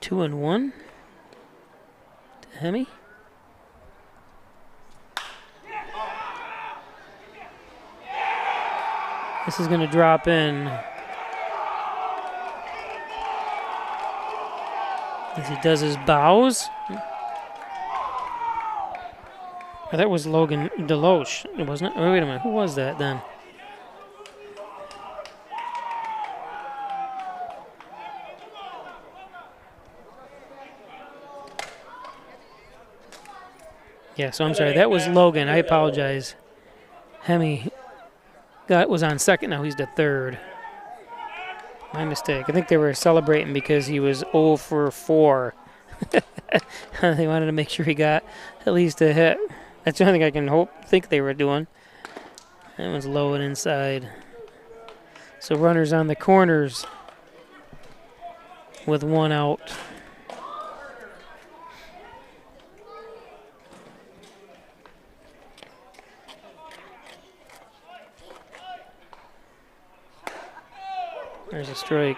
Two and one to Hemi. This is going to drop in as he does his bows. Oh, that was Logan Deloche, wasn't it? Oh, wait a minute, who was that then? Yeah, so I'm sorry, that was Logan. I apologize. Hemi was on second, now he's to third. My mistake. I think they were celebrating because he was 0 for 4. They wanted to make sure he got at least a hit. That's the only thing I can think they were doing. That one's low and inside. So runners on the corners with 1 out. There's a strike.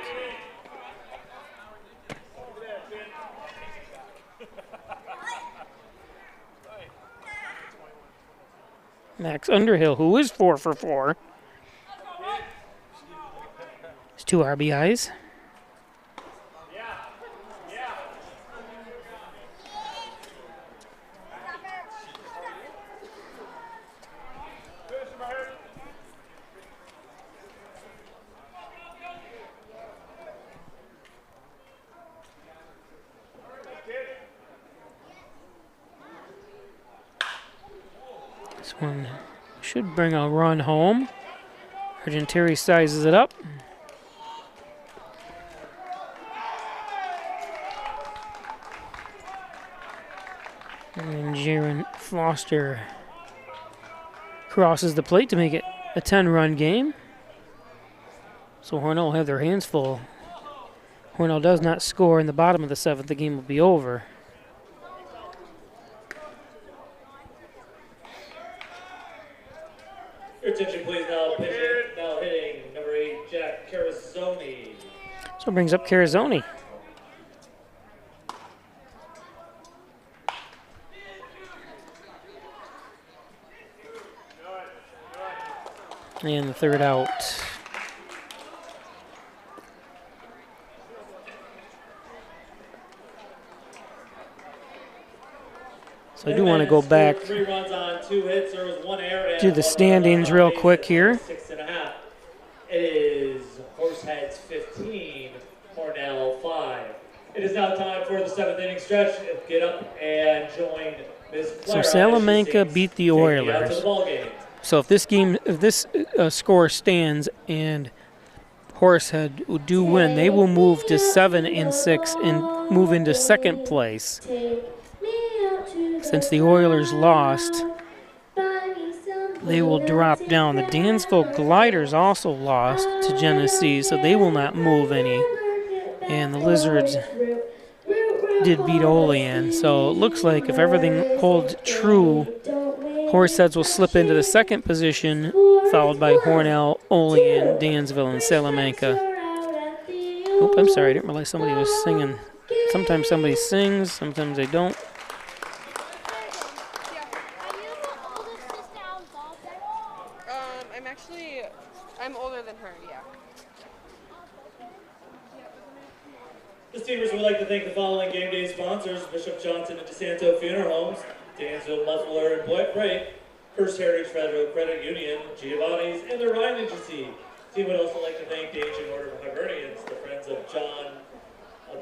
Max Underhill, who is 4 for 4. It's 2 RBIs. This one should bring a run home. Argenteri sizes it up. And Jaron Foster crosses the plate to make it a 10-run game. So Hornell will have their hands full. Hornell does not score in the bottom of the 7th, the game will be over. Your attention please, now hitting number 8, Jack Carazzoni. So it brings up Carazzoni. And the 3rd out. So I do want to go back 3 runs on 2 hits. There was 1 error. Do the standings real quick here. 6.5. It is Horsehead's 15, Hornell 5. It is now time for the 7th inning stretch. Get up and join Ms. Clara. So Salamanca beat the Oilers. So if this score stands and Horsehead do win, they will move to 7 and 6 and move into 2nd place. Since the Oilers lost, they will drop down. The Dansville Gliders also lost to Genesee, so they will not move any. And the Lizards did beat Olean. So it looks like if everything holds true, Horseheads will slip into the 2nd position, followed by Hornell, Olean, Dansville, and Salamanca. Oh, I'm sorry, I didn't realize somebody was singing. Sometimes somebody sings, sometimes they don't. I'm older than her, yeah. The Steamers would like to thank the following game day sponsors: Bishop Johnson and DeSanto Funeral Homes, Dansville Muffler and Brake, First Heritage Federal Credit Union, Giovanni's, and the Ryan Agency. The team would also like to thank the Ancient Order of Hibernians, the Friends of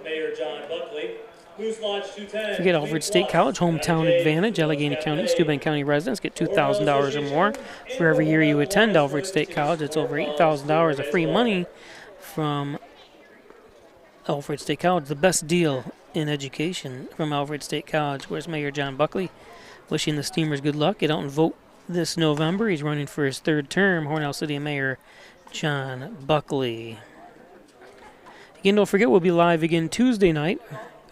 Mayor John Buckley, Moose Lodge 210. Forget Alfred State College, hometown advantage. Allegheny County, Steuben County residents get $2,000 or more for every year you attend Alfred State College. It's over $8,000 of free money from Alfred State College. The best deal in education from Alfred State College. Where's Mayor John Buckley? Wishing the Steamers good luck. Get out and vote this November. He's running for his third term. Hornell City Mayor John Buckley. Again, don't forget, we'll be live again Tuesday night.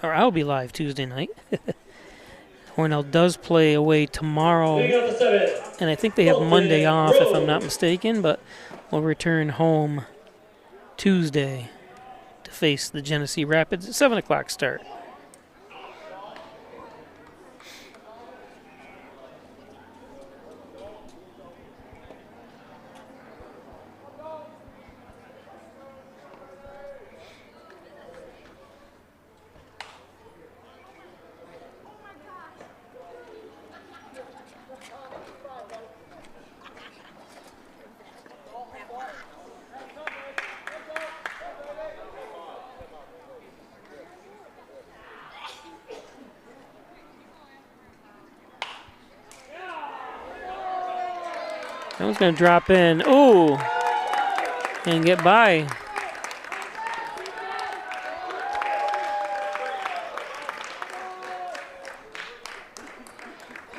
Or I'll be live Tuesday night. Hornell does play away tomorrow, and I think they have Monday off if I'm not mistaken, but we'll return home Tuesday to face the Genesee Rapids at 7 o'clock start. That one's going to drop in. Ooh. And get by.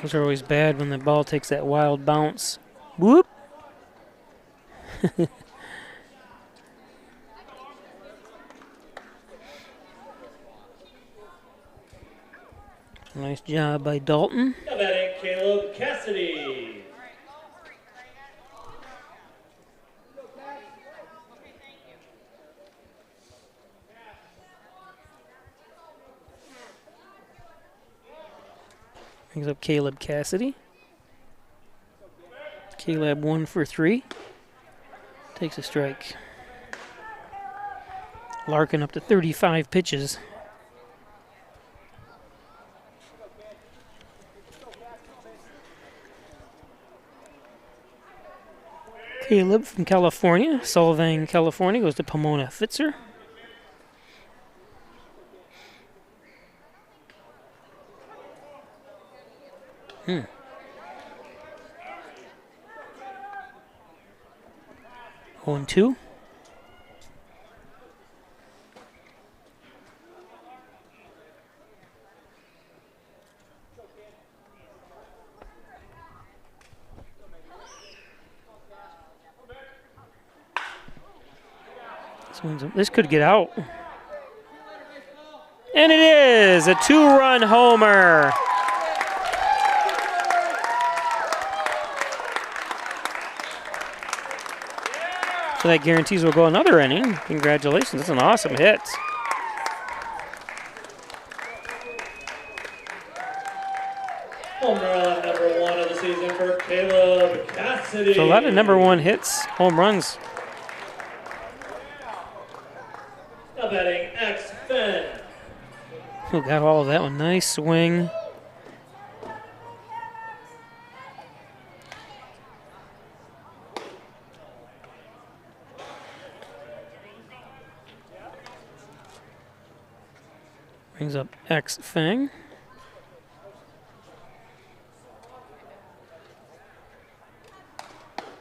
Those are always bad when the ball takes that wild bounce. Whoop. Nice job by Dalton. Now batting, Caleb Cassidy. Brings up Caleb Cassidy. Caleb 1 for 3. Takes a strike. Larkin up to 35 pitches. Caleb from California, Solvang, California, goes to Pomona Fitzer. Hmm. Oh, and 2. This could get out. And it is a 2-run homer. So that guarantees we'll go another inning. Congratulations, that's an awesome hit. Home run number 1 of the season for Caleb Cassidy. So a lot of number 1 hits, home runs. Now batting X-Fen. Who got all of that one? Nice swing. Brings up X-Fang.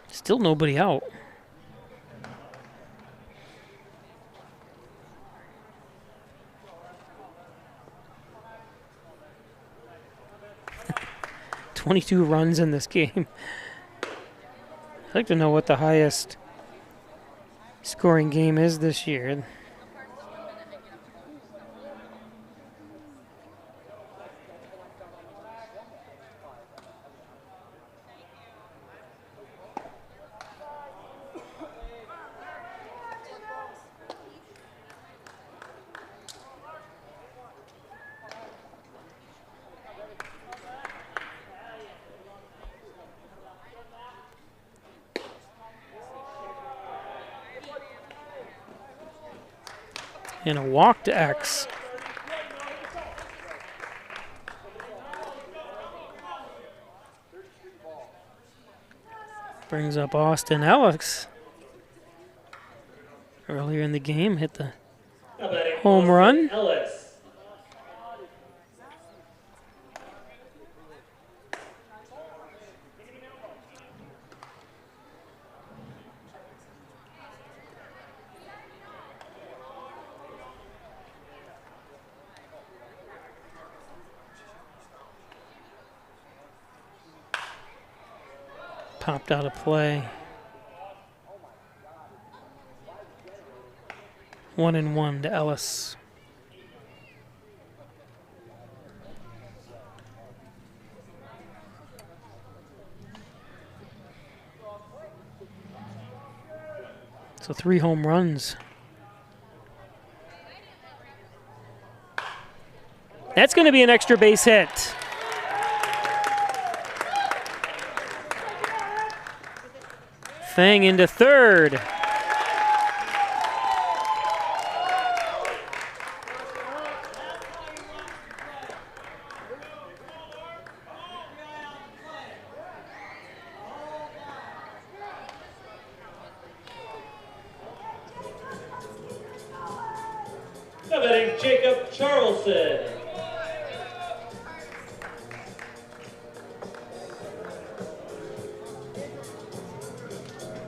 Still nobody out. $22 runs in this game. I'd like to know what the highest scoring game is this year. And a walk to X. Brings up Austin Alex. Earlier in the game, hit the home run. Popped out of play. 1-1 to Ellis. So 3 home runs. That's going to be an extra base hit. Fang into third. Now batting Jacob Charleston.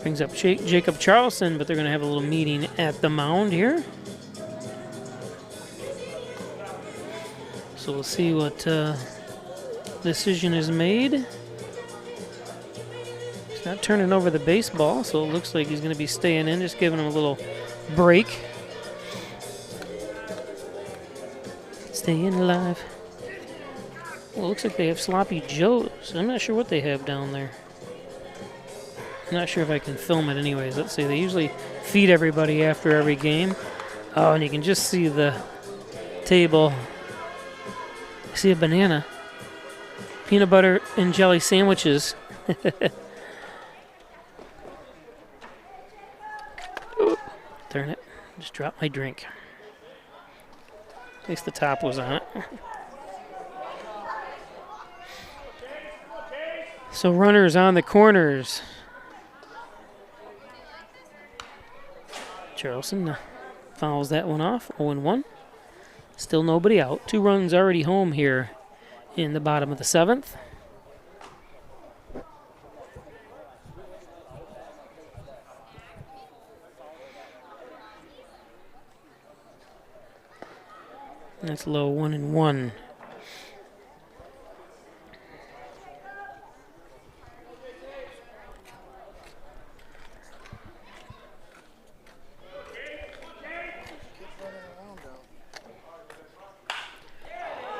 Brings up Jacob Charleston, but they're going to have a little meeting at the mound here. So we'll see what decision is made. He's not turning over the baseball, so it looks like he's going to be staying in, just giving him a little break. Staying alive. Well, it looks like they have Sloppy Joes. I'm not sure what they have down there. I'm not sure if I can film it anyways. Let's see. They usually feed everybody after every game. Oh, and you can just see the table. I see a banana. Peanut butter and jelly sandwiches. Ooh, darn it. Just dropped my drink. At least the top was on it. So runners on the corners. Charleston fouls that one off, 0-1. Still nobody out. 2 runs already home here in the bottom of the 7th. That's low, 1-1.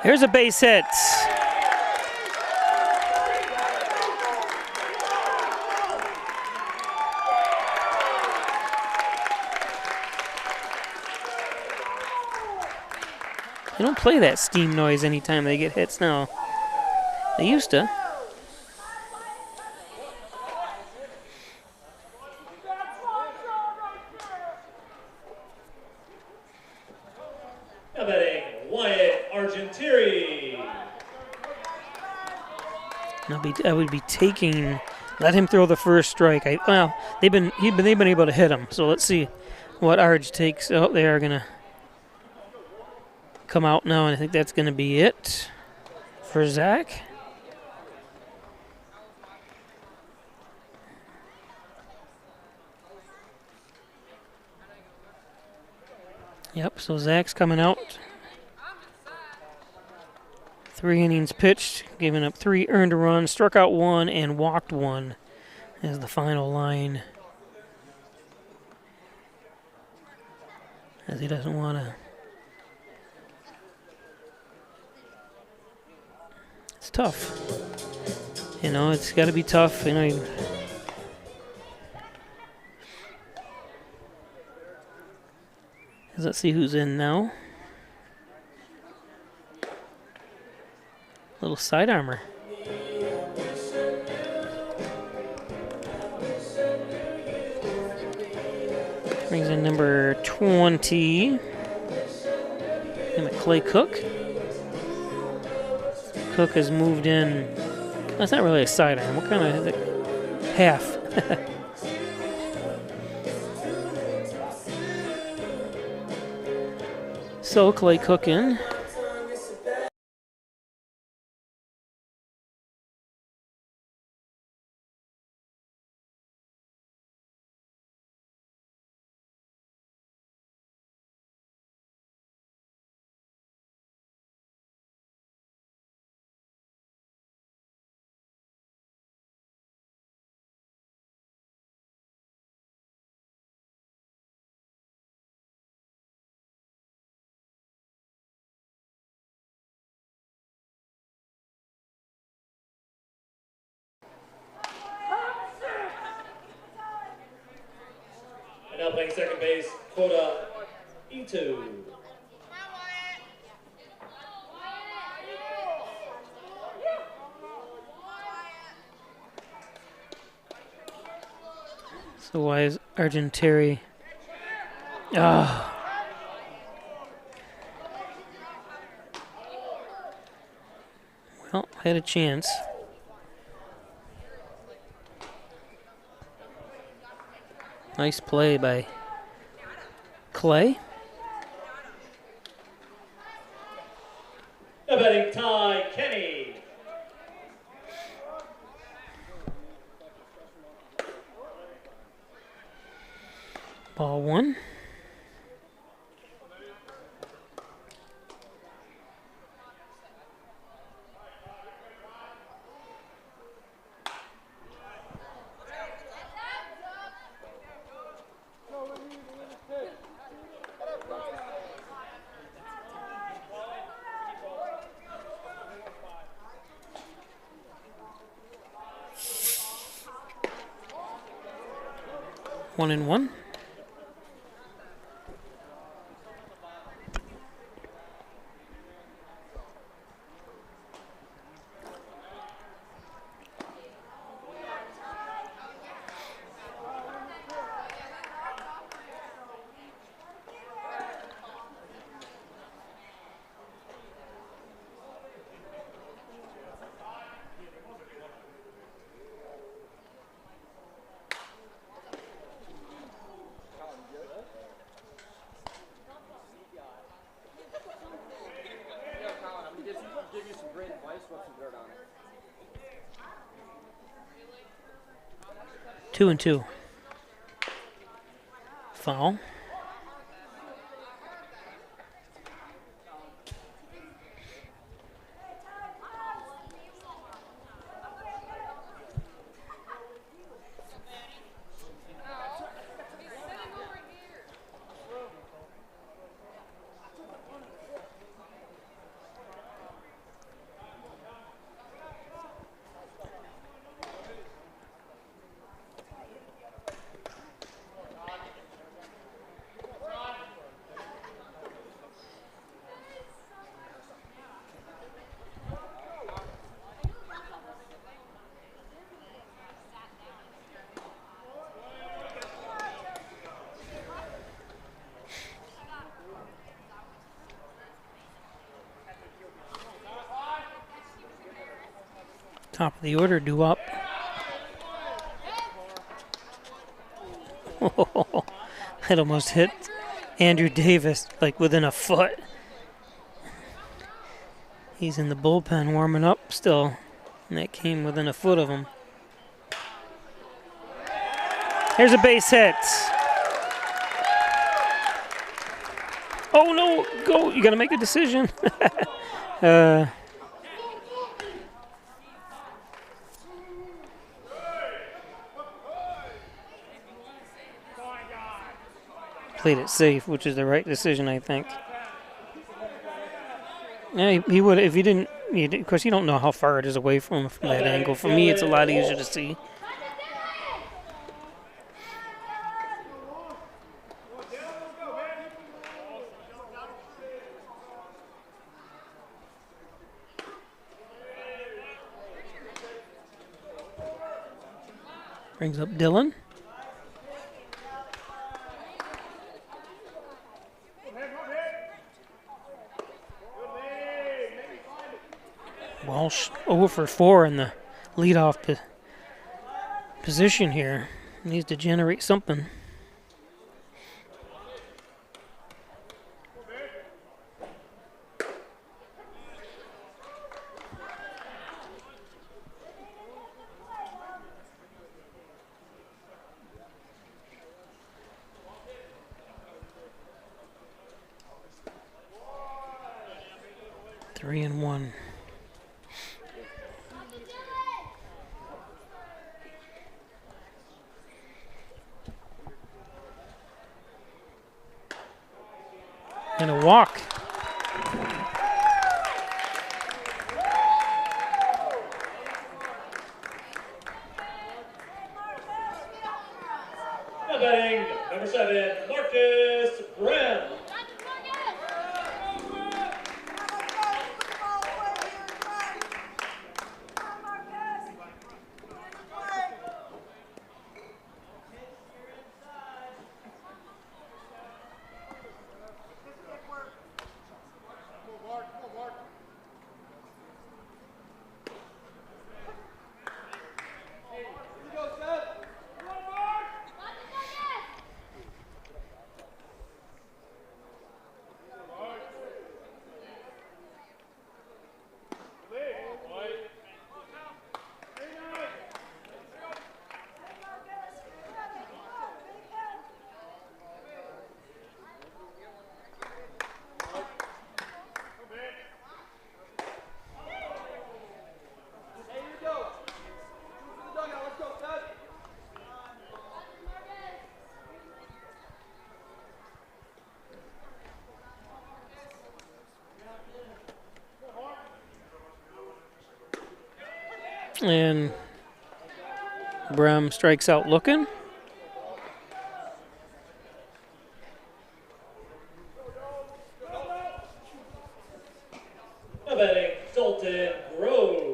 Here's a base hit. They don't play that steam noise anytime they get hits now. They used to. Now batting Wyatt Argentieri. I would be taking. Let him throw the first strike. They've been able to hit him. So let's see what Arge takes. Oh, they are gonna come out now, and I think that's gonna be it for Zach. Yep, so Zach's coming out. 3 innings pitched, giving up 3 earned runs, struck out 1, and walked 1 as the final line. As he doesn't want to. It's tough. You know, it's got to be tough. You know. Let's see who's in now. Little side armor. Brings in number 20. Name it Clay Cook. Cook has moved in. That's not really a side arm. What kind of is it? Half. So Clay Cook in. base, Kota Ito. So why is Argenteri? Well, had a chance. Nice play by Clay. The betting Ty Kenny. Ball one. One and one. Two and two. Foul. Top of the order, due up. It almost hit Andrew Davis like within a foot. He's in the bullpen warming up still, and that came within a foot of him. Here's a base hit. Oh no, go, you gotta make a decision. Played it safe, which is the right decision, I think. Yeah, he would if he didn't. Of course, you don't know how far it is away from that angle. For me, it's a lot easier to see. Brings up Dylan. Walsh 0 for 4 in the leadoff position here. Needs to generate something. Three and one. And a walk. Now batting, number 7, Marcus And Brem strikes out looking. Now batting, Dalton Rose.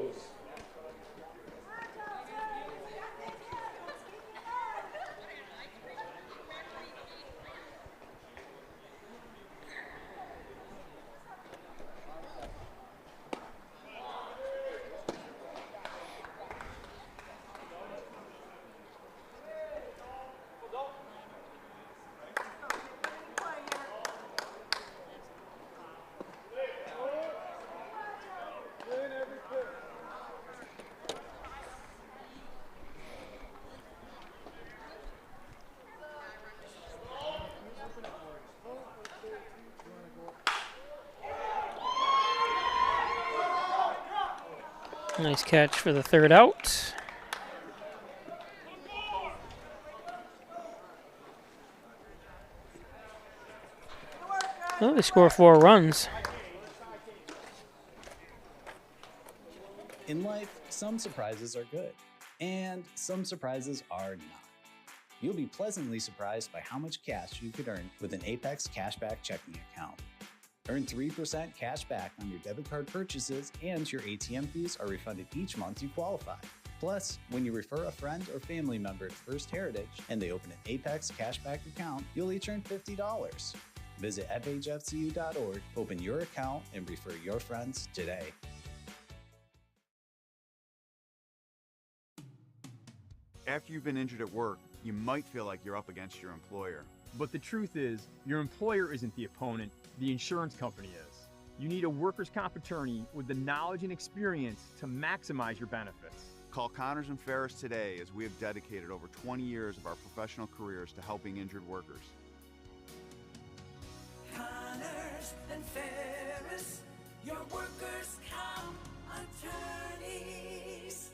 Nice catch for the third out. Well, they score 4 runs. In life, some surprises are good, and some surprises are not. You'll be pleasantly surprised by how much cash you could earn with an Apex Cashback checking account. Earn 3% cash back on your debit card purchases, and your ATM fees are refunded each month you qualify. Plus, when you refer a friend or family member to First Heritage and they open an Apex Cashback account, you'll each earn $50. Visit fhfcu.org, open your account, and refer your friends today. After you've been injured at work, you might feel like you're up against your employer. But the truth is, your employer isn't the opponent, the insurance company is. You need a workers' comp attorney with the knowledge and experience to maximize your benefits. Call Connors and Ferris today, as we have dedicated over 20 years of our professional careers to helping injured workers. Connors and Ferris, your workers' comp attorneys.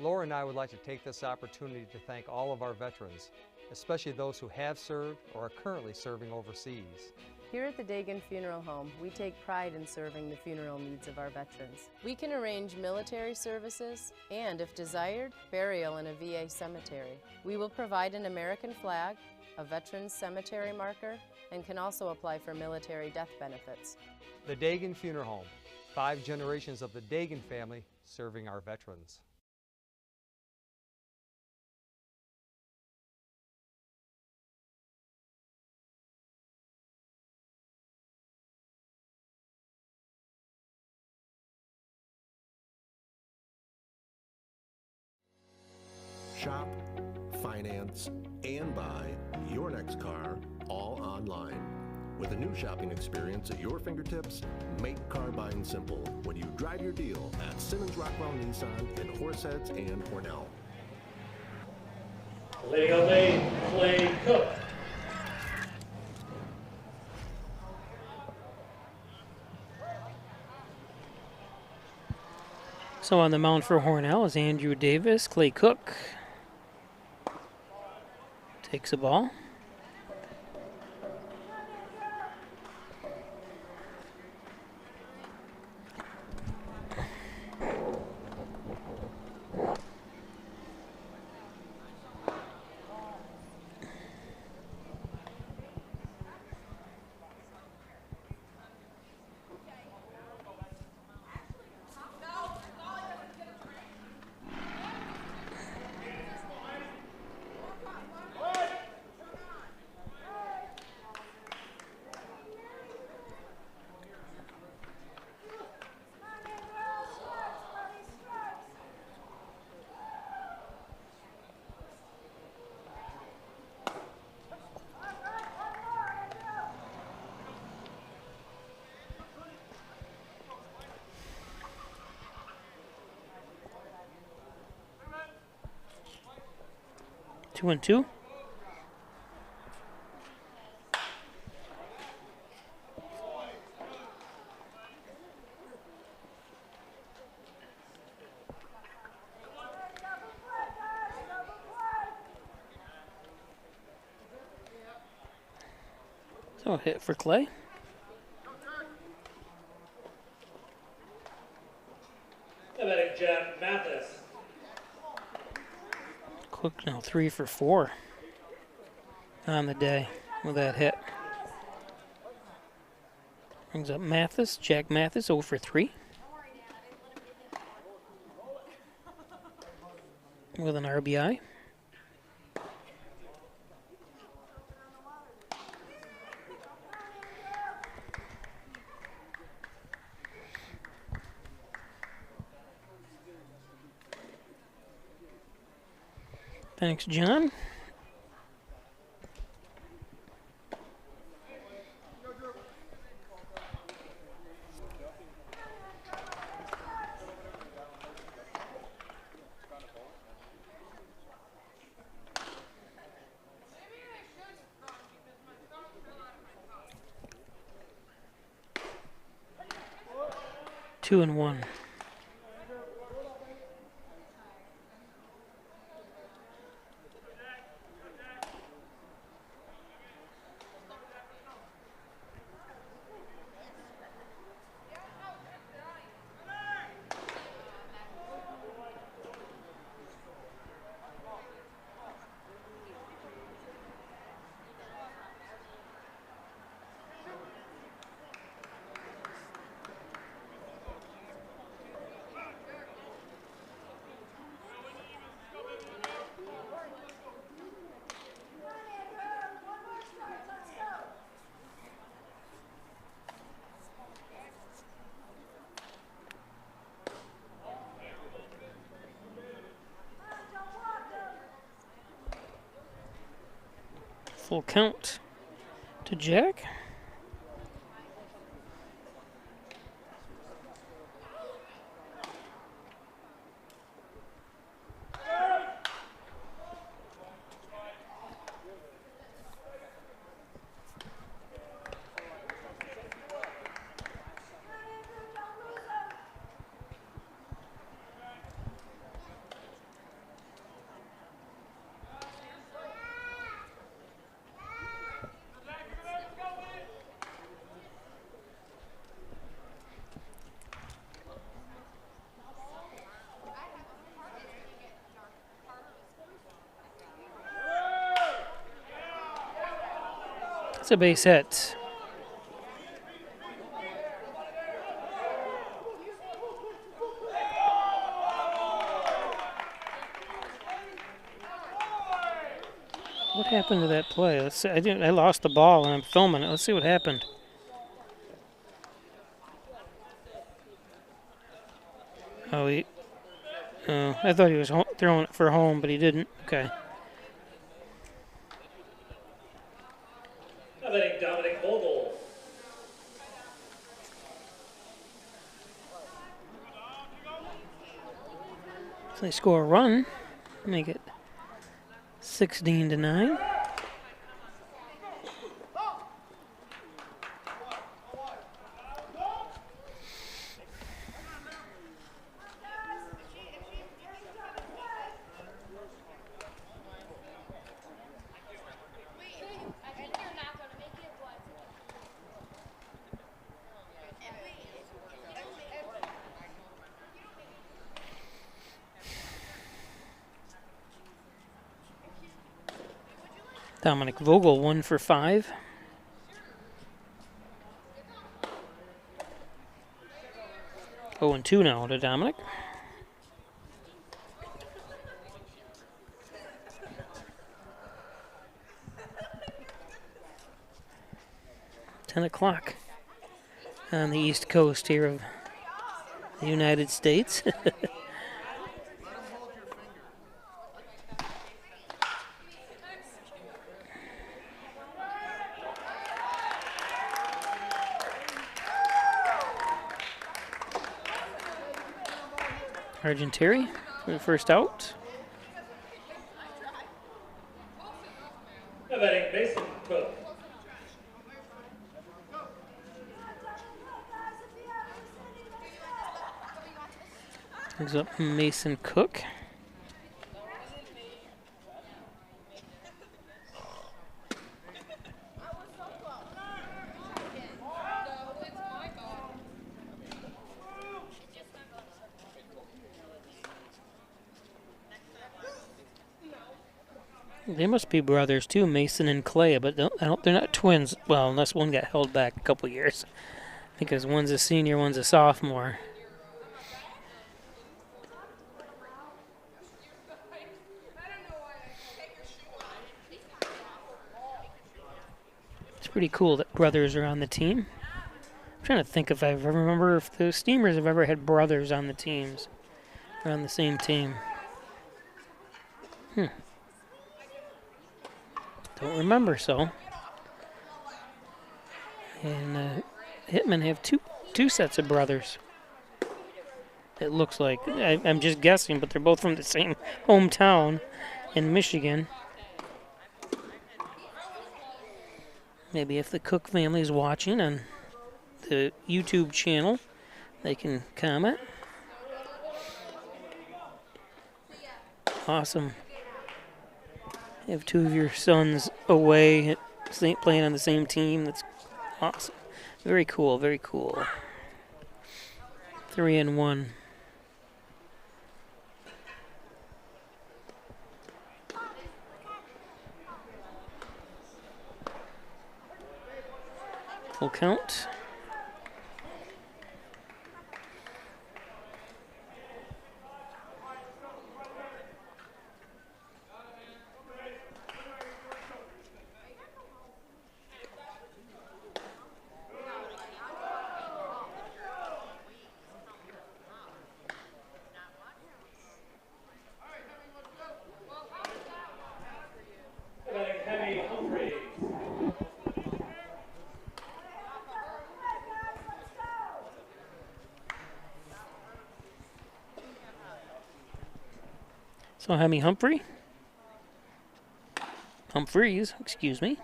Laura and I would like to take this opportunity to thank all of our veterans, especially those who have served or are currently serving overseas. Here at the Dagan Funeral Home, we take pride in serving the funeral needs of our veterans. We can arrange military services and, if desired, burial in a VA cemetery. We will provide an American flag, a veteran's cemetery marker, and can also apply for military death benefits. The Dagan Funeral Home, 5 generations of the Dagan family serving our veterans. Shop, finance, and buy your next car all online. With a new shopping experience at your fingertips, make car buying simple when you drive your deal at Simmons Rockwell Nissan in Horseheads and Hornell. Leading up lane, Clay Cook. So on the mound for Hornell is Andrew Davis. Clay Cook takes a ball. 2-2. So a hit for Clay. Batting Jack Mathis. Cook now 3 for 4 on the day with that hit. Brings up Mathis, Jack Mathis, 0 for 3. With an RBI. Thanks, John. Two and one. Full count to Jack. It's a base hit. What happened to that play? Let's see. I lost the ball and I'm filming it. Let's see what happened. Oh, I thought he was throwing it for home, but he didn't. Okay. So they score a run, make it 16-9. Dominic Vogel, 1 for 5. Oh, and 2 now to Dominic. Ten o'clock on the East Coast here of the United States. Argenteri for the first out. Now batting Mason Cook. Brings up Mason Cook. They must be brothers too, Mason and Clay, but they're not twins. Well, unless one got held back a couple years, because one's a senior, one's a sophomore. It's pretty cool that brothers are on the team. I'm trying to think if I remember if the Steamers have ever had brothers on the teams, or on the same team. Don't remember so. And Hitmen have two sets of brothers. It looks like. I'm just guessing, but they're both from the same hometown in Michigan. Maybe if the Cook family is watching on the YouTube channel, they can comment. Awesome. You have two of your sons away, playing on the same team. That's awesome. Very cool, very cool. 3-1. Full count. So Hemi Humphreys, excuse me.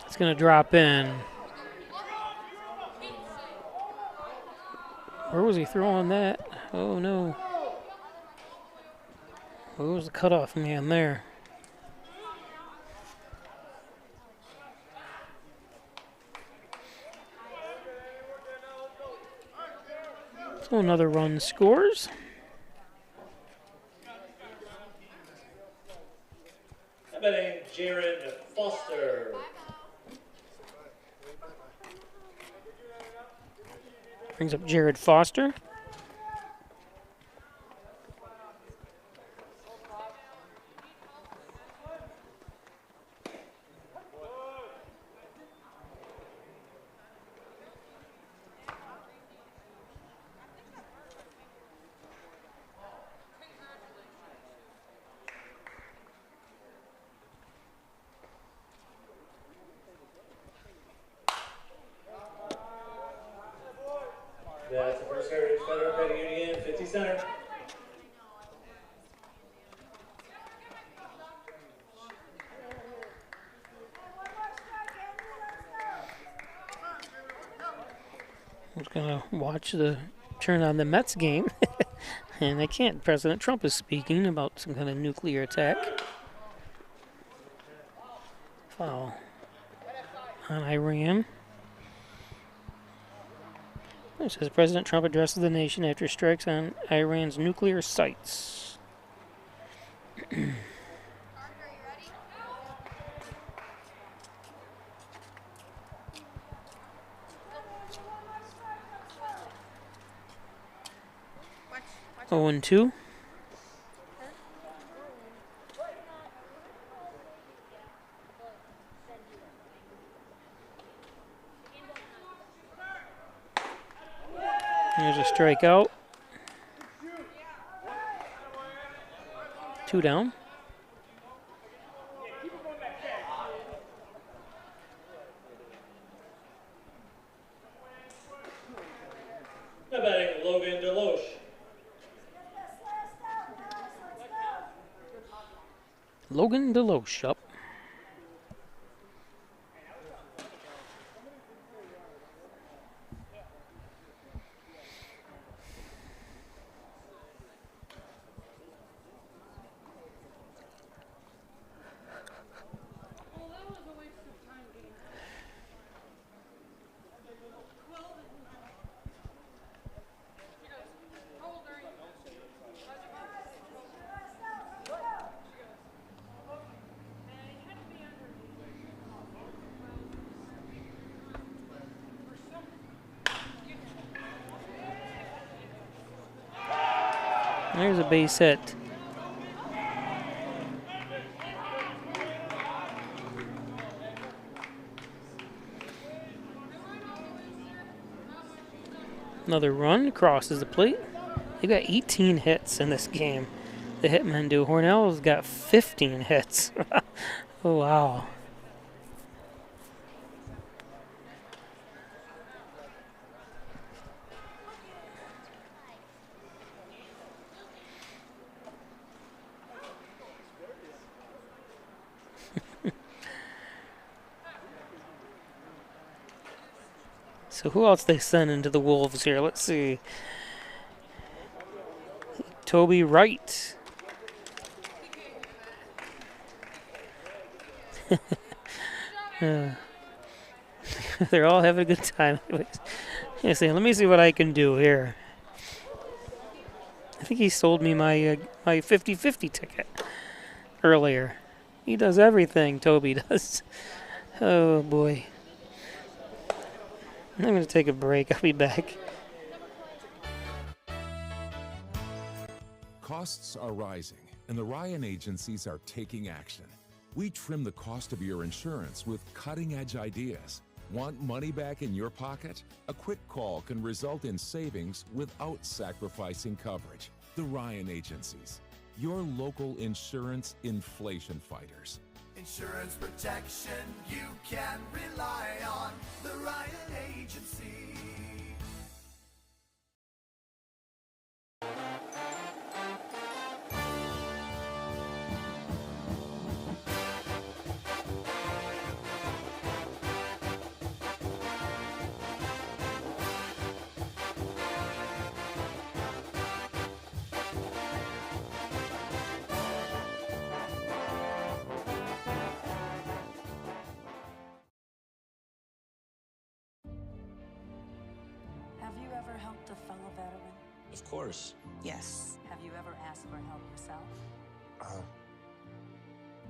It's going to drop in. Where was he throwing that? Oh, no. Where was the cutoff man there? So another run scores. How about Jared Foster? Brings up Jared Foster. That's the first Heritage Federal Credit Union, 50 center. I was going to watch turn on the Mets game, and I can't. President Trump is speaking about some kind of nuclear attack. Foul on Iran. It says President Trump addresses the nation after strikes on Iran's nuclear sites. 0-2. There's a strikeout. 2 down. Now batting Logan Deloche. Logan Deloche up. There's a base hit. Another run crosses the plate. They got 18 hits in this game. The Hitmen do. Hornell's got 15 hits. Oh, wow. So who else they send into the Wolves here? Let's see. Toby Wright. They're all having a good time. Let me see what I can do here. I think he sold me my my 50-50 ticket earlier. He does everything, Toby does. Oh, boy. I'm going to take a break. I'll be back. Costs are rising, and the Ryan agencies are taking action. We trim the cost of your insurance with cutting-edge ideas. Want money back in your pocket? A quick call can result in savings without sacrificing coverage. The Ryan agencies, your local insurance inflation fighters. Insurance protection you can rely on. The Ryan Agency. Have you ever helped a fellow veteran? Of course. Yes. Have you ever asked for help yourself?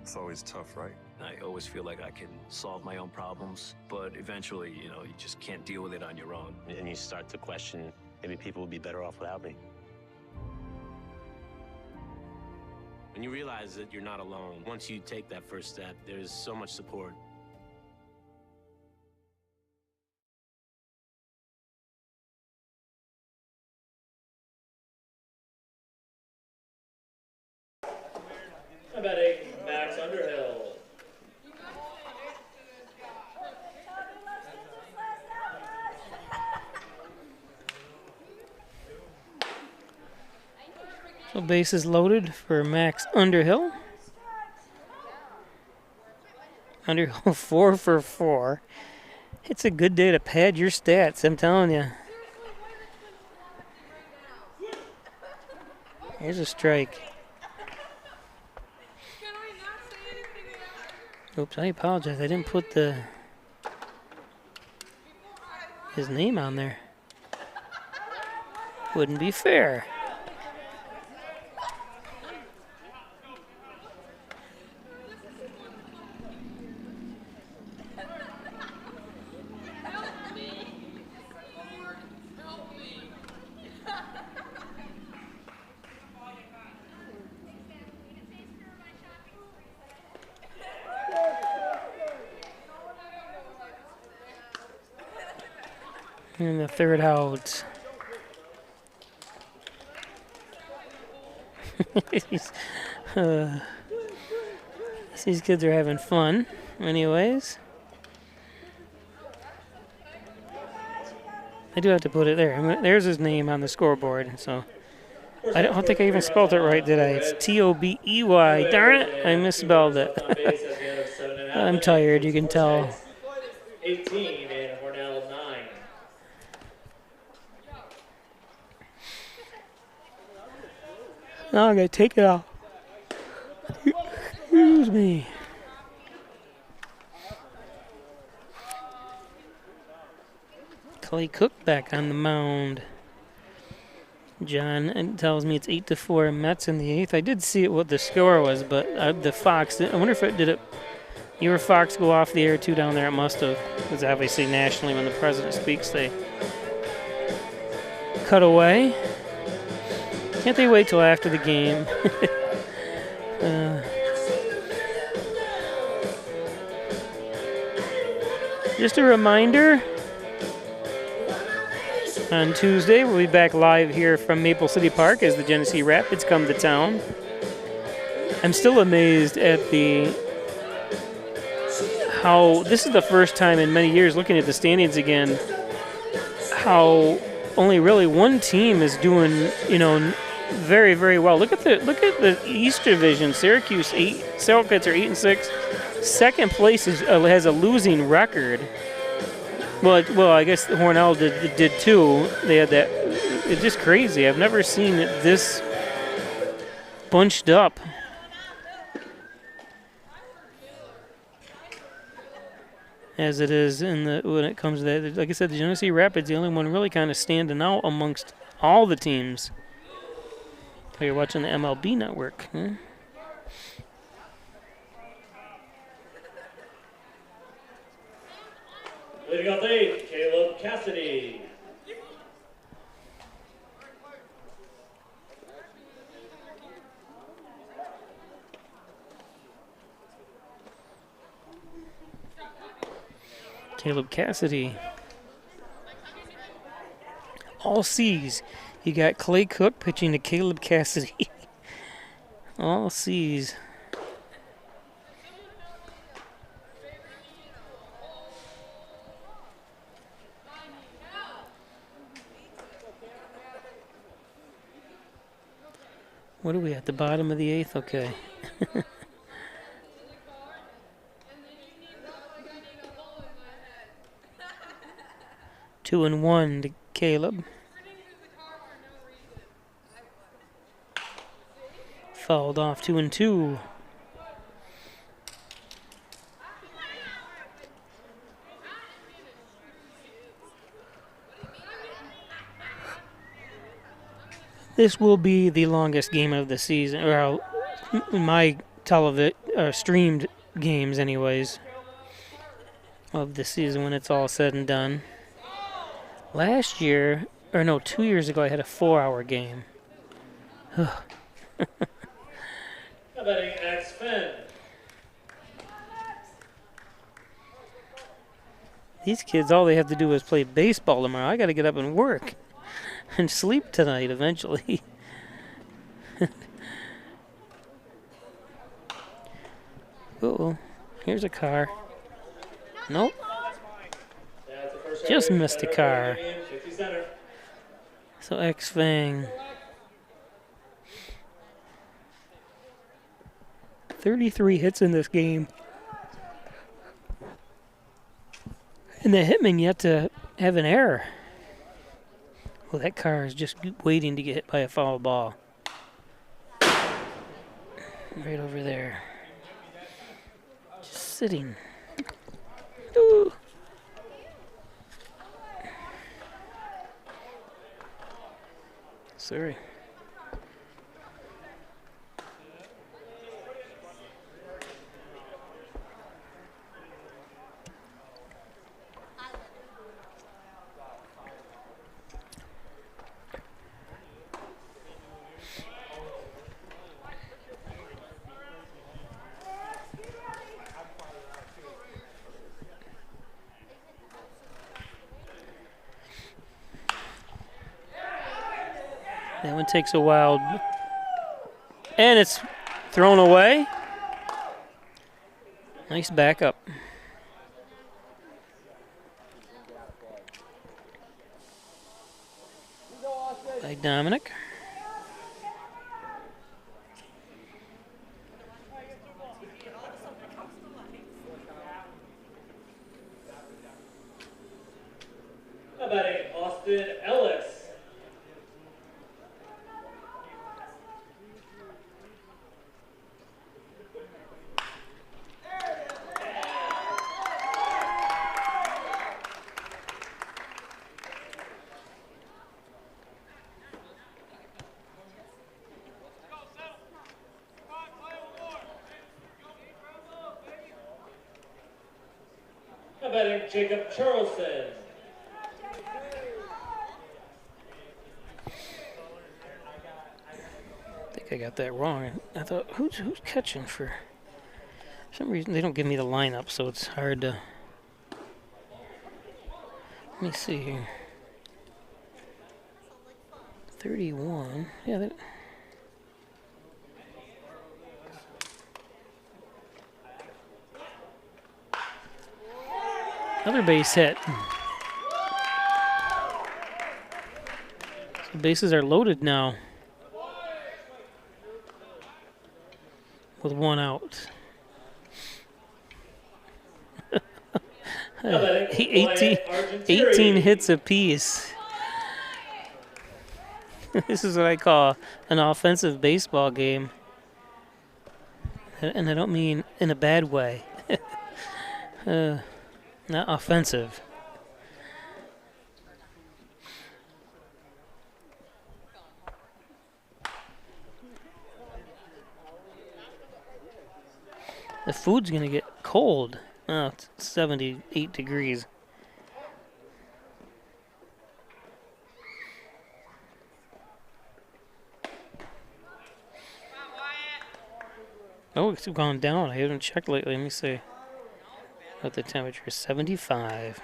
It's always tough, right? I always feel like I can solve my own problems, but eventually, you just can't deal with it on your own. And you start to question, maybe people would be better off without me. And you realize that you're not alone. Once you take that first step, there's so much support. I'm betting Max Underhill. So bases loaded for Max Underhill. Underhill 4 for 4. It's a good day to pad your stats, I'm telling you. Here's a strike. Oops, I apologize. I didn't put his name on there. Wouldn't be fair. And the third out. These kids are having fun. Anyways. I do have to put it there. I mean, there's his name on the scoreboard. So I don't think I even spelled it right, did I? It's Tobey. Darn it. I misspelled it. I'm tired, you can tell. 18 and Hornell 9. Now I gotta take it off. Excuse me. Clay Cook back on the mound. John tells me it's 8-4 Mets in the 8th. I did see what the score was, but the Fox, I wonder if it did it. Your Fox go off the air too down there? It must have. Because obviously nationally when the president speaks, they cut away. Can't they wait till after the game? Just a reminder, on Tuesday we'll be back live here from Maple City Park as the Genesee Rapids come to town. I'm still amazed at how this is the first time in many years looking at the standings again, how only really one team is doing, very, very well. Look at the East Division. Syracuse 8, Selkits are 8-6. Second place has a losing record. Well, I guess Hornell did too. They had that. It's just crazy. I've never seen it this bunched up. As it is when it comes to that. Like I said, the Genesee Rapids, the only one really kind of standing out amongst all the teams. Oh, you're watching the MLB Network. Huh? Leading off 8, Caleb Cassidy. Caleb Cassidy. All C's. You got Clay Cook pitching to Caleb Cassidy. All C's. What are we at the bottom of the 8th? Okay. 2-1 to Caleb. Fouled off 2-2. This will be the longest game of the season, or my streamed games anyways, of the season when it's all said and done. Last year, 2 years ago, I had a 4-hour game. How about X-Fen? These kids, all they have to do is play baseball tomorrow. I got to get up and work and sleep tonight eventually. Uh-oh, here's a car. Nope. Just missed a car. So X-Fang. 33 hits in this game. And the Hitmen yet to have an error. Well, that car is just waiting to get hit by a foul ball. Right over there. Just sitting. Ooh. Sorry. That one takes a while. And it's thrown away. Nice backup. By Dominic. How about Austin Ellis? How about Jacob Charleston? I think I got that wrong. I thought, who's catching for some reason? They don't give me the lineup, so it's hard to. Let me see here. 31. Yeah. That, another base hit. So bases are loaded now. With one out. 18 hits apiece. This is what I call an offensive baseball game. And I don't mean in a bad way. Not offensive. The food's gonna get cold. Oh, it's 78 degrees. Oh, it's gone down. I haven't checked lately. Let me see. What the temperature is 75.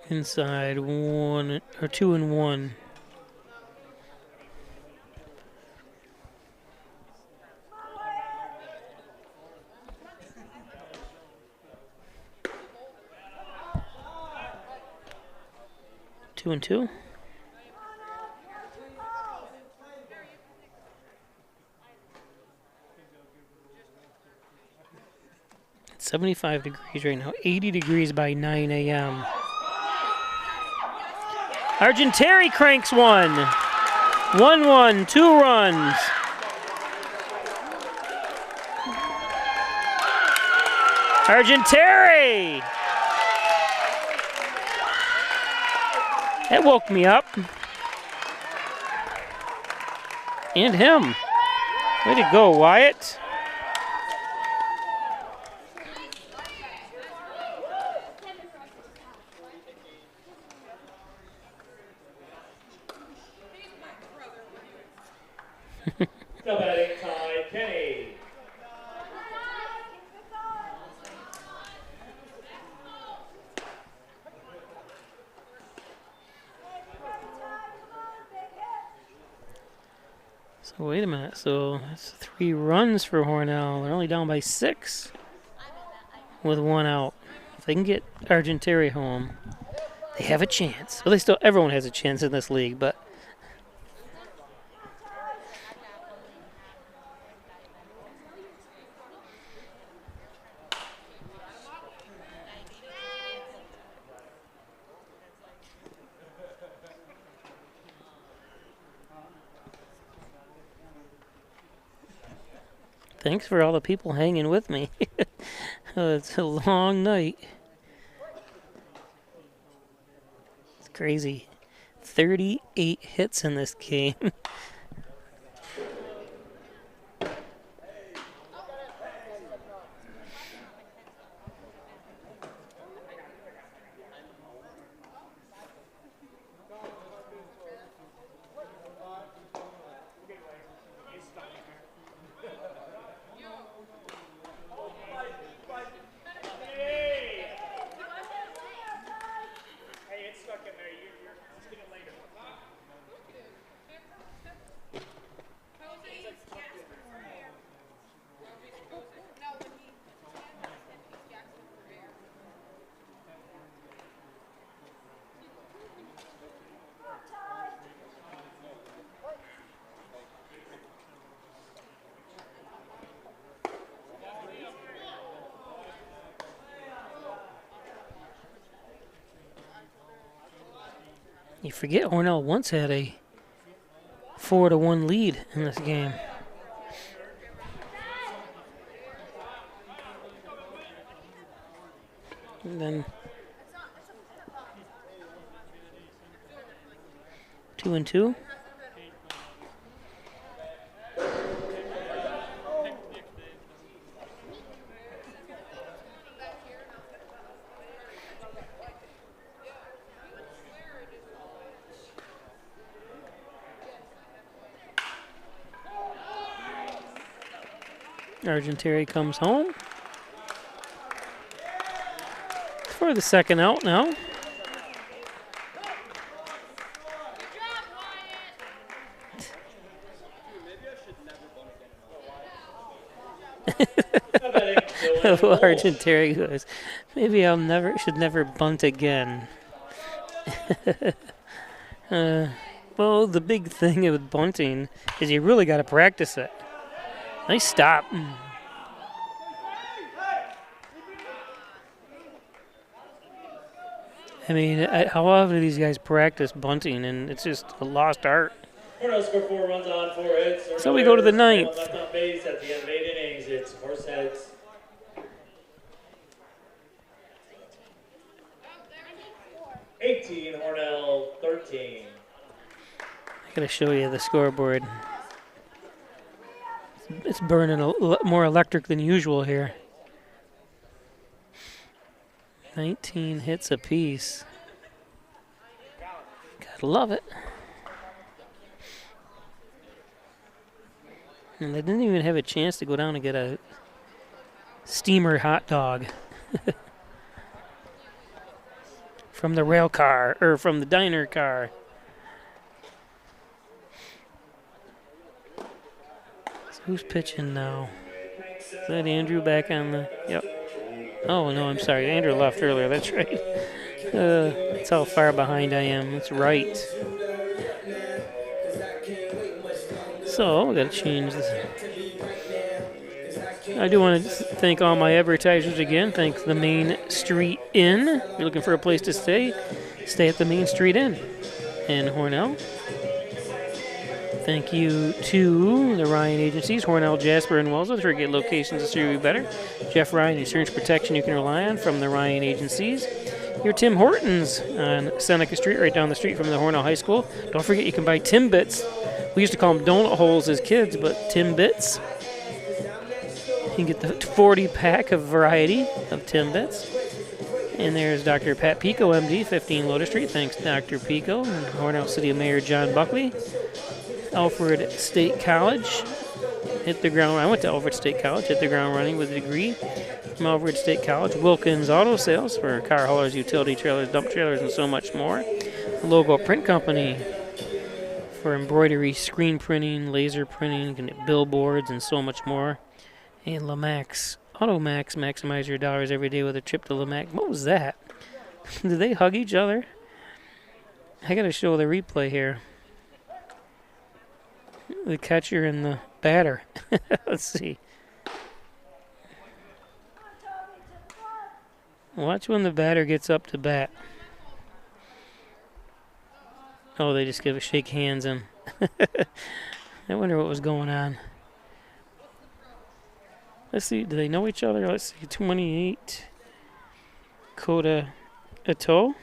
Inside 1 or 2-1. Two and 2. It's 75 degrees right now. 80 degrees by 9 a.m. Argenteri cranks one. 1-1, 2 runs. Argenteri! That woke me up. And him. Way to go, Wyatt. Now batting Ty Kenny. So wait a minute. So that's 3 runs for Hornell. They're only down by 6 with 1 out. If they can get Argenteri home, they have a chance. Well, everyone has a chance in this league, but Thanks for all the people hanging with me. It's a long night. It's crazy. 38 hits in this game. You forget Hornell once had a 4-1 lead in this game. And then 2-2. Argentary comes home for the second out now. Argentary goes, maybe I should never bunt again. Well, the big thing with bunting is you really got to practice it. Nice stop. I mean, how often do these guys practice bunting, and it's just a lost art. Hornell scored 4 runs on 4 hits. So we go to the ninth. Left on base at the end of 8 innings. It's Horseheads. Hornell 13. I gotta show you the scoreboard. It's burning a lot more electric than usual here. 19 hits apiece. Gotta love it. And they didn't even have a chance to go down and get a steamer hot dog. From the rail car, or from the diner car. So who's pitching now? Is that Andrew back on the, yep. Oh no, I'm sorry, Andrew left earlier, that's right. That's how far behind I am, that's right. So, we gotta change this. I do want to thank all my advertisers again. Thank the Main Street Inn. If you're looking for a place to stay at the Main Street Inn in Hornell. Thank you to the Ryan agencies, Hornell, Jasper, and Wellsville, for get locations to serve you better. Jeff Ryan, insurance protection you can rely on from the Ryan agencies. Your Tim Hortons on Seneca Street, right down the street from the Hornell High School. Don't forget you can buy Timbits. We used to call them donut holes as kids, but Timbits. You can get the 40-pack of variety of Timbits. And there's Dr. Pat Pico, MD, 15 Lotus Street. Thanks, Dr. Pico. And Hornell City Mayor John Buckley. Alfred State College. Hit the ground. I went to Alfred State College. Hit the ground running with a degree from Alfred State College. Wilkins Auto Sales for car haulers, utility trailers, dump trailers, and so much more. Logo Print Company for embroidery, screen printing, laser printing, you can get billboards, and so much more. And Lamax Automax, maximize your dollars every day with a trip to Lamax. What was that? Did they hug each other? I gotta show the replay here. The catcher and the batter. Let's see. Watch when the batter gets up to bat. Oh, they just shake hands and I wonder what was going on. Let's see, do they know each other? Let's see, 28. Kota Ito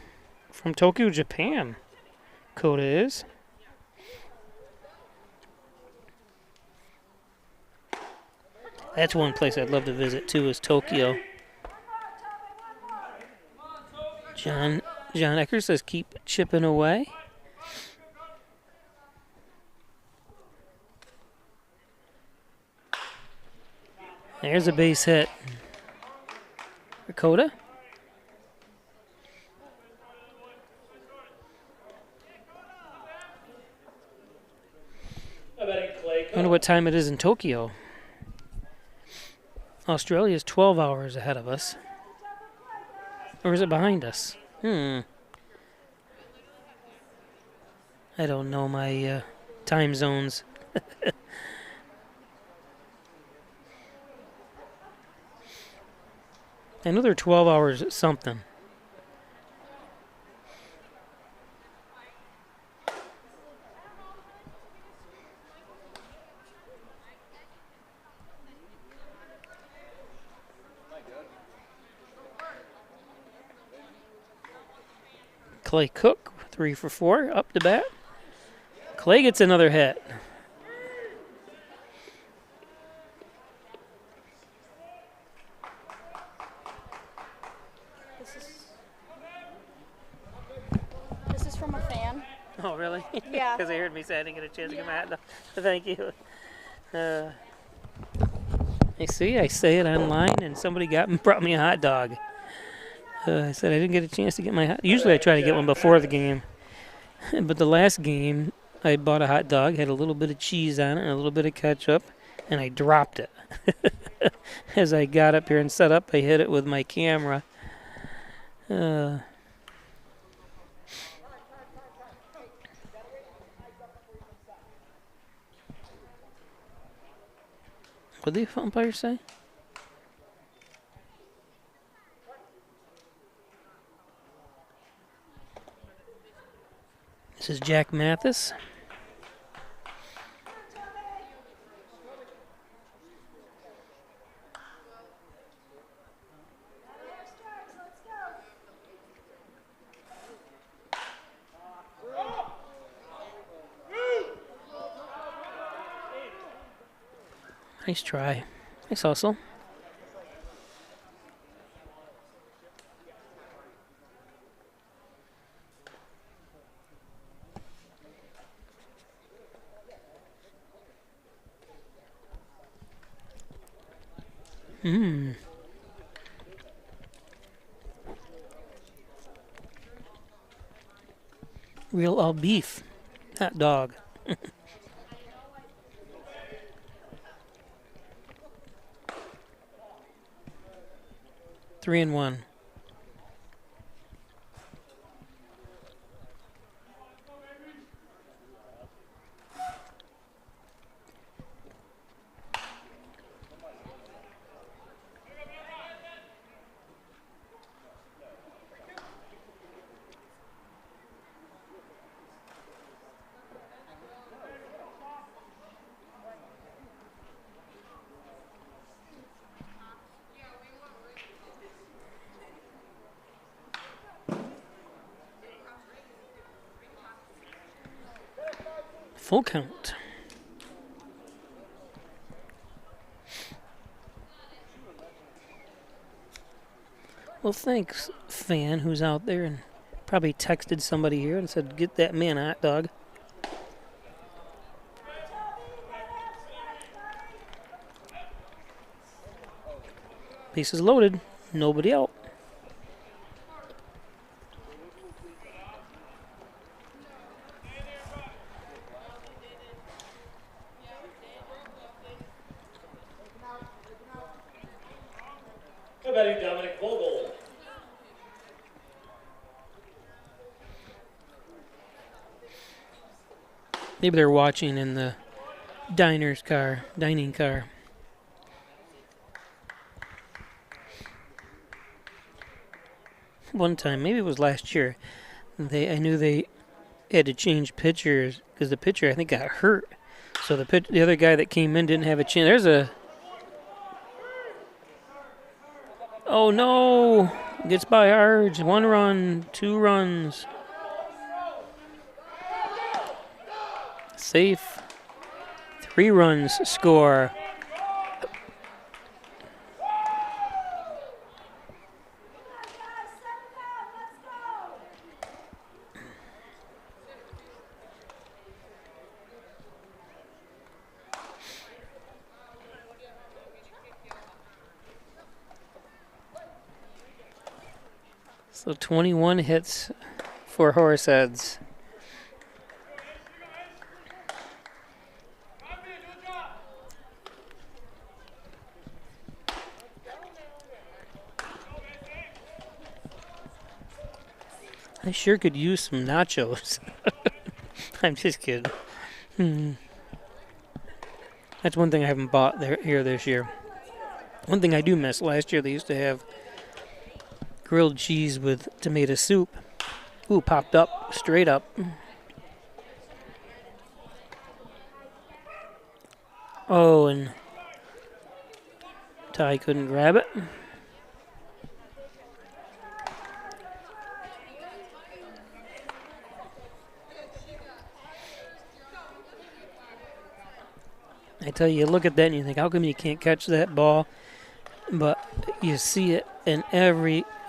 from Tokyo, Japan. Kota is. That's one place I'd love to visit too, is Tokyo. John Ecker says keep chipping away. There's a base hit. Kota. I wonder what time it is in Tokyo. Australia is 12 hours ahead of us. Or is it behind us? I don't know my time zones. I know they're 12 hours at something. Clay Cook, 3 for 4, up to bat. Clay gets another hit. This is from a fan. Oh, really? Yeah. Because they heard me say I didn't get a chance to get my hat done. Thank you. I see, I say it online, and somebody brought me a hot dog. I said I didn't get a chance to get my hot. Usually I try to get one before the game. But the last game, I bought a hot dog, had a little bit of cheese on it and a little bit of ketchup, and I dropped it. As I got up here and set up, I hit it with my camera. What did the umpire say? This is Jack Mathis. Nice try. Nice hustle. Real all beef. Hot dog. 3-1. Full count. Well, thanks, fan who's out there and probably texted somebody here and said, get that man a hot dog. Bases loaded. Nobody out. Maybe they're watching in the dining car. One time, maybe it was last year, I knew they had to change pitchers because the pitcher, I think, got hurt. So the other guy that came in didn't have a chance. Oh no! Gets by Arge. 1 run, 2 runs. Safe. 3 runs score. So 21 hits for Horseheads. I sure could use some nachos. I'm just kidding. That's one thing I haven't bought here this year. One thing I do miss, last year they used to have grilled cheese with tomato soup. Ooh, popped up, straight up. Oh, and Ty couldn't grab it. I tell you, look at that and you think, how come you can't catch that ball? But you see it in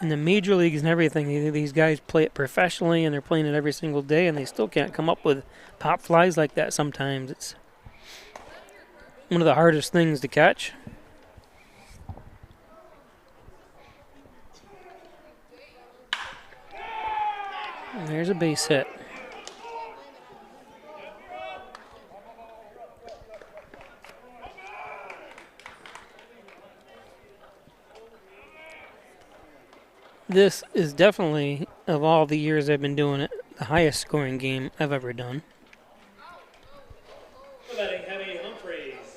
the major leagues and everything. These guys play it professionally and they're playing it every single day, and they still can't come up with pop flies like that sometimes. It's one of the hardest things to catch. And there's a base hit. This is definitely, of all the years I've been doing it, the highest scoring game I've ever done.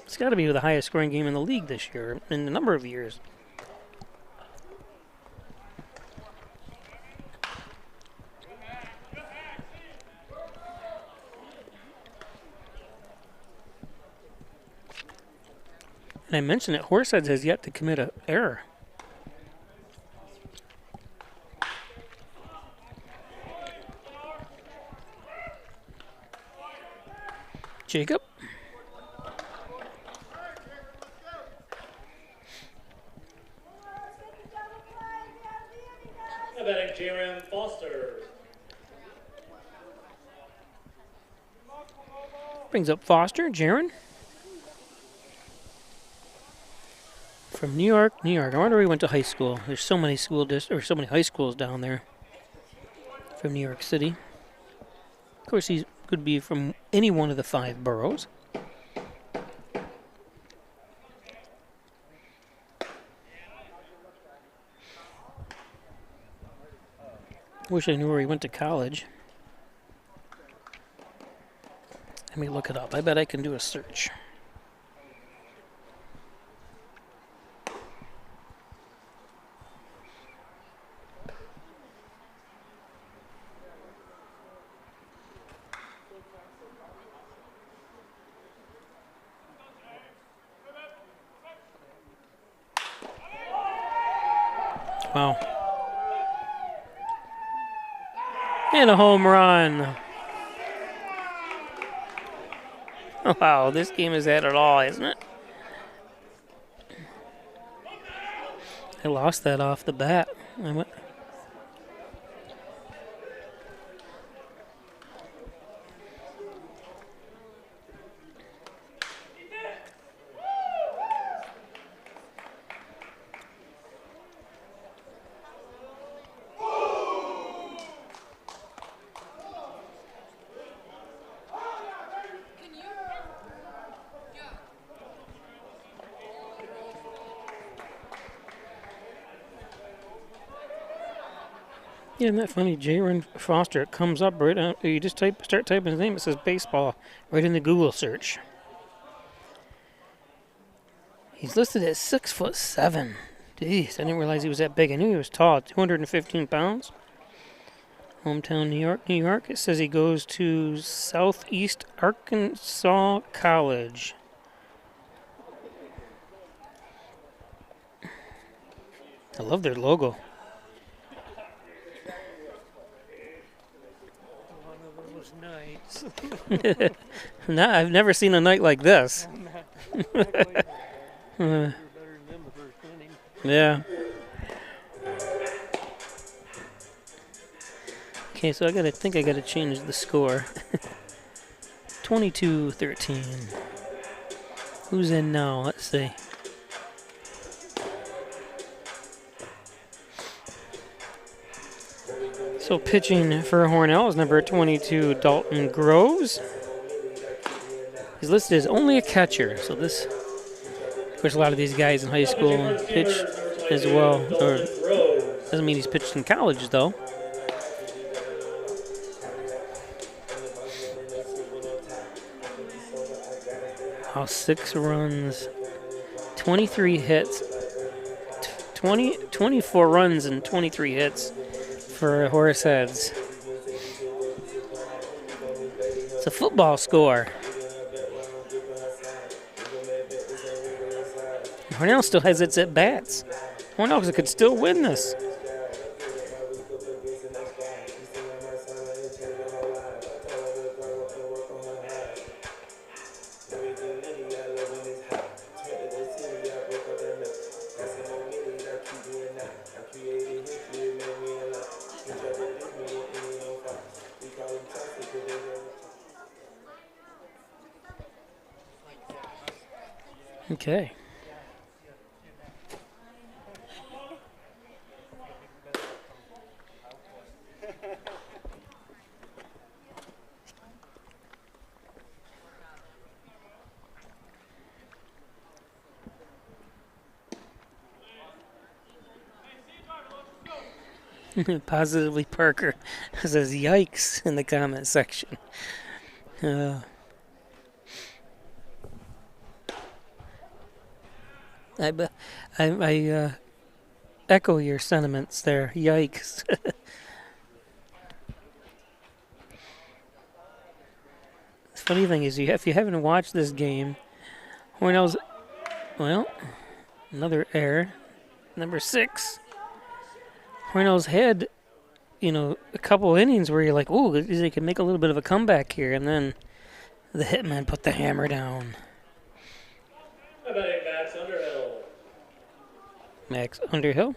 It's got to be the highest scoring game in the league this year, in a number of years. And I mentioned that Horseheads has yet to commit an error. Jacob. Batting Jaron Foster. Brings up Foster, Jaron. From New York, New York. I wonder where he went to high school. There's so many so many high schools down there from New York City. Of course, he could be from any one of the 5 boroughs. Wish I knew where he went to college. Let me look it up. I bet I can do a search. Wow. And a home run. Wow, this game has had it all, isn't it? I lost that off the bat. Yeah, isn't that funny? Jaron Foster, it comes up right out. You just start typing his name, it says baseball right in the Google search. He's listed at 6'7". Jeez, I didn't realize he was that big. I knew he was tall, 215 pounds. Hometown, New York, New York. It says he goes to Southeast Arkansas College. I love their logo. No, I've never seen a night like this. Yeah. Okay, so I think I gotta change the score. 22-13. Who's in now? Let's see. So pitching for Hornell is number 22, Dalton Groves. He's listed as only a catcher, so this, of course, a lot of these guys in high school pitch as well. Or doesn't mean he's pitched in college, though. Wow, 6 runs, 23 hits, 24 runs and 23 hits for Horseheads. It's a football score. Hornell still has its at-bats. Hornell could still win this. Okay. Positively Parker says yikes in the comment section. I echo your sentiments there. Yikes. The funny thing is, if you haven't watched this game, Hornell's, well, another error. Number 6. Hornell's had, a couple innings where you're like, ooh, they can make a little bit of a comeback here, and then the Hitmen put the hammer down. How about Max Underhill? Max Underhill.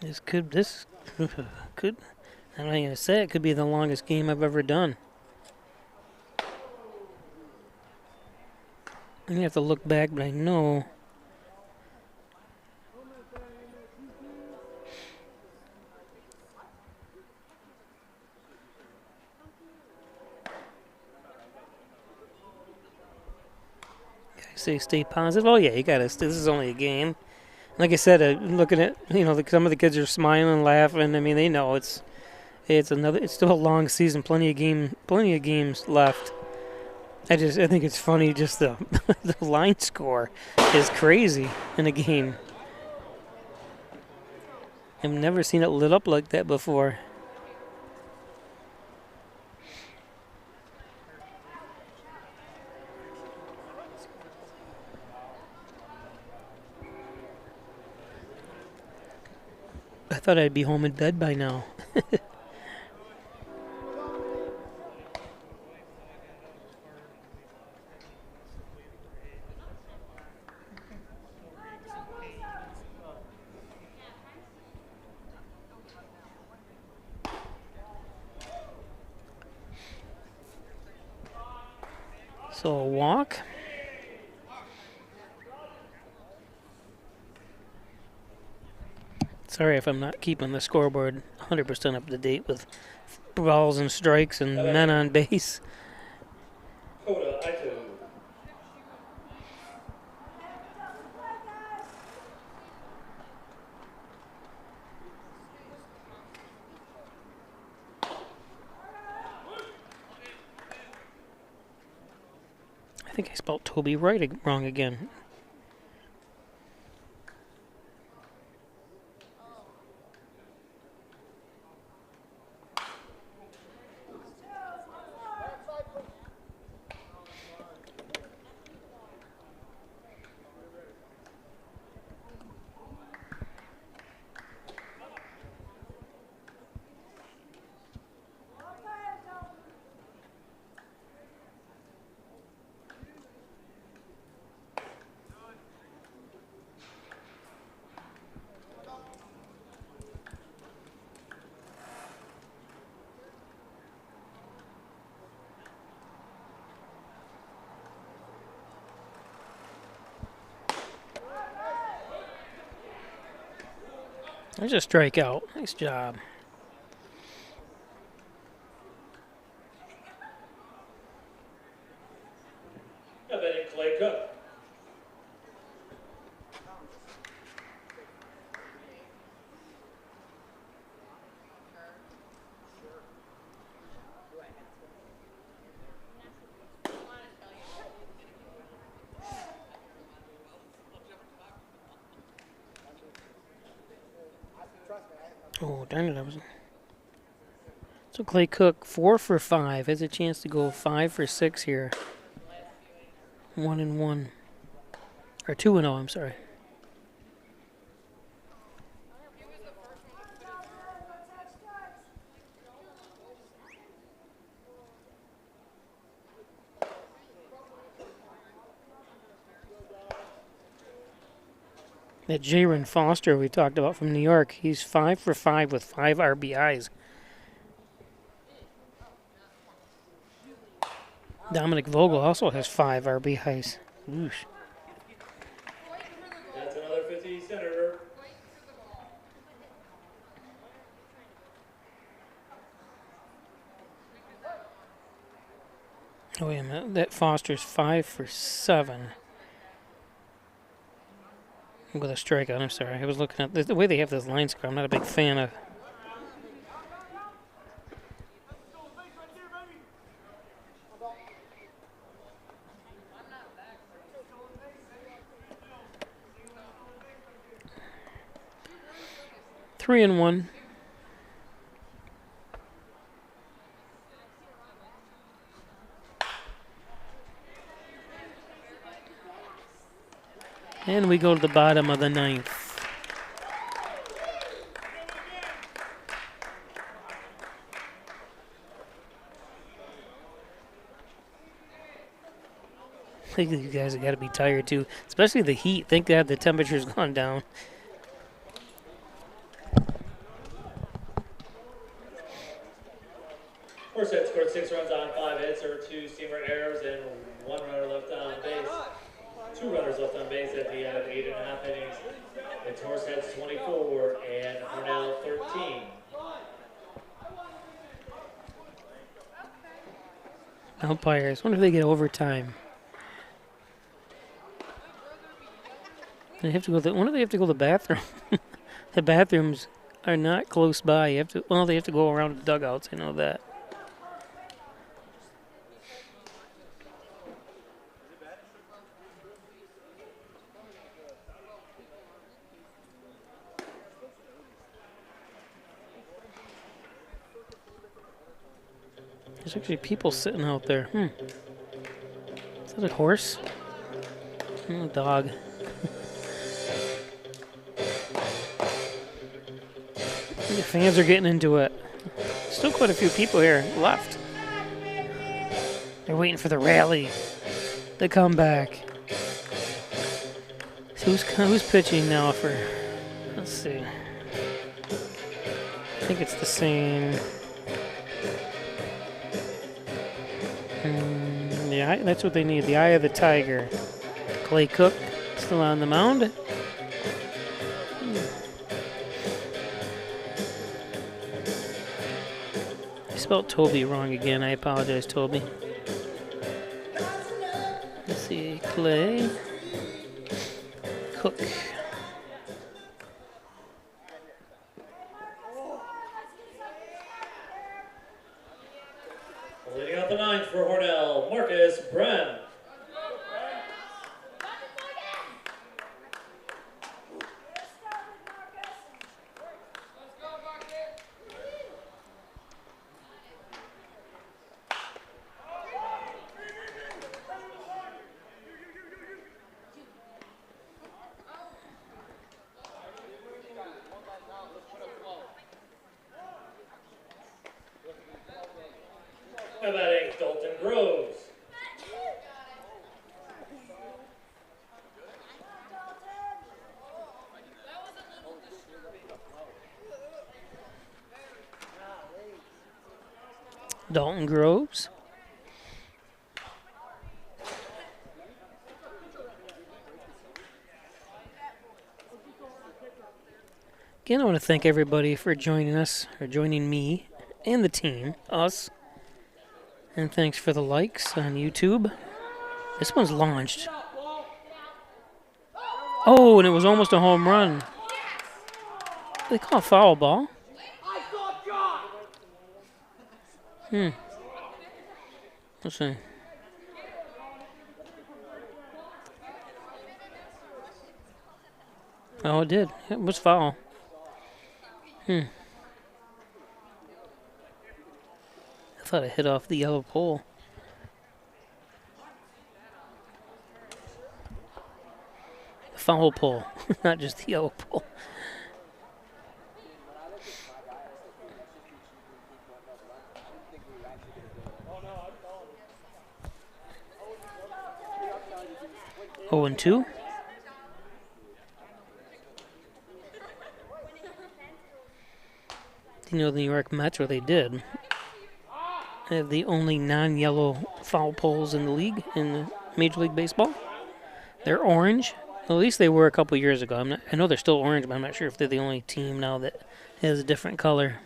This could, I'm not gonna say it could be the longest game I've ever done. I'm gonna have to look back, but I know. Say stay positive. Oh yeah, you gotta. This is only a game. Like I said, looking at some of the kids are smiling, laughing. I mean, they know it's still a long season, plenty of games left. I think it's funny. Just the the line score is crazy in a game. I've never seen it lit up like that before. I thought I'd be home in bed by now. So a walk. Sorry if I'm not keeping the scoreboard 100% up to date with balls and strikes and men on base. I think I spelled Toby wrong again. There's a strikeout. Nice job. Now betting Clay Cook. Oh, darn it. So Clay Cook, 4 for 5. Has a chance to go 5 for 6 here. 1-1. Or 2-0, I'm sorry. That Jaron Foster we talked about from New York, he's 5 for 5 with 5 RBIs. Dominic Vogel also has 5 RBIs. Oosh. That's another 50 Senator. Oh, wait a minute. That Foster's 5 for 7. With a strikeout, I'm sorry. I was looking at the way they have this line score. I'm not a big fan of. Three and 1. And we go to the bottom of the 9th. I think you guys have got to be tired too, especially the heat. Thank God the temperature's gone down. Horsehead scored 6 runs on 5 hits. There were 2 steamer errors and 1 runner left on base. 2 runners left on base at the end of 8.5 innings. It's Horsehead's 24 and Hornell 13. Umpires. Wonder if they get overtime. They have to go. Wonder if they have to go to the bathroom. The bathrooms are not close by. You have to. Well, they have to go around the dugouts. I know that. There's actually people sitting out there. Is that a horse? A dog. The fans are getting into it. Still quite a few people here left. They're waiting for the rally, the comeback. So who's pitching now for? Let's see. I think it's the same. Yeah, that's what they need. The eye of the tiger. Clay Cook still on the mound. I spelled Toby wrong again. I apologize, Toby. Let's see. Clay Cook. Leading out the 9th for Hornell, Marcus Brem. How about a Dalton Groves? Dalton Groves. Again, I want to thank everybody for joining us, or joining me and the team, us. And thanks for the likes on YouTube. This one's launched. Oh, and it was almost a home run. They call a foul ball. Let's see. Oh, it did. It was foul. I thought it hit off the yellow pole. The foul pole, not just the yellow pole. Oh, and 2. You know, the New York Mets, or they did, they have the only non-yellow foul poles in the league, in Major League Baseball. They're orange. At least they were a couple years ago. I know they're still orange, but I'm not sure if they're the only team now that has a different color.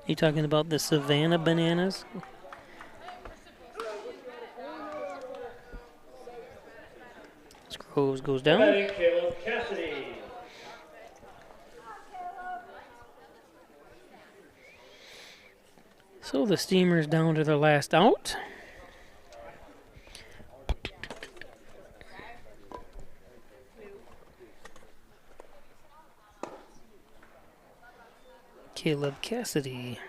You talking about the Savannah bananas? Groves goes down. Caleb Cassidy. So the Steamers down to their last out. Caleb Cassidy.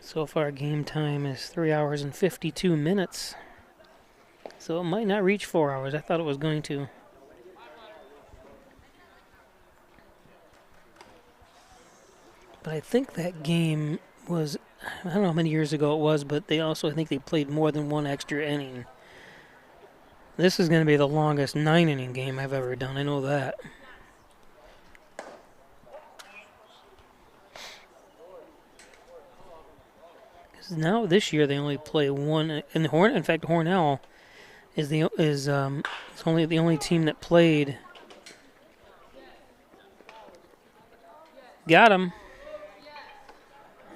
So far, game time is 3 hours and 52 minutes. So it might not reach 4 hours. I thought it was going to. But I think that game was, I don't know how many years ago it was, but they also, I think they played more than one extra inning. This is going to be the longest 9-inning game I've ever done. I know that. Now this year they only play one, and in fact Hornell is only the only team that played. Got him,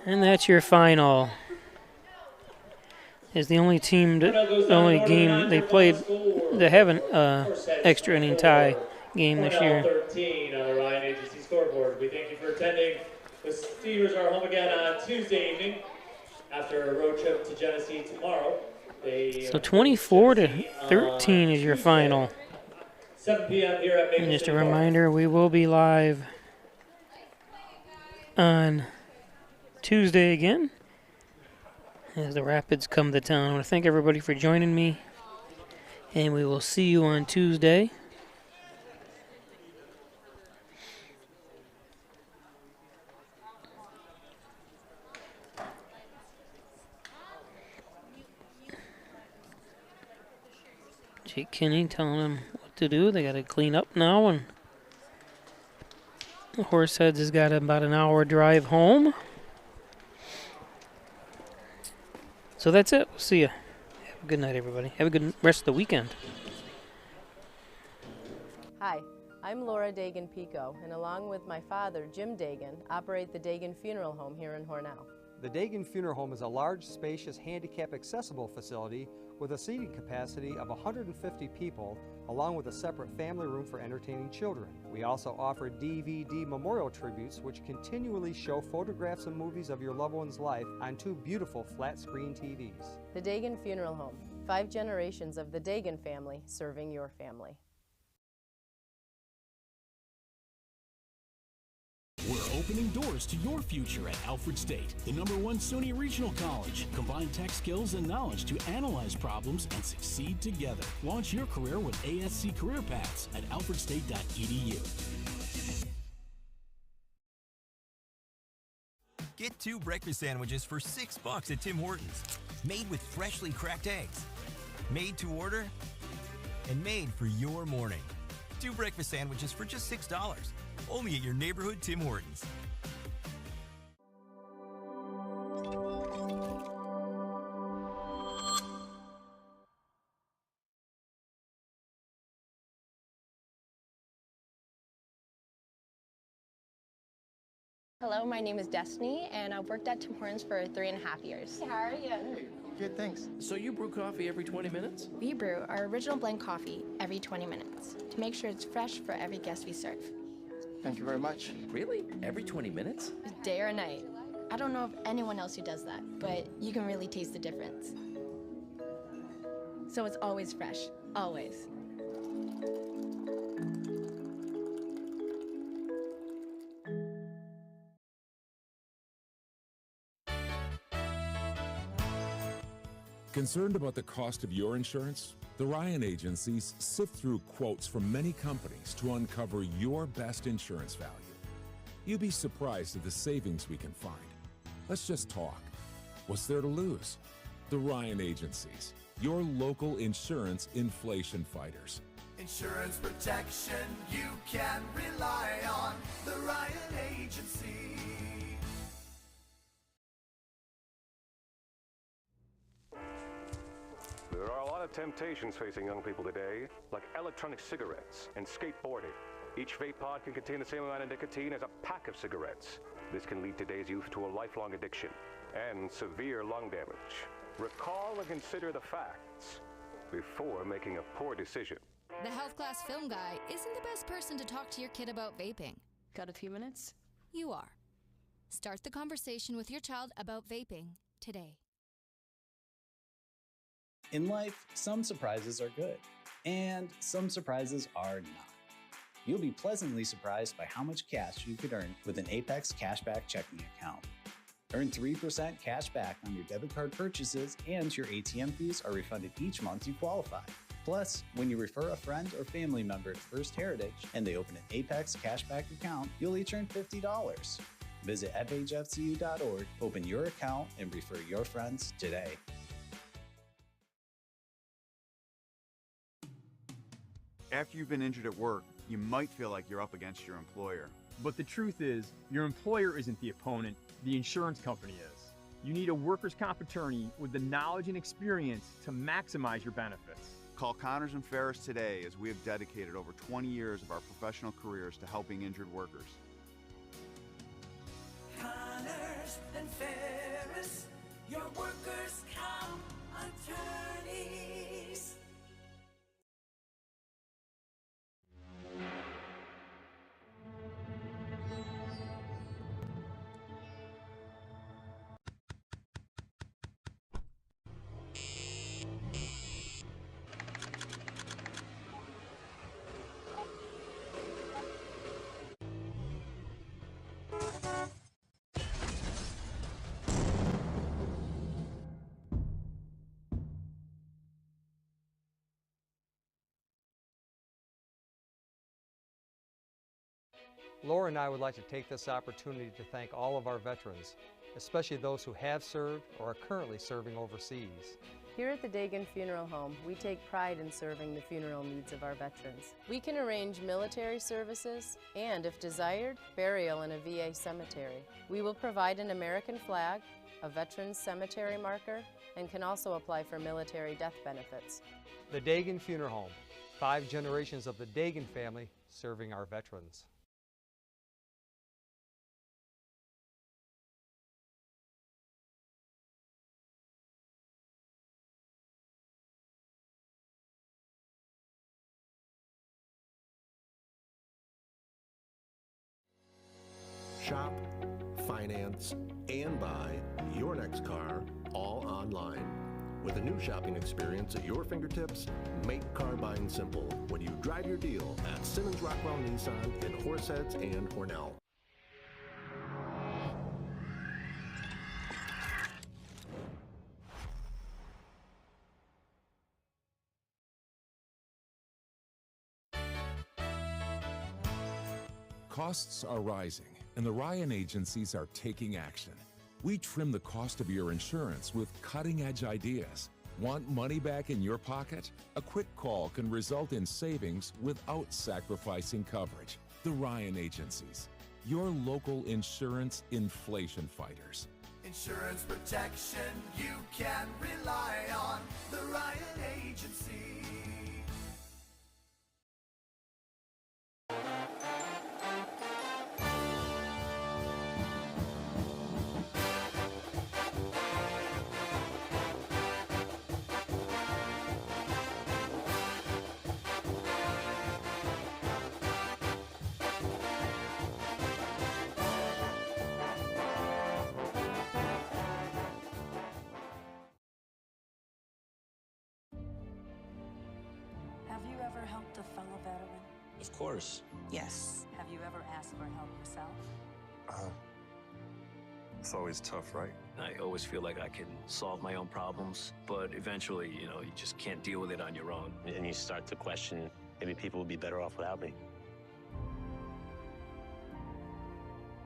and that's your final. Is the only team, the only game they played that have an extra inning tie game this year. 13 on the Ryan Agency scoreboard. We thank you for attending. The Steelers are home again on Tuesday evening. After a road trip to Genesee tomorrow, so 24-13 is your final. 7 p.m. here at Maple And just City a reminder, we will be live on Tuesday again as the Rapids come to town. I want to thank everybody for joining me, and we will see you on Tuesday. Jake Kinney telling them what to do. They got to clean up now, and the Horseheads has got about an hour drive home. So that's it. We'll see you. Have a good night, everybody. Have a good rest of the weekend. Hi, I'm Laura Dagan-Pico, and along with my father, Jim Dagan, operate the Dagan Funeral Home here in Hornell. The Dagan Funeral Home is a large, spacious, handicap-accessible facility with a seating capacity of 150 people, along with a separate family room for entertaining children. We also offer DVD memorial tributes, which continually show photographs and movies of your loved one's life on 2 beautiful flat-screen TVs. The Dagan Funeral Home, 5 generations of the Dagan family serving your family. We're opening doors to your future at Alfred State, the #1 SUNY Regional College. Combine tech skills and knowledge to analyze problems and succeed together. Launch your career with ASC Career Paths at alfredstate.edu. Get 2 breakfast sandwiches for $6 at Tim Hortons. Made with freshly cracked eggs. Made to order and made for your morning. 2 breakfast sandwiches for just $6. Only at your neighborhood Tim Hortons. Hello, my name is Destiny, and I've worked at Tim Hortons for 3.5 years. How are you? Good, thanks. So you brew coffee every 20 minutes? We brew our original blend coffee every 20 minutes to make sure it's fresh for every guest we serve. Thank you very much. Really? Every 20 minutes? Day or night. I don't know of anyone else who does that, but you can really taste the difference. So it's always fresh, always. Concerned about the cost of your insurance? The Ryan agencies sift through quotes from many companies to uncover your best insurance value. You'd be surprised at the savings we can find. Let's just talk. What's there to lose? The Ryan agencies, your local insurance inflation fighters. Insurance protection you can rely on. The Ryan Agency. There are a lot of temptations facing young people today, like electronic cigarettes and skateboarding. Each vape pod can contain the same amount of nicotine as a pack of cigarettes. This can lead today's youth to a lifelong addiction and severe lung damage. Recall and consider the facts before making a poor decision. The health class film guy isn't the best person to talk to your kid about vaping. Got a few minutes? You are. Start the conversation with your child about vaping today. In life, some surprises are good, and some surprises are not. You'll be pleasantly surprised by how much cash you could earn with an Apex Cashback checking account. Earn 3% cash back on your debit card purchases, and your ATM fees are refunded each month you qualify. Plus, when you refer a friend or family member to First Heritage and they open an Apex Cashback account, you'll each earn $50. Visit fhfcu.org, open your account, and refer your friends today. After you've been injured at work, you might feel like you're up against your employer. But the truth is, your employer isn't the opponent, the insurance company is. You need a workers' comp attorney with the knowledge and experience to maximize your benefits. Call Connors and Ferris today, as we have dedicated over 20 years of our professional careers to helping injured workers. Connors and Ferris, your workers' comp attorneys. Laura and I would like to take this opportunity to thank all of our veterans, especially those who have served or are currently serving overseas. Here at the Dagan Funeral Home, we take pride in serving the funeral needs of our veterans. We can arrange military services and, if desired, burial in a VA cemetery. We will provide an American flag, a veteran's cemetery marker, and can also apply for military death benefits. The Dagan Funeral Home, 5 generations of the Dagan family serving our veterans. Shop, finance, and buy your next car all online. With a new shopping experience at your fingertips, make car buying simple when you drive your deal at Simmons Rockwell Nissan in Horseheads and Hornell. Costs are rising, and the Ryan agencies are taking action. We trim the cost of your insurance with cutting-edge ideas. Want money back in your pocket? A quick call can result in savings without sacrificing coverage. The Ryan agencies, your local insurance inflation fighters. Insurance protection you can rely on. The Ryan Agency. Have you ever helped a fellow veteran? Of course. Yes. Have you ever asked for help yourself? It's always tough, right? I always feel like I can solve my own problems, but eventually, you just can't deal with it on your own. And you start to question, maybe people would be better off without me.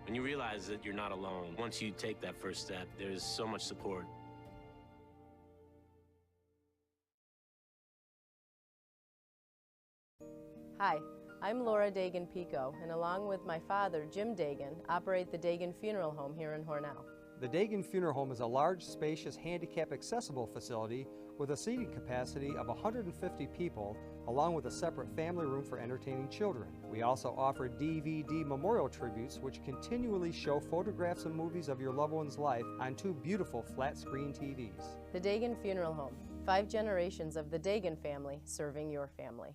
When you realize that you're not alone, once you take that first step, there's so much support. Hi, I'm Laura Dagan-Pico, and along with my father, Jim Dagan, operate the Dagan Funeral Home here in Hornell. The Dagan Funeral Home is a large, spacious, handicap-accessible facility with a seating capacity of 150 people, along with a separate family room for entertaining children. We also offer DVD memorial tributes, which continually show photographs and movies of your loved one's life on 2 beautiful flat-screen TVs. The Dagan Funeral Home, 5 generations of the Dagan family serving your family.